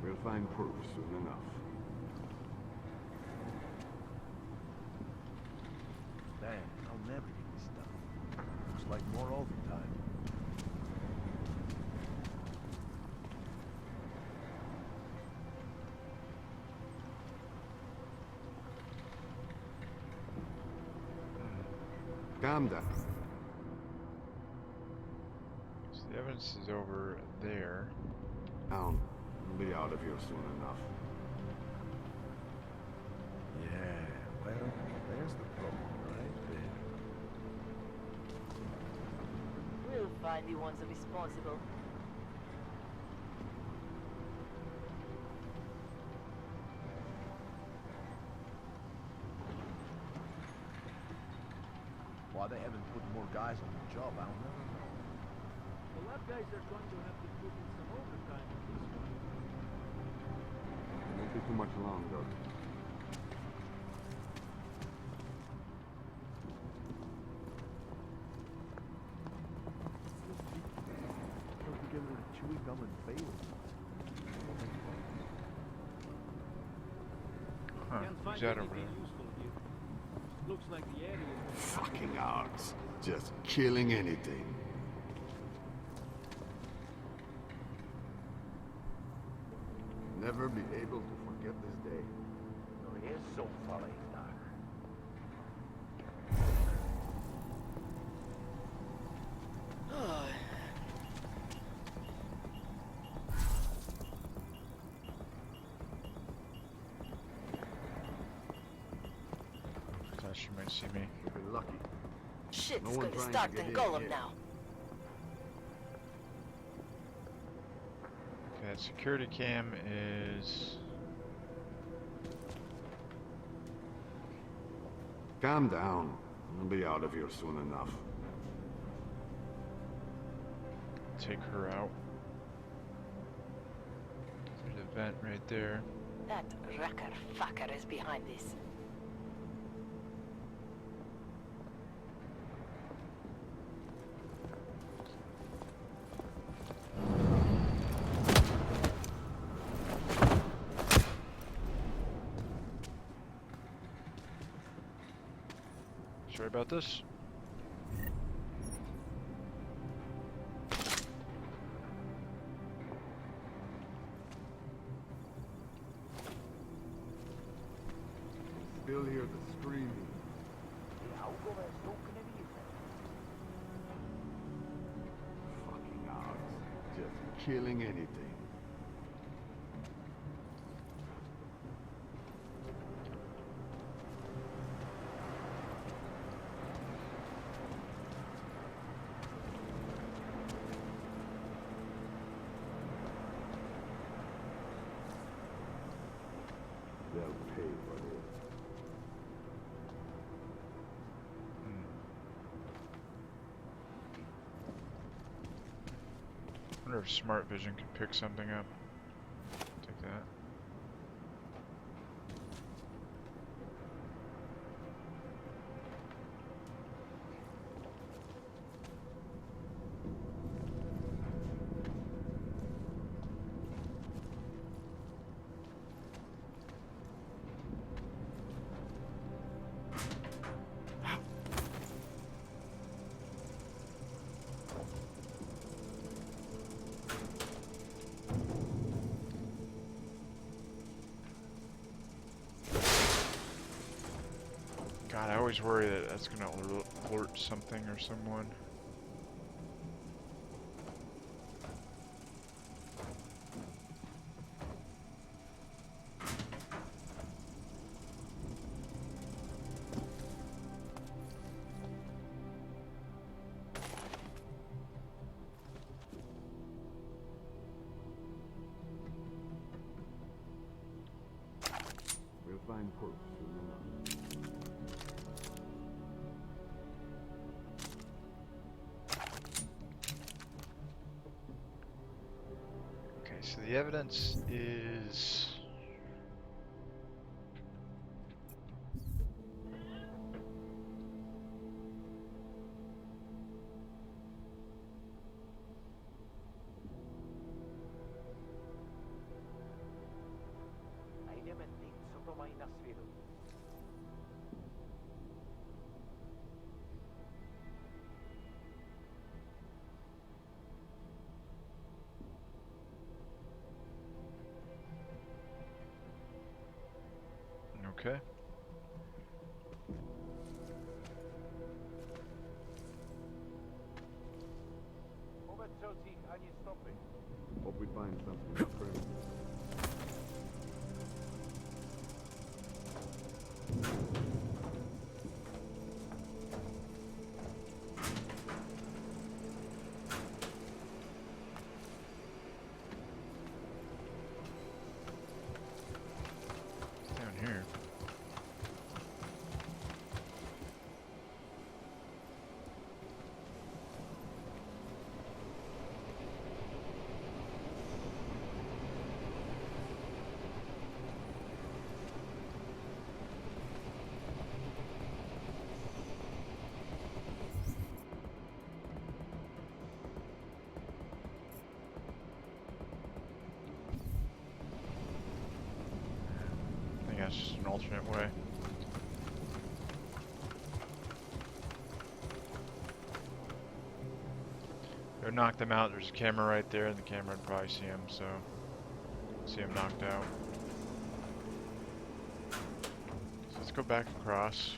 We'll find proof soon enough. Damn, I'll never get this done. Looks like more overtime. Calm down. So the evidence is over there. Down. We'll be out of here soon enough. Yeah, well, there's the problem right there. We'll find the ones responsible. Why they haven't put more guys on the job, I don't know. The lab guys are going to have to put in some overtime on this one. It won't be too much longer. Put together with chewing gum and Bailey. Huh, Can't who's find that over anything there? useful here. Looks like the area is Fucking arts. Just killing anything. Never be able to forget this day. No, he is so funny, Doc. Thought she might see me. You've been lucky. Shit's No one going to trying to start get in in Golem here. now. Okay, that security cam is... Calm down. We'll be out of here soon enough. Take her out. There's a vent right there. That Rucker fucker is behind this. Sorry about this. Still hear the screaming. Fucking odds. Just killing anything. They'll pay for this. I wonder if smart vision can pick something up. Take that. God, I always worry that that's gonna alert something or someone. We'll find proof soon enough. Okay, so the evidence is... Okay. Hope we find something crazy. Down here. I think that's just an alternate way. Go knock them out. There's a camera right there, and the camera would probably see him, so see him knocked out. So let's go back across.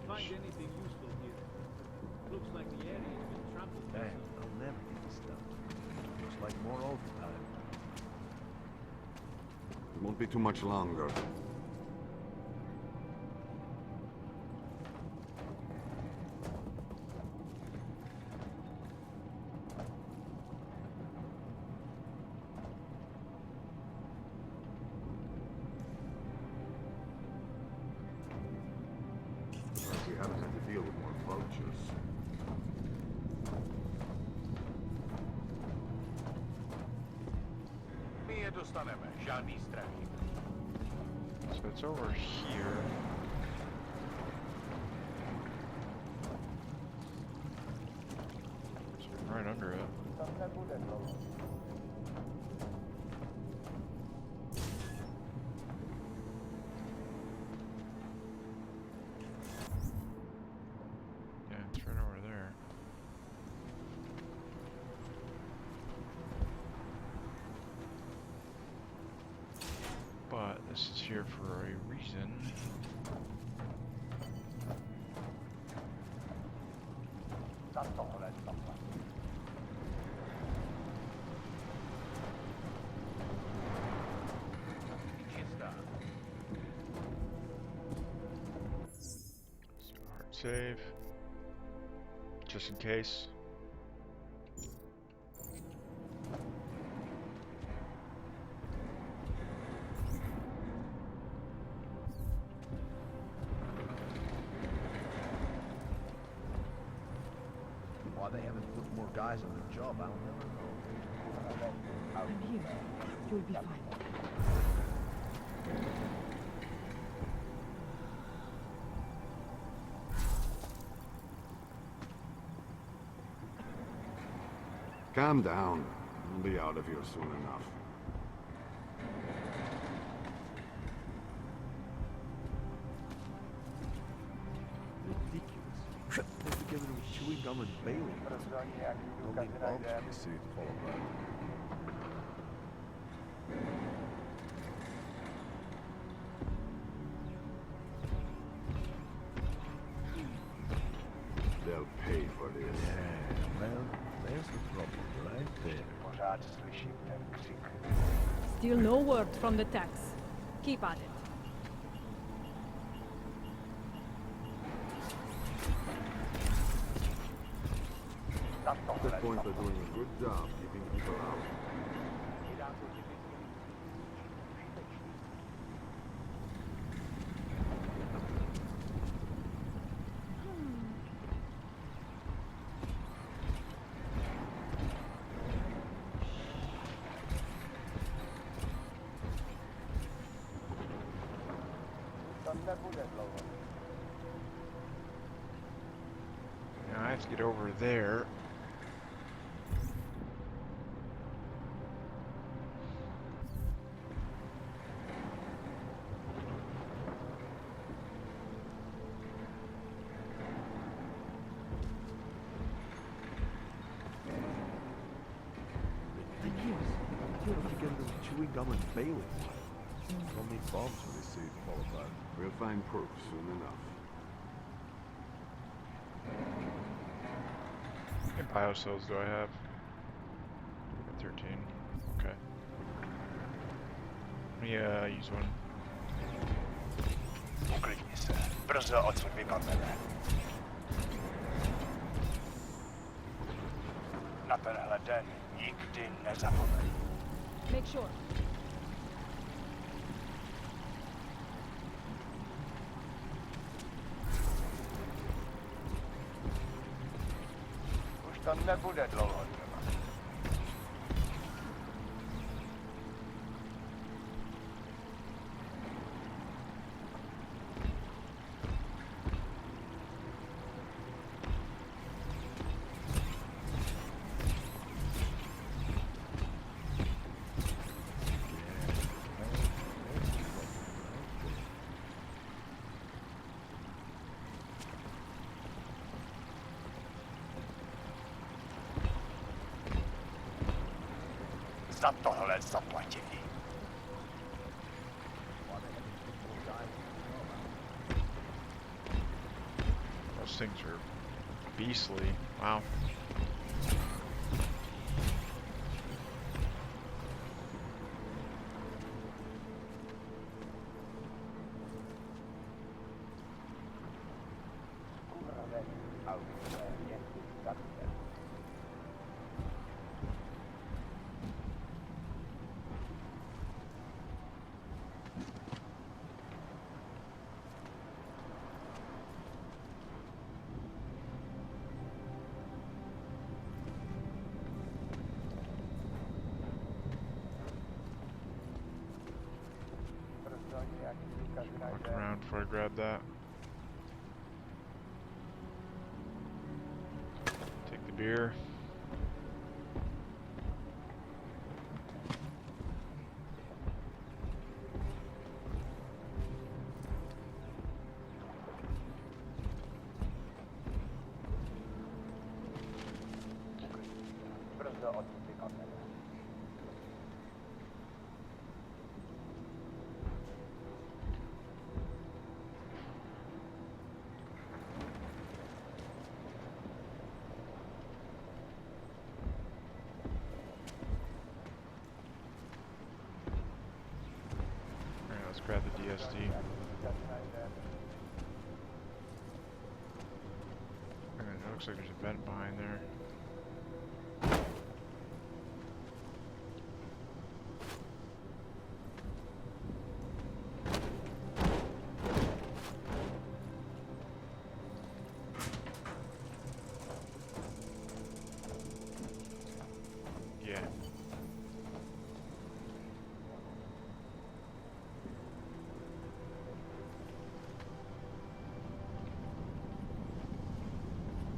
Find anything useful here. Looks like the area has been trampled. Damn, I'll never get this stuff. Looks like more overtime. It won't be too much longer. So it's over here. So right under it. Yeah, it's right over there. But this is here for a reason. So hard save. Just in case. Why they haven't put more guys on the job, I'll never know. I'm here. You'll be fine. Calm down. We'll be out of here soon enough. Ridiculous. They're together with chewing gum and Bailey. Don't need bombs when you see it fall apart. They'll pay for this. Yeah, well, there's the problem right there. Still no word from the tax. Keep at it. At this point, they're doing a good job keeping people out. Now I have to get over there. They're together with chewing gum and Bailey. Don't need bombs when they see it fall apart. We'll find proof soon enough. How many biocells do I have? 13. Okay. Let me use one. Uklidni se. Brzo odsud vypadneme. Na tenhle den nikdy nezapomeň. Make sure. Už to nebude dlouho trvat. Za tohle zaplatili. Those things are beastly. Wow. Walk around before I grab that. Take the beer. Let's grab the DSD. It looks like there's a vent behind there. Yeah.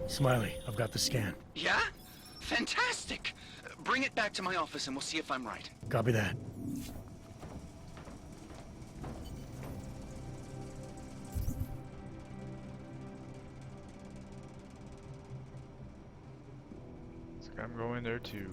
Smiley, I've got the scan. Yeah? Fantastic! Bring it back to my office and we'll see if I'm right. Copy that. Looks like I'm going there too.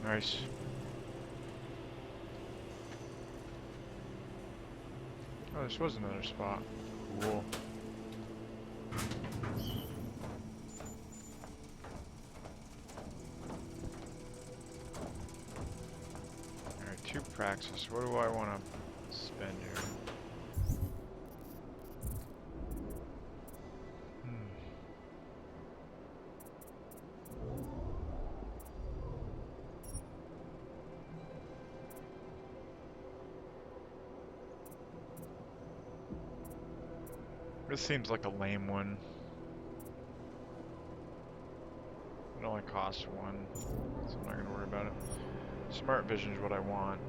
Nice. Oh, this was another spot. Cool. Alright, 2 praxis. What do I want to spend here? This seems like a lame one. It only costs 1, so I'm not gonna worry about it. Smart vision is what I want.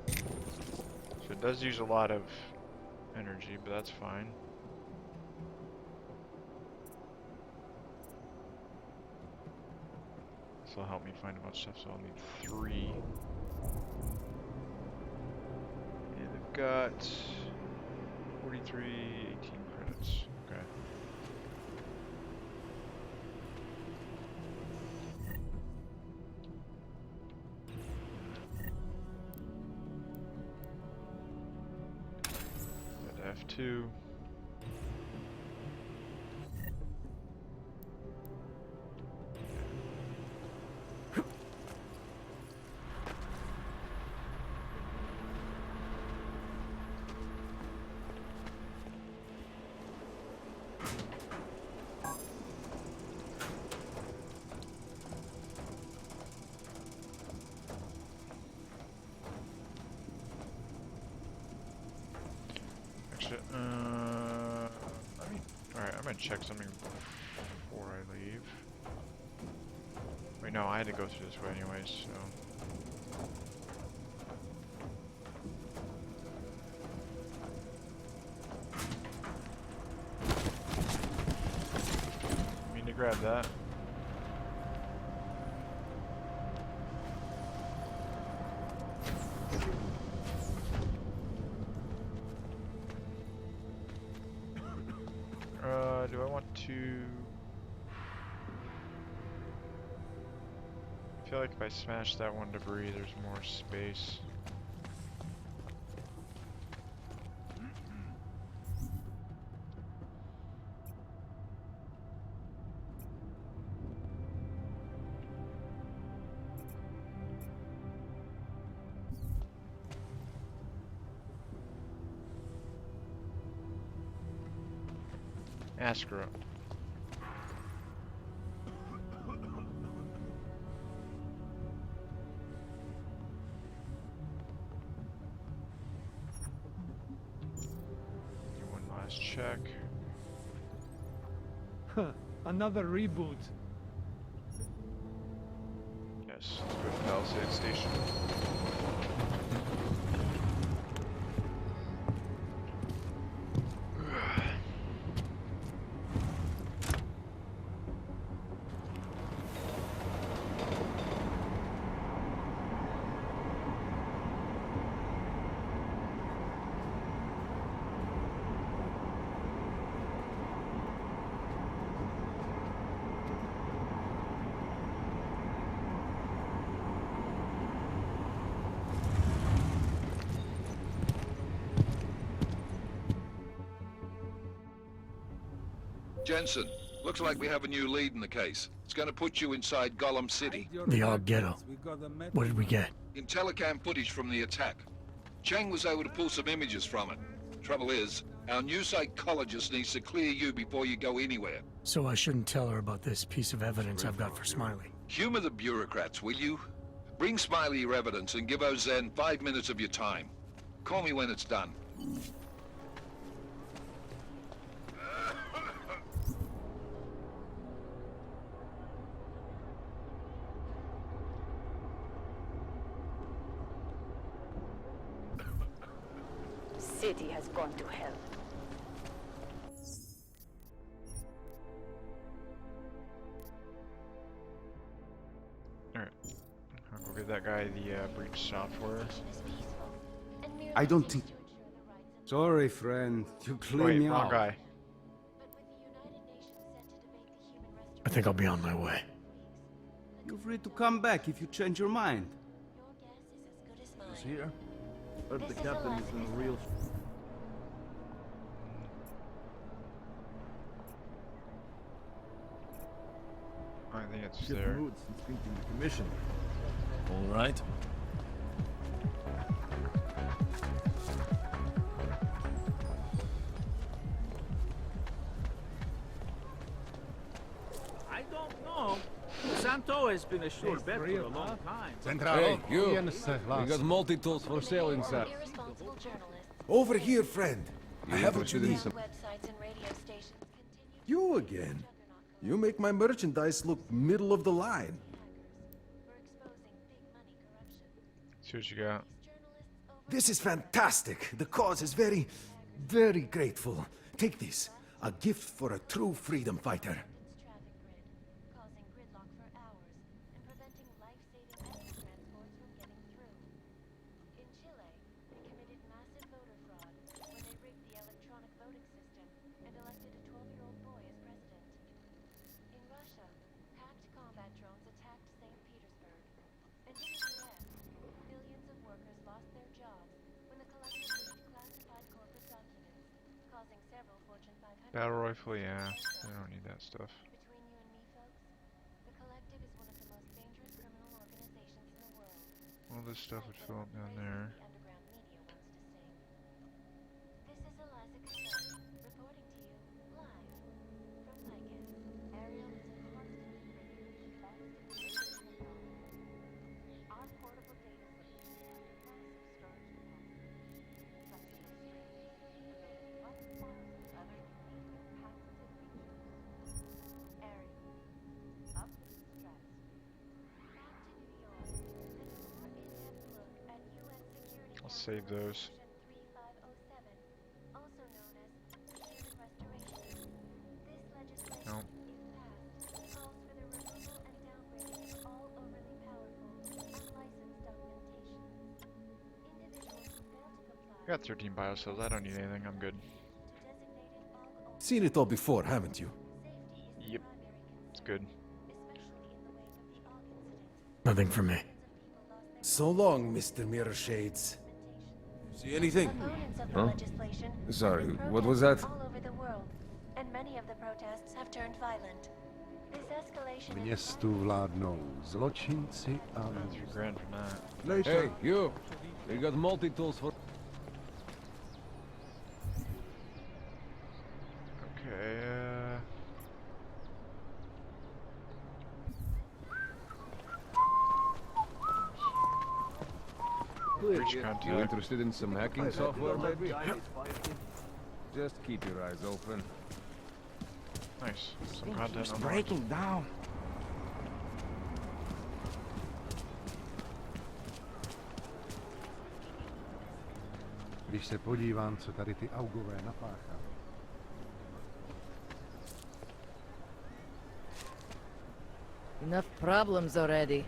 So it does use a lot of energy, but that's fine. This will help me find a bunch of stuff, so I'll need 3. And I've got 43, 18 credits. Okay. Got F2. Alright, I'm gonna check something before I leave. Wait, no, I had to go through this way anyways, so. Mean to grab that. Do I want to... I feel like if I smash that one debris, there's more space. Ah, screw it. Do one last check. Huh, another reboot. Yes, let's go to Palisade Station. Jensen, looks like we have a new lead in the case. It's going to put you inside Gollum City. The Og Ghetto. What did we get? In telecam footage from the attack. Chang was able to pull some images from it. Trouble is, our new psychologist needs to clear you before you go anywhere. So I shouldn't tell her about this piece of evidence I've got for Smiley. Humor the bureaucrats, will you? Bring Smiley your evidence and give Ozen 5 minutes of your time. Call me when it's done. City has gone to hell. Alright. I'll go give that guy the breach software. I don't think... Sorry, friend. You clear Wait, me wrong out. guy. I think I'll be on my way. You're free to come back if you change your mind. Is here? But the captain is in a real... I think it's Get there. moods and speak to the commission. All right. I don't know. Santo has been a sure bet for a long time. Hey, you! We got multi-tools for sale inside. Over here, friend. I have what you need. Websites and radio stations continue. You again. You make my merchandise look middle of the line. See what you got. This is fantastic. The cause is very, very grateful. Take this. A gift for a true freedom fighter. Causing gridlock for hours and preventing life-saving medical transports from getting through. In Chile, they committed massive voter fraud when they rigged the electronic voting system and elected a 12-year-old boy as president. In Russia, hacked combat drones attacked St. Petersburg. And in the US, millions of workers lost their jobs when the collective leaked classified corporate documents, causing several Fortune 500... Battle rifle, yeah. I don't need that stuff. Between you and me, folks, the Collective is one of the most dangerous criminal organizations in the world. All this stuff would fill up down there. The underground media wants to sing. This is Eliza Cassell, reporting to you live from Lycan. Ariel is a constant trigger thanks to the Our portable data solution has a massive storage capacity, flexible streaming, and 1,000 other unique and patented features. Ariel, up to the stress. Back to New York, and a more in-depth look at UN Security I'll save those. 3507, also known as Human Restoration. This legislation, Nope. if passed, calls for the removal and downgrading of all overly powerful, unlicensed documentation. Individuals who fail to comply I got 13 biocells. I don't need anything. I'm good. Seen it all before, haven't you? Yep. It's good. Nothing for me. So long, Mr. Mirror Shades. See anything? Opponents of the Huh? legislation Sorry, have been what was that? protesting all over the world, and many of the protests have turned violent. This escalation in Městu vládnou zločinci a That's your grand from that. Hey, you! We got multi-tools for... Okay, Breach contact. You interested in some hacking software, maybe? Just keep your eyes open. Nice. Some content on breaking down. Když se podívám, co tady ty augové napáchali. Enough problems already.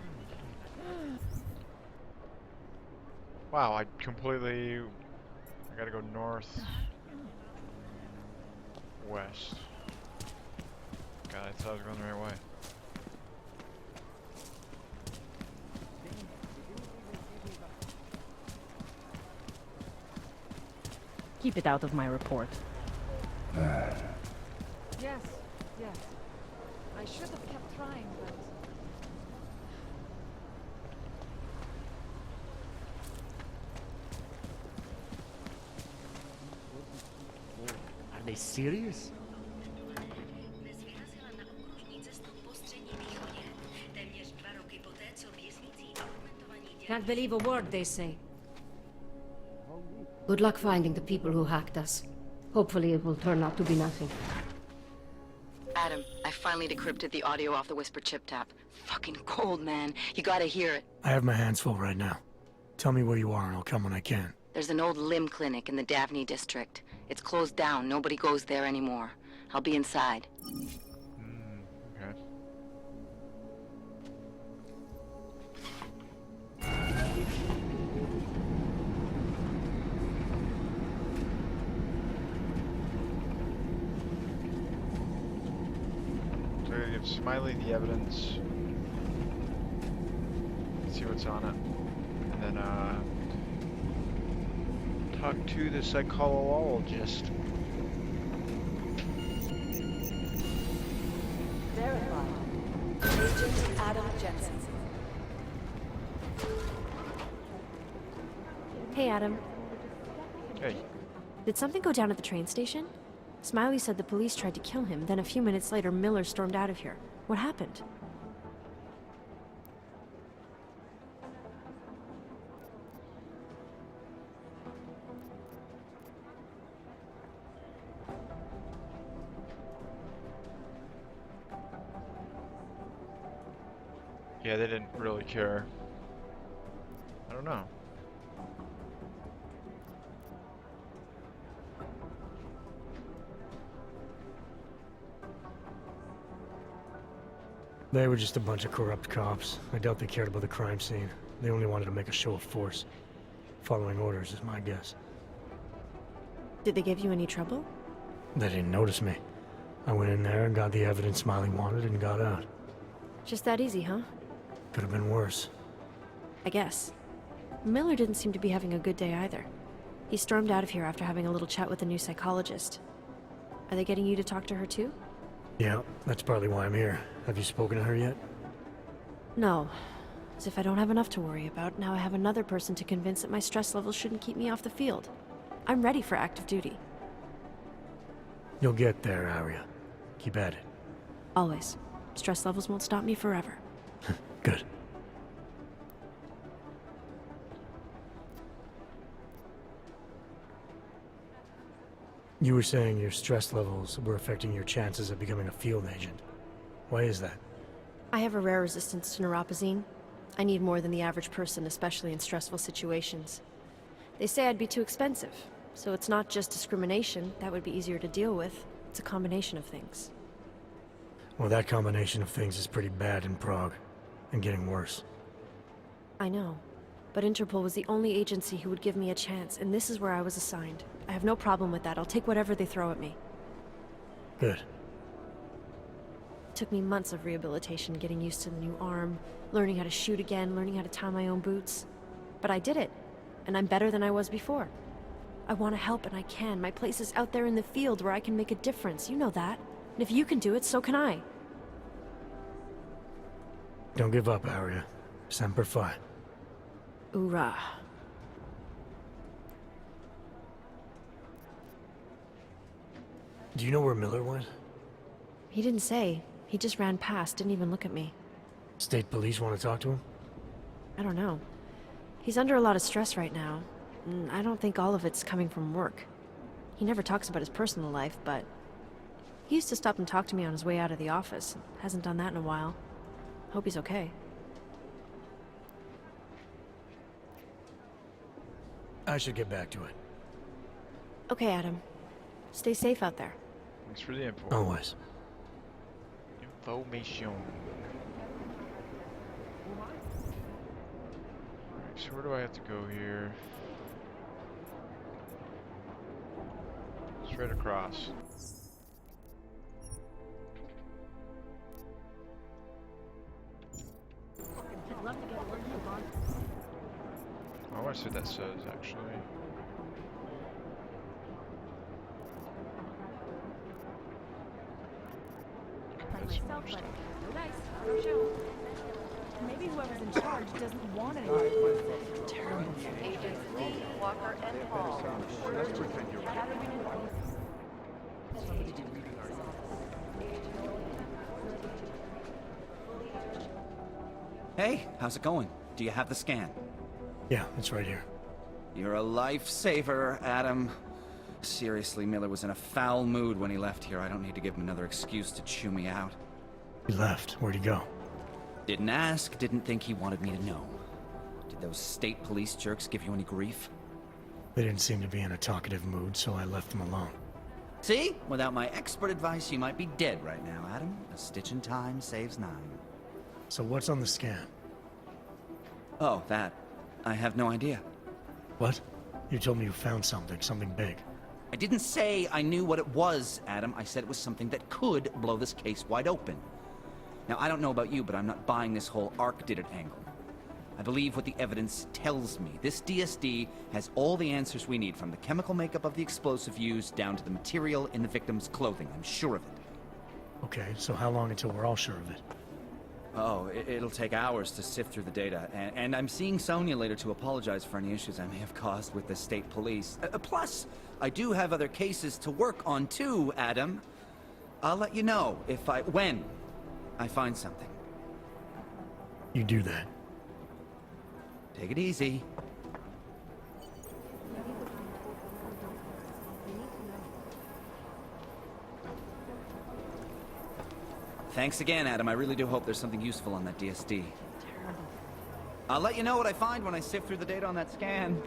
Wow, I gotta go north, west. God, I thought I was going the right way. Keep it out of my report. Yes, yes. I should have kept trying, but... Are they serious? Can't believe a word they say. Good luck finding the people who hacked us. Hopefully it will turn out to be nothing. Adam, I finally decrypted the audio off the Whisper chip tap. Fucking cold, man. You gotta hear it. I have my hands full right now. Tell me where you are and I'll come when I can. There's an old limb clinic in the Daphne district. It's closed down. Nobody goes there anymore. I'll be inside. Okay. So we're gonna give Smiley the evidence. See what's on it. And then talk to the psychologist. Verified. Agent Adam Jensen. Hey, Adam. Hey. Did something go down at the train station? Smiley said the police tried to kill him, then a few minutes later, Miller stormed out of here. What happened? Yeah, they didn't really care. I don't know. They were just a bunch of corrupt cops. I doubt they cared about the crime scene. They only wanted to make a show of force. Following orders is my guess. Did they give you any trouble? They didn't notice me. I went in there and got the evidence Smiley wanted and got out. Just that easy, huh? Could have been worse. I guess. Miller didn't seem to be having a good day either. He stormed out of here after having a little chat with the new psychologist. Are they getting you to talk to her too? Yeah, that's partly why I'm here. Have you spoken to her yet? No. As if I don't have enough to worry about, now I have another person to convince that my stress levels shouldn't keep me off the field. I'm ready for active duty. You'll get there, Arya. Keep at it. Always. Stress levels won't stop me forever. Good. You were saying your stress levels were affecting your chances of becoming a field agent. Why is that? I have a rare resistance to neuropazine. I need more than the average person, especially in stressful situations. They say I'd be too expensive, so it's not just discrimination. That would be easier to deal with. It's a combination of things. Well, that combination of things is pretty bad in Prague, and getting worse. I know, but Interpol was the only agency who would give me a chance, and this is where I was assigned. I have no problem with that. I'll take whatever they throw at me. Good. It took me months of rehabilitation, getting used to the new arm, learning how to shoot again, learning how to tie my own boots. But I did it, and I'm better than I was before. I want to help, and I can. My place is out there in the field where I can make a difference. You know that. And if you can do it, so can I. Don't give up, Arya. Semper Fi. Hoorah. Do you know where Miller went? He didn't say. He just ran past, didn't even look at me. State police want to talk to him? I don't know. He's under a lot of stress right now. And I don't think all of it's coming from work. He never talks about his personal life, but he used to stop and talk to me on his way out of the office. Hasn't done that in a while. Hope he's okay. I should get back to it. Okay, Adam. Stay safe out there. Thanks for the info. Always. Information. Alright, so where do I have to go here? Straight across. I want to see what that says, actually. Okay, that's more stuff. Maybe whoever's in charge doesn't want any terrible. Agents Lee, Walker, and Hall. Let's pretend you're right. Hey, how's it going? Do you have the scan? Yeah, it's right here. You're a lifesaver, Adam. Seriously, Miller was in a foul mood when he left here. I don't need to give him another excuse to chew me out. He left. Where'd he go? Didn't ask, didn't think he wanted me to know. Did those state police jerks give you any grief? They didn't seem to be in a talkative mood, so I left them alone. See? Without my expert advice, you might be dead right now, Adam. A stitch in time saves 9. So what's on the scan? Oh, that. I have no idea. What? You told me you found something big. I didn't say I knew what it was, Adam. I said it was something that could blow this case wide open. Now, I don't know about you, but I'm not buying this whole Ark did it angle. I believe what the evidence tells me. This DSD has all the answers we need, from the chemical makeup of the explosive used down to the material in the victim's clothing. I'm sure of it. Okay, so how long until we're all sure of it? Oh, it'll take hours to sift through the data, and I'm seeing Sonia later to apologize for any issues I may have caused with the state police. Plus, I do have other cases to work on too, Adam. I'll let you know when I find something. You do that. Take it easy. Thanks again, Adam. I really do hope there's something useful on that DSD. I'll let you know what I find when I sift through the data on that scan.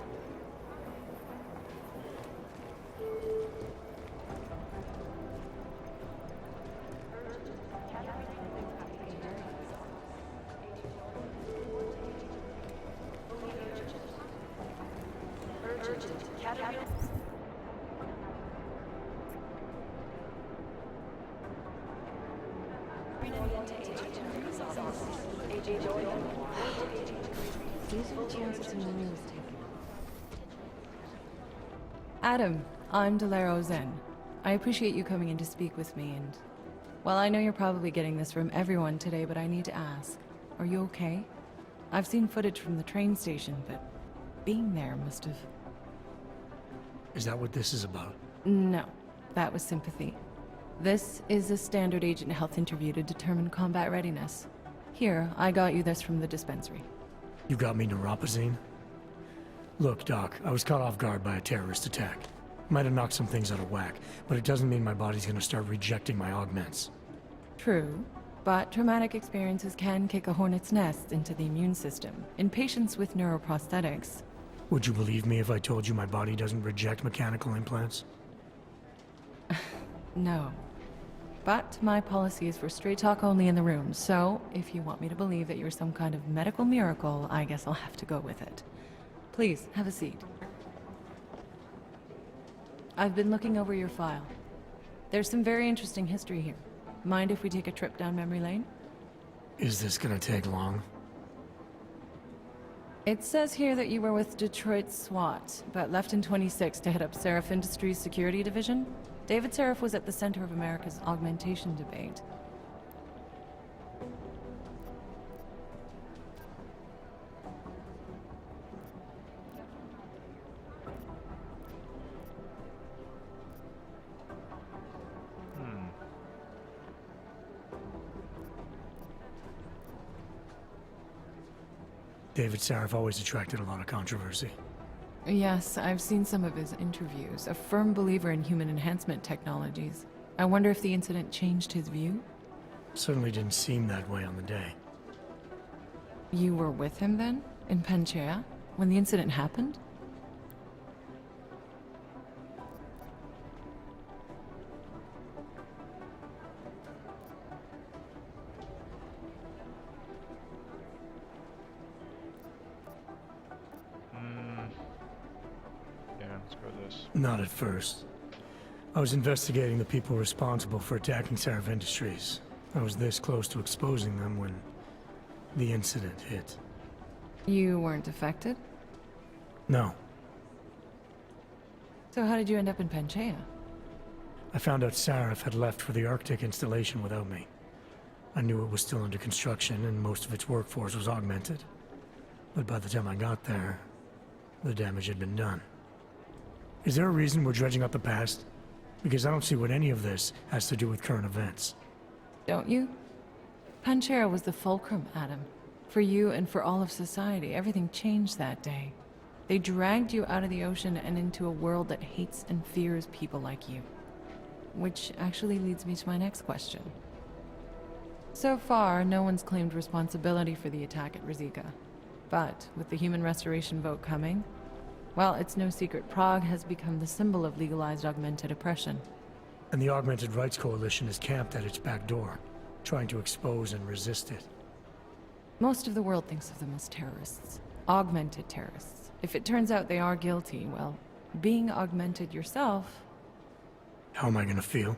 Adam, I'm Delero Zen. I appreciate you coming in to speak with me, and... well, I know you're probably getting this from everyone today, but I need to ask. Are you okay? I've seen footage from the train station, but being there must have... Is that what this is about? No, that was sympathy. This is a standard agent health interview to determine combat readiness. Here, I got you this from the dispensary. You got me neuropazine? Look, Doc, I was caught off guard by a terrorist attack. Might have knocked some things out of whack, but it doesn't mean my body's gonna start rejecting my augments. True, but traumatic experiences can kick a hornet's nest into the immune system in patients with neuroprosthetics. Would you believe me if I told you my body doesn't reject mechanical implants? No. But my policy is for straight talk only in the room, so if you want me to believe that you're some kind of medical miracle, I guess I'll have to go with it. Please, have a seat. I've been looking over your file. There's some very interesting history here. Mind if we take a trip down memory lane? Is this gonna take long? It says here that you were with Detroit SWAT, but left in 26 to head up Seraph Industries' security division. David Seraph was at the center of America's augmentation debate. David Sarif always attracted a lot of controversy. Yes, I've seen some of his interviews. A firm believer in human enhancement technologies. I wonder if the incident changed his view? Certainly didn't seem that way on the day. You were with him then? In Panchea? When the incident happened? Yeah, let's go with this. Not at first. I was investigating the people responsible for attacking Sarif Industries. I was this close to exposing them when the incident hit. You weren't affected? No. So how did you end up in Panchea? I found out Sarif had left for the Arctic installation without me. I knew it was still under construction and most of its workforce was augmented. But by the time I got there, the damage had been done. Is there a reason we're dredging up the past? Because I don't see what any of this has to do with current events. Don't you? Panchea was the fulcrum, Adam. For you and for all of society, everything changed that day. They dragged you out of the ocean and into a world that hates and fears people like you. Which actually leads me to my next question. So far, no one's claimed responsibility for the attack at Rizika. But with the human restoration vote coming, well, it's no secret Prague has become the symbol of legalized augmented oppression. And the Augmented Rights Coalition is camped at its back door, trying to expose and resist it. Most of the world thinks of them as terrorists. Augmented terrorists. If it turns out they are guilty, well, being augmented yourself... How am I gonna feel?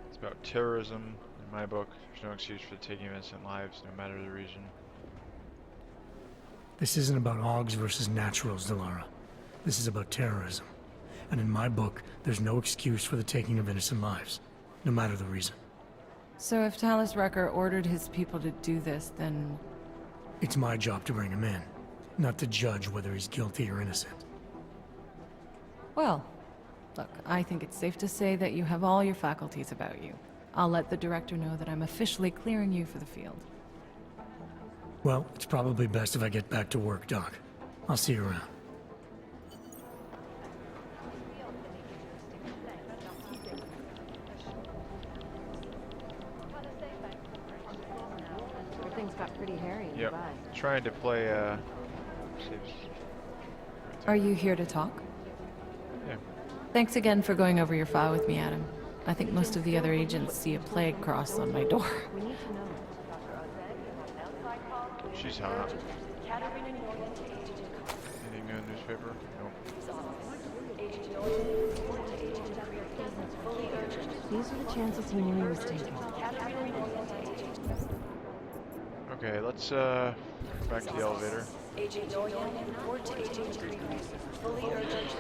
It's about terrorism. In my book, there's no excuse for taking of innocent lives, no matter the reason. This isn't about Augs versus Naturals, Delara. This is about terrorism. And in my book, there's no excuse for the taking of innocent lives, no matter the reason. So if Talus Wrecker ordered his people to do this, then... It's my job to bring him in, not to judge whether he's guilty or innocent. Well, look, I think it's safe to say that you have all your faculties about you. I'll let the director know that I'm officially clearing you for the field. Well, it's probably best if I get back to work, Doc. I'll see you around. Everything's got pretty hairy in Yep. the bud. Trying to play, Are you here to talk? Yeah. Thanks again for going over your file with me, Adam. I think most of the other agents see a plague cross on my door. We need to know. She's hot. Anything new in the newspaper? Nope. These are the chances he knew he was taking. Okay, let's go back to the elevator. Agent Dorian, report to Agent Green. Fully urgent.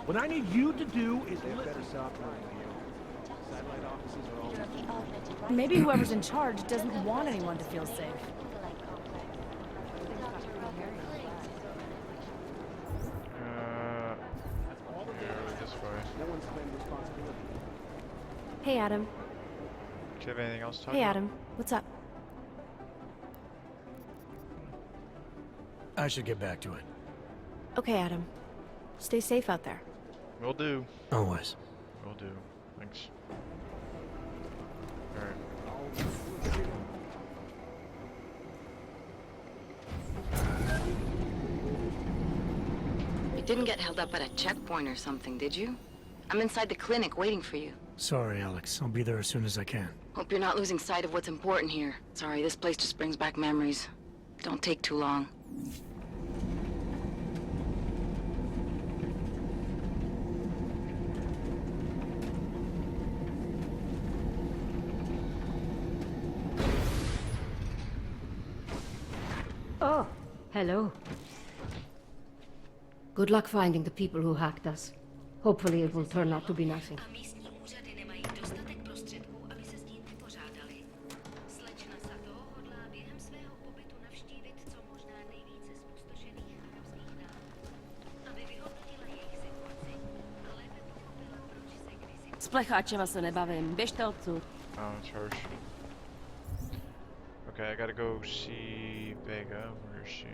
What I need you to do is better stop satellite offices are all... Maybe whoever's in charge doesn't want anyone to feel safe. This way. No one's claimed responsibility. Hey, Adam. Do you have anything else to talk Hey, about? Adam. What's up? I should get back to it. Okay, Adam. Stay safe out there. Will do. Always. Will do. Thanks. Alright. You didn't get held up at a checkpoint or something, did you? I'm inside the clinic waiting for you. Sorry, Alex. I'll be there as soon as I can. Hope you're not losing sight of what's important here. Sorry, this place just brings back memories. Don't take too long. Oh, hello. Good luck finding the people who hacked us. Hopefully it will turn out to be nothing. S plecháčema se nebavím, běžte odsud. Oh, it's harsh. Okay, I gotta go see Vega. Where is she?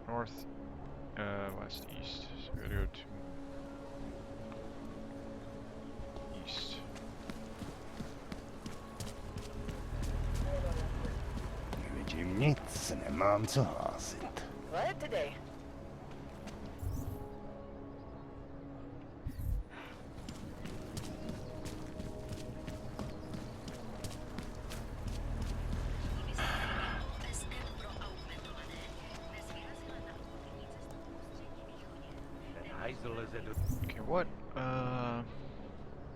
North, west, east. So we gotta go to east. Nevidím nic, nemám co hlásit. What today? Okay, what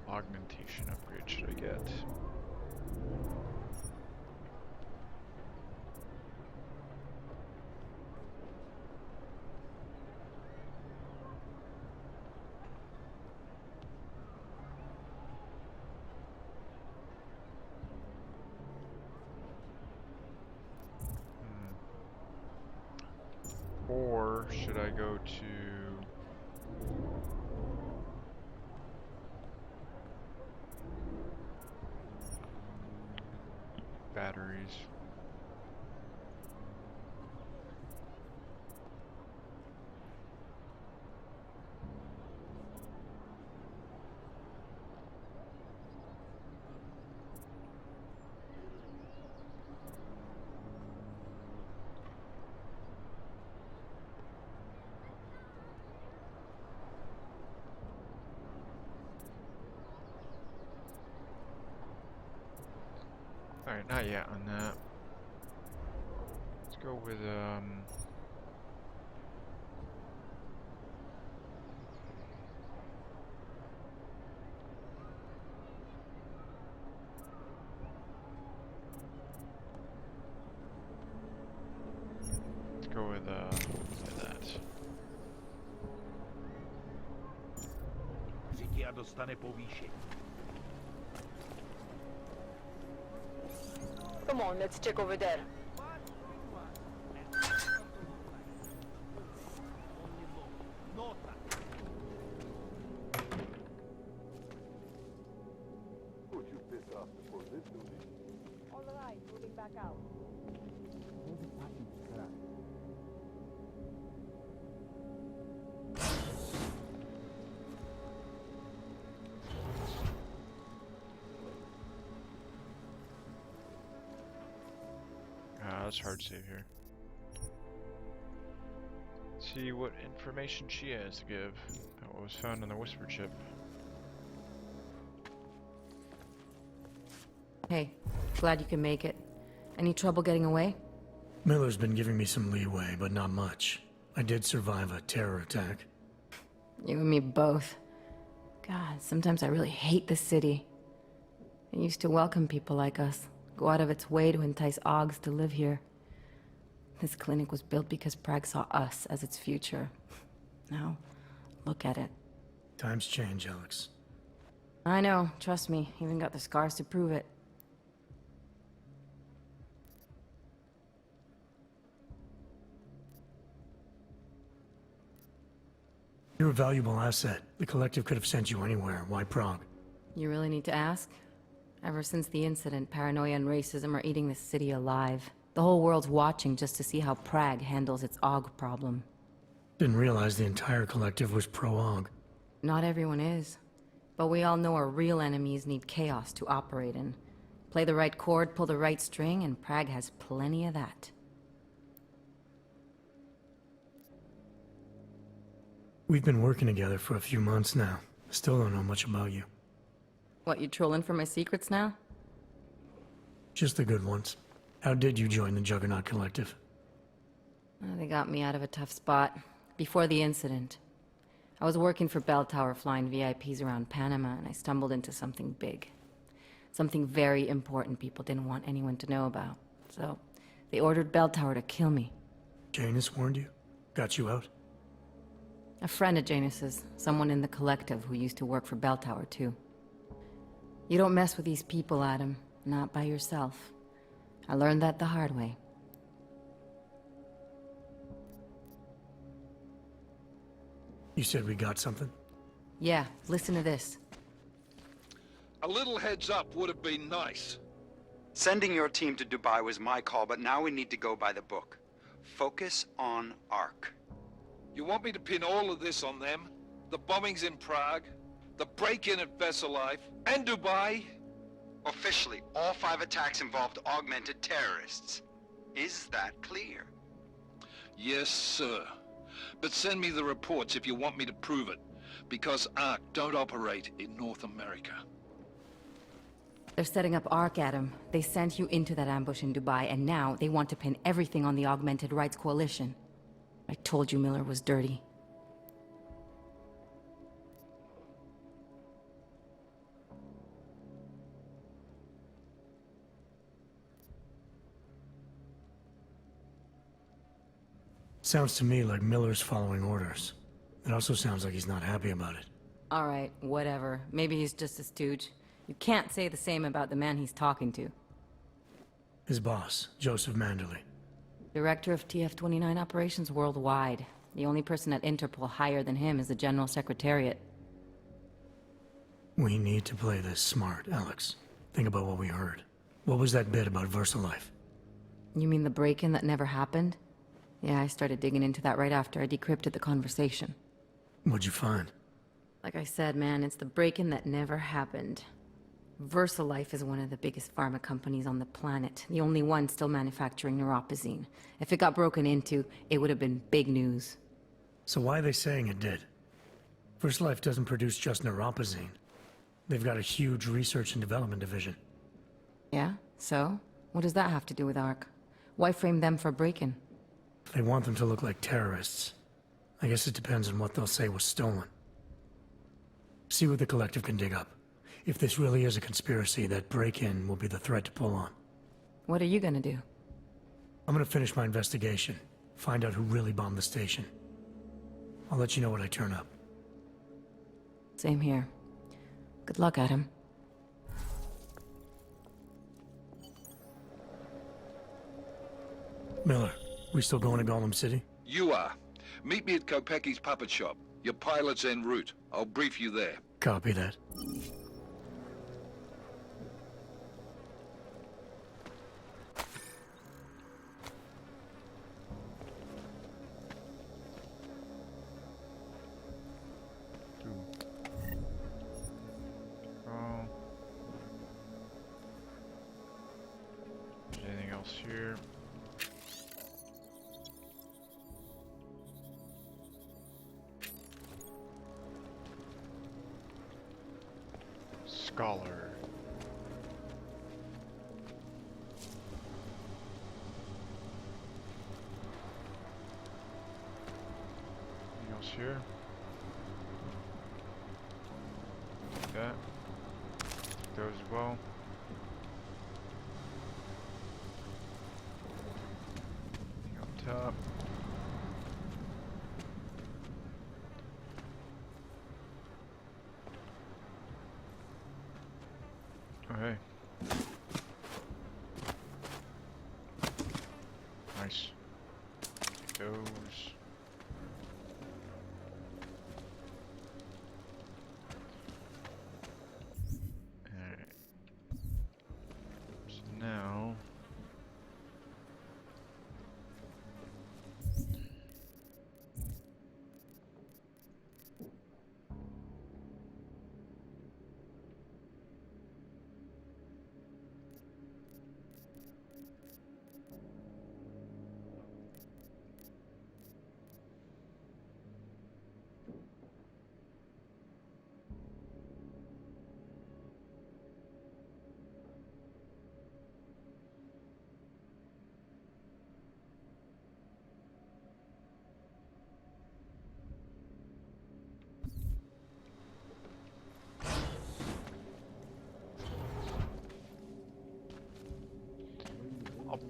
augmentation upgrade should I get? Or should I go to batteries? Alright, not yet on that. Let's go with, let's go with, that. Řidia dostane povýšení. Come on, let's check over there. Would you piss off before this duty? All right, moving back out. That's hard save here. Let's see what information she has to give about what was found on the whisper chip. Hey, glad you can make it. Any trouble getting away? Miller's been giving me some leeway, but not much. I did survive a terror attack. You and me both. God, sometimes I really hate the city. It used to welcome people like us. Go out of its way to entice Augs to live here. This clinic was built because Prague saw us as its future. Now, look at it. Times change, Alex. I know, trust me. Even got the scars to prove it. You're a valuable asset. The Collective could have sent you anywhere. Why Prague? You really need to ask? Ever since the incident, paranoia and racism are eating this city alive. The whole world's watching just to see how Prague handles its AUG problem. Didn't realize the entire Collective was pro-AUG. Not everyone is. But we all know our real enemies need chaos to operate in. Play the right chord, pull the right string, and Prague has plenty of that. We've been working together for a few months now. Still don't know much about you. What, you trolling for my secrets now? Just the good ones. How did you join the Juggernaut Collective? They got me out of a tough spot. Before the incident. I was working for Bell Tower flying VIPs around Panama, and I stumbled into something big. Something very important people didn't want anyone to know about. So, They ordered Bell Tower to kill me. Janus warned you? Got you out? A friend of Janus's, someone in the collective who used to work for Bell Tower, too. You don't mess with these people, Adam. Not by yourself. I learned that the hard way. You said we got something? Yeah, listen to this. A little heads up would have been nice. Sending your team to Dubai was my call, but now we need to go by the book. Focus on Ark. You want me to pin all of this on them? The bombings in Prague, the break-in at Vessel Life, and Dubai? Officially, all 5 attacks involved augmented terrorists. Is that clear? Yes, sir. But send me the reports if you want me to prove it, because Ark don't operate in North America. They're setting up Ark, Adam. They sent you into that ambush in Dubai, and now they want to pin everything on the Augmented Rights Coalition. I told you Miller was dirty. Sounds to me like Miller's following orders. It also sounds like he's not happy about it. Alright, whatever. Maybe he's just a stooge. You can't say the same about the man he's talking to. His boss, Joseph Manderley. Director of TF-29 operations worldwide. The only person at Interpol higher than him is the General Secretariat. We need to play this smart, Alex. Think about what we heard. What was that bit about VersaLife? You mean the break-in that never happened? Yeah, I started digging into that right after I decrypted the conversation. What'd you find? Like I said, man, it's the break-in that never happened. VersaLife is one of the biggest pharma companies on the planet. The only one still manufacturing neuropozyne. If it got broken into, it would have been big news. So why are they saying it did? VersaLife doesn't produce just neuropozyne. They've got a huge research and development division. Yeah? So? What does that have to do with Ark? Why frame them for break-in? They want them to look like terrorists. I guess it depends on what they'll say was stolen. See what the collective can dig up. If this really is a conspiracy, that break-in will be the thread to pull on. What are you gonna do? I'm gonna finish my investigation. Find out who really bombed the station. I'll let you know when I turn up. Same here. Good luck, Adam. Miller, we still going to Golem City? You are. Meet me at Kopecki's puppet shop. Your pilot's en route. I'll brief you there. Copy that. Anything else here? Scholar. Anything else here? Take that. Take those as well. Anything up top? Oh, hey. Nice. Take those. Alright. So now...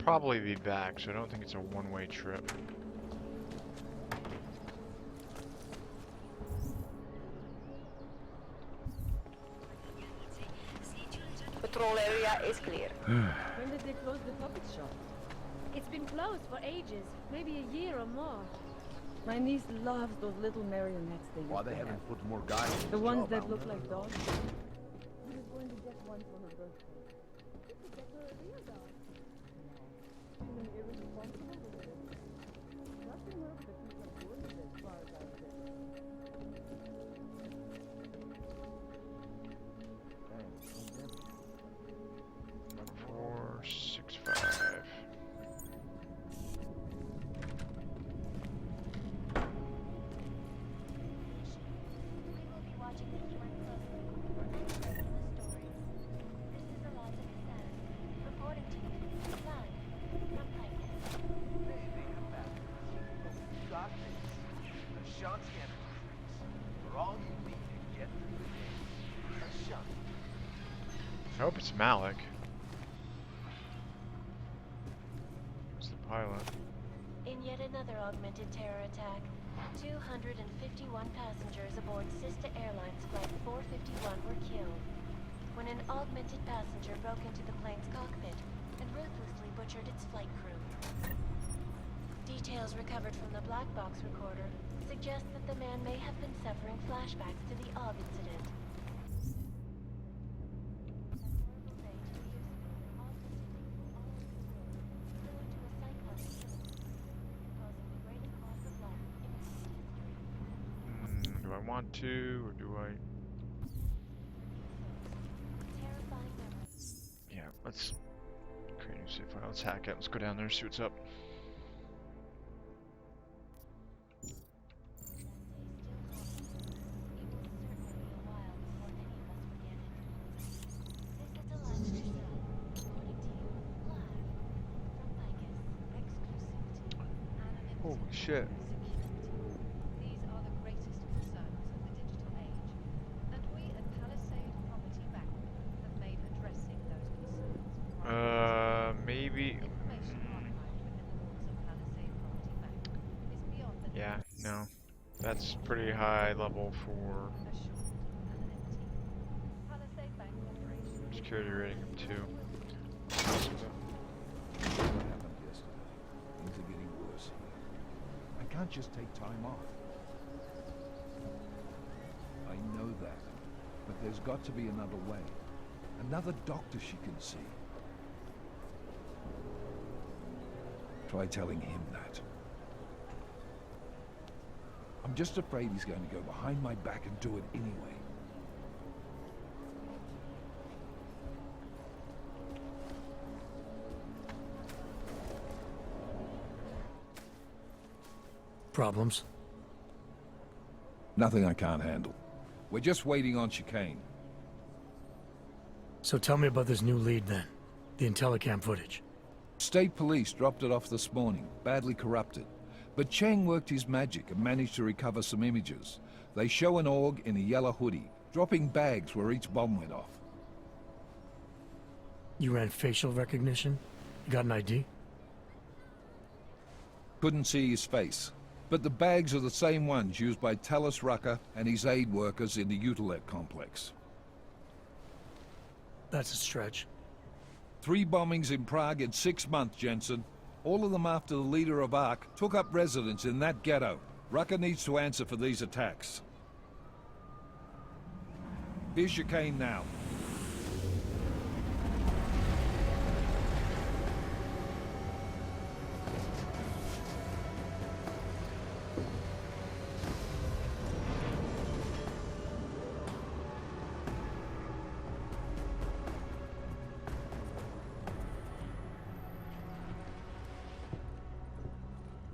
probably be back, so I don't think it's a one-way trip. Patrol area is clear. When did they close the puppet shop? It's been closed for ages, maybe a year or more. My niece loves those little marionettes they Why used they to haven't have. put more guys in The the ones job, that I'll look never like know. dogs. She was going to get one for her birthday. You could get her a real dog. No. She's an irresponsible idiot. Nothing else that she's not good at as far as I'm concerned. 465. I hope it's Malik. It's the pilot. In yet another augmented terror attack, 251 passengers aboard Sista Airlines Flight 451 were killed when an augmented passenger broke into the plane's cockpit and ruthlessly butchered its flight crew. Details recovered from the black box recorder suggest that the man may have been suffering flashbacks to the AUG incident. Do I want to, or do I? Yeah, let's create a new save file. Let's hack it. Let's go down there, see what's up. Holy shit. These are the greatest concerns of the digital age, and we at Palisade Property Bank have made addressing those concerns. Maybe. Information archived within the walls of Palisade Property Bank is beyond the Yeah, no. That's pretty high level for Palisade Bank operations. security rating of 2. What happened yesterday? Things are getting worse here. I can't just take time off. I know that, but there's got to be another way. Another doctor she can see. Try telling him that. I'm just afraid he's going to go behind my back and do it anyway. Problems? Nothing I can't handle. We're just waiting on chicane. So tell me about this new lead then. The Intellicam footage. State police dropped it off this morning, badly corrupted. But Cheng worked his magic and managed to recover some images. They show an AUG in a yellow hoodie, dropping bags where each bomb went off. You ran facial recognition? You got an ID? Couldn't see his face. But the bags are the same ones used by Tallis Rucker and his aid workers in the Utilet complex. That's a stretch. 3 bombings in Prague in 6 months, Jensen. All of them after the leader of ARC took up residence in that ghetto. Rucker needs to answer for these attacks. Here's chicane now.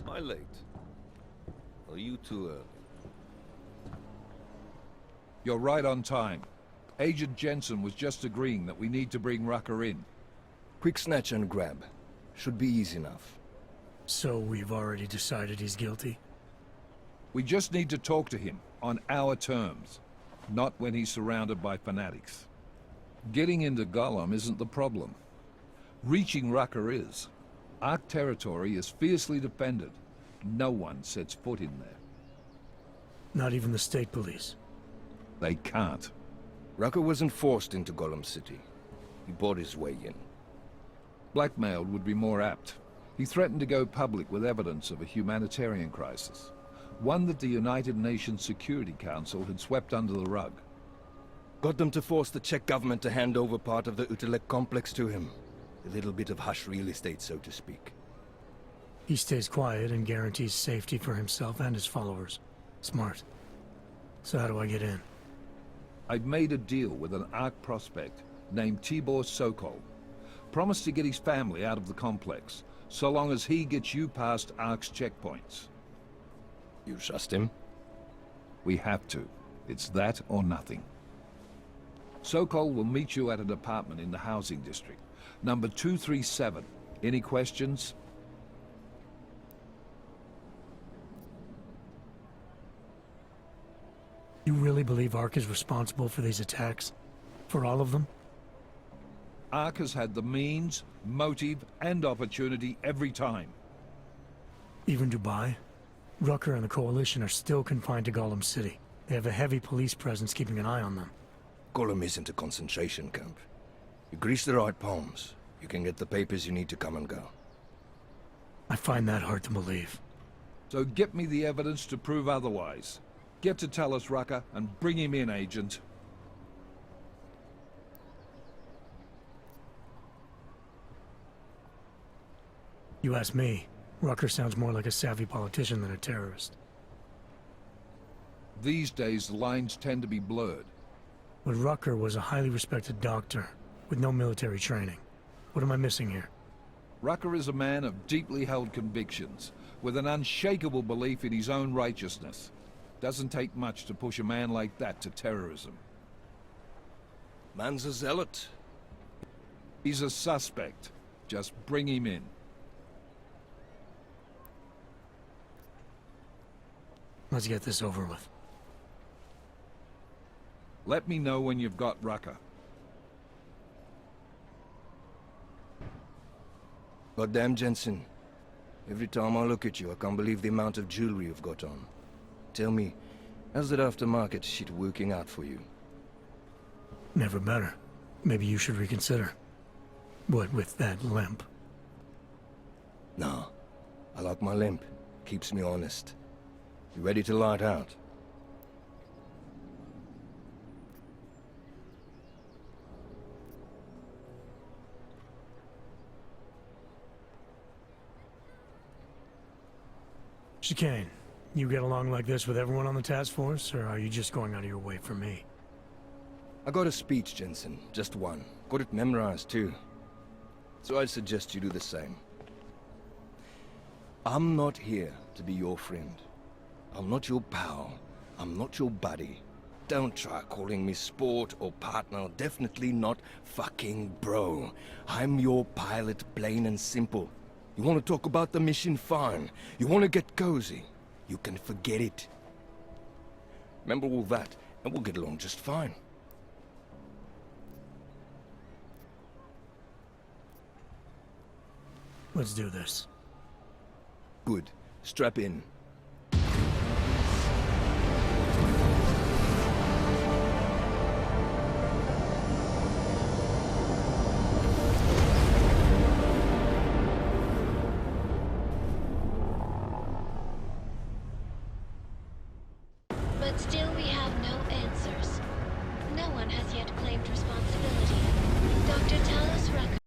Am I late? Are you too early? You're right on time. Agent Jensen was just agreeing that we need to bring Rucker in. Quick snatch and grab. Should be easy enough. So we've already decided he's guilty? We just need to talk to him, on our terms. Not when he's surrounded by fanatics. Getting into Gollum isn't the problem. Reaching Rucker is. Ark territory is fiercely defended. No one sets foot in there. Not even the state police. They can't. Rucker wasn't forced into Golem City. He bought his way in. Blackmailed would be more apt. He threatened to go public with evidence of a humanitarian crisis. One that the United Nations Security Council had swept under the rug. Got them to force the Czech government to hand over part of the Utelek complex to him. A little bit of hush real estate, so to speak. He stays quiet and guarantees safety for himself and his followers. Smart. So how do I get in? I've made a deal with an Ark prospect named Tibor Sokol. Promised to get his family out of the complex, so long as he gets you past Ark's checkpoints. You trust him? We have to. It's that or nothing. Sokol will meet you at an apartment in the housing district. Number 237. Any questions? You really believe Ark is responsible for these attacks? For all of them? Ark has had the means, motive, and opportunity every time. Even Dubai? Rucker and the Coalition are still confined to Golem City. They have a heavy police presence keeping an eye on them. Golem isn't a concentration camp. You grease the right palms, you can get the papers you need to come and go. I find that hard to believe. So get me the evidence to prove otherwise. Get to Talus Rucker and bring him in, Agent. You ask me, Rucker sounds more like a savvy politician than a terrorist. These days, the lines tend to be blurred. But Rucker was a highly respected doctor, with no military training. What am I missing here? Rucker is a man of deeply held convictions, with an unshakable belief in his own righteousness. Doesn't take much to push a man like that to terrorism. Man's a zealot. He's a suspect. Just bring him in. Let's get this over with. Let me know when you've got Rucker. Goddamn, Jensen. Every time I look at you, I can't believe the amount of jewelry you've got on. Tell me, how's that aftermarket shit working out for you? Never better. Maybe you should reconsider. What with that limp? No. I like my limp. Keeps me honest. You ready to light out? Chicane, you get along like this with everyone on the task force, or are you just going out of your way for me? I got a speech, Jensen. Just one. Got it memorized, too. So I'd suggest you do the same. I'm not here to be your friend. I'm not your pal. I'm not your buddy. Don't try calling me sport or partner. Definitely not fucking bro. I'm your pilot, plain and simple. You want to talk about the mission? Fine. You want to get cozy? You can forget it. Remember all that, and we'll get along just fine. Let's do this. Good. Strap in. But still we have no answers. No one has yet claimed responsibility. Dr. Talus Rucker,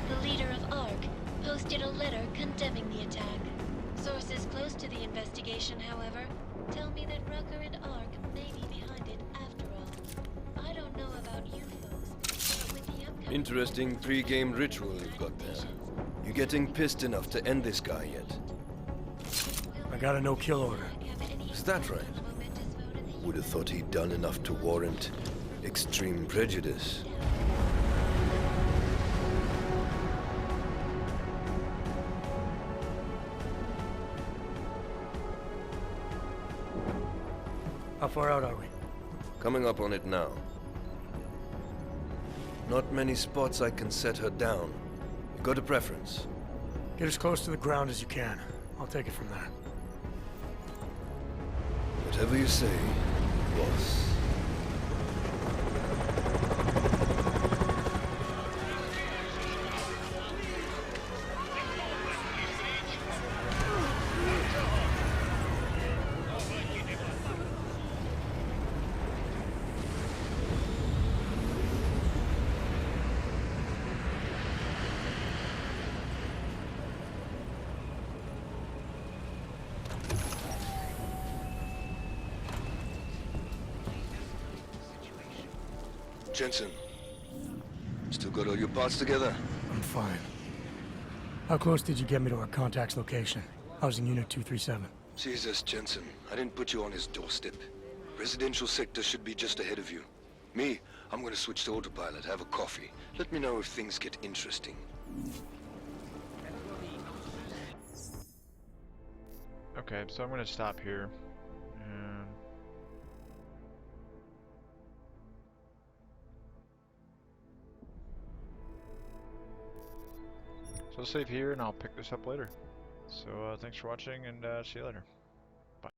the leader of ARC, posted a letter condemning the attack. Sources close to the investigation, however, tell me that Rucker and ARC may be behind it after all. I don't know about you folks, but with the upcoming... Interesting pre-game ritual you've got there. You getting pissed enough to end this guy yet? I got a no-kill order. Is that right? Would have thought he'd done enough to warrant extreme prejudice. How far out are we? Coming up on it now. Not many spots I can set her down. You got a preference? Get as close to the ground as you can. I'll take it from there. Whatever you say, boss. Jensen, still got all your parts together? I'm fine. How close did you get me to our contact's location? I was in Unit 237. Jesus, Jensen, I didn't put you on his doorstep. Residential sector should be just ahead of you. Me, I'm gonna switch to autopilot, have a coffee. Let me know if things get interesting. Okay, so I'm gonna stop here. So I'll save here and I'll pick this up later. So thanks for watching and see you later.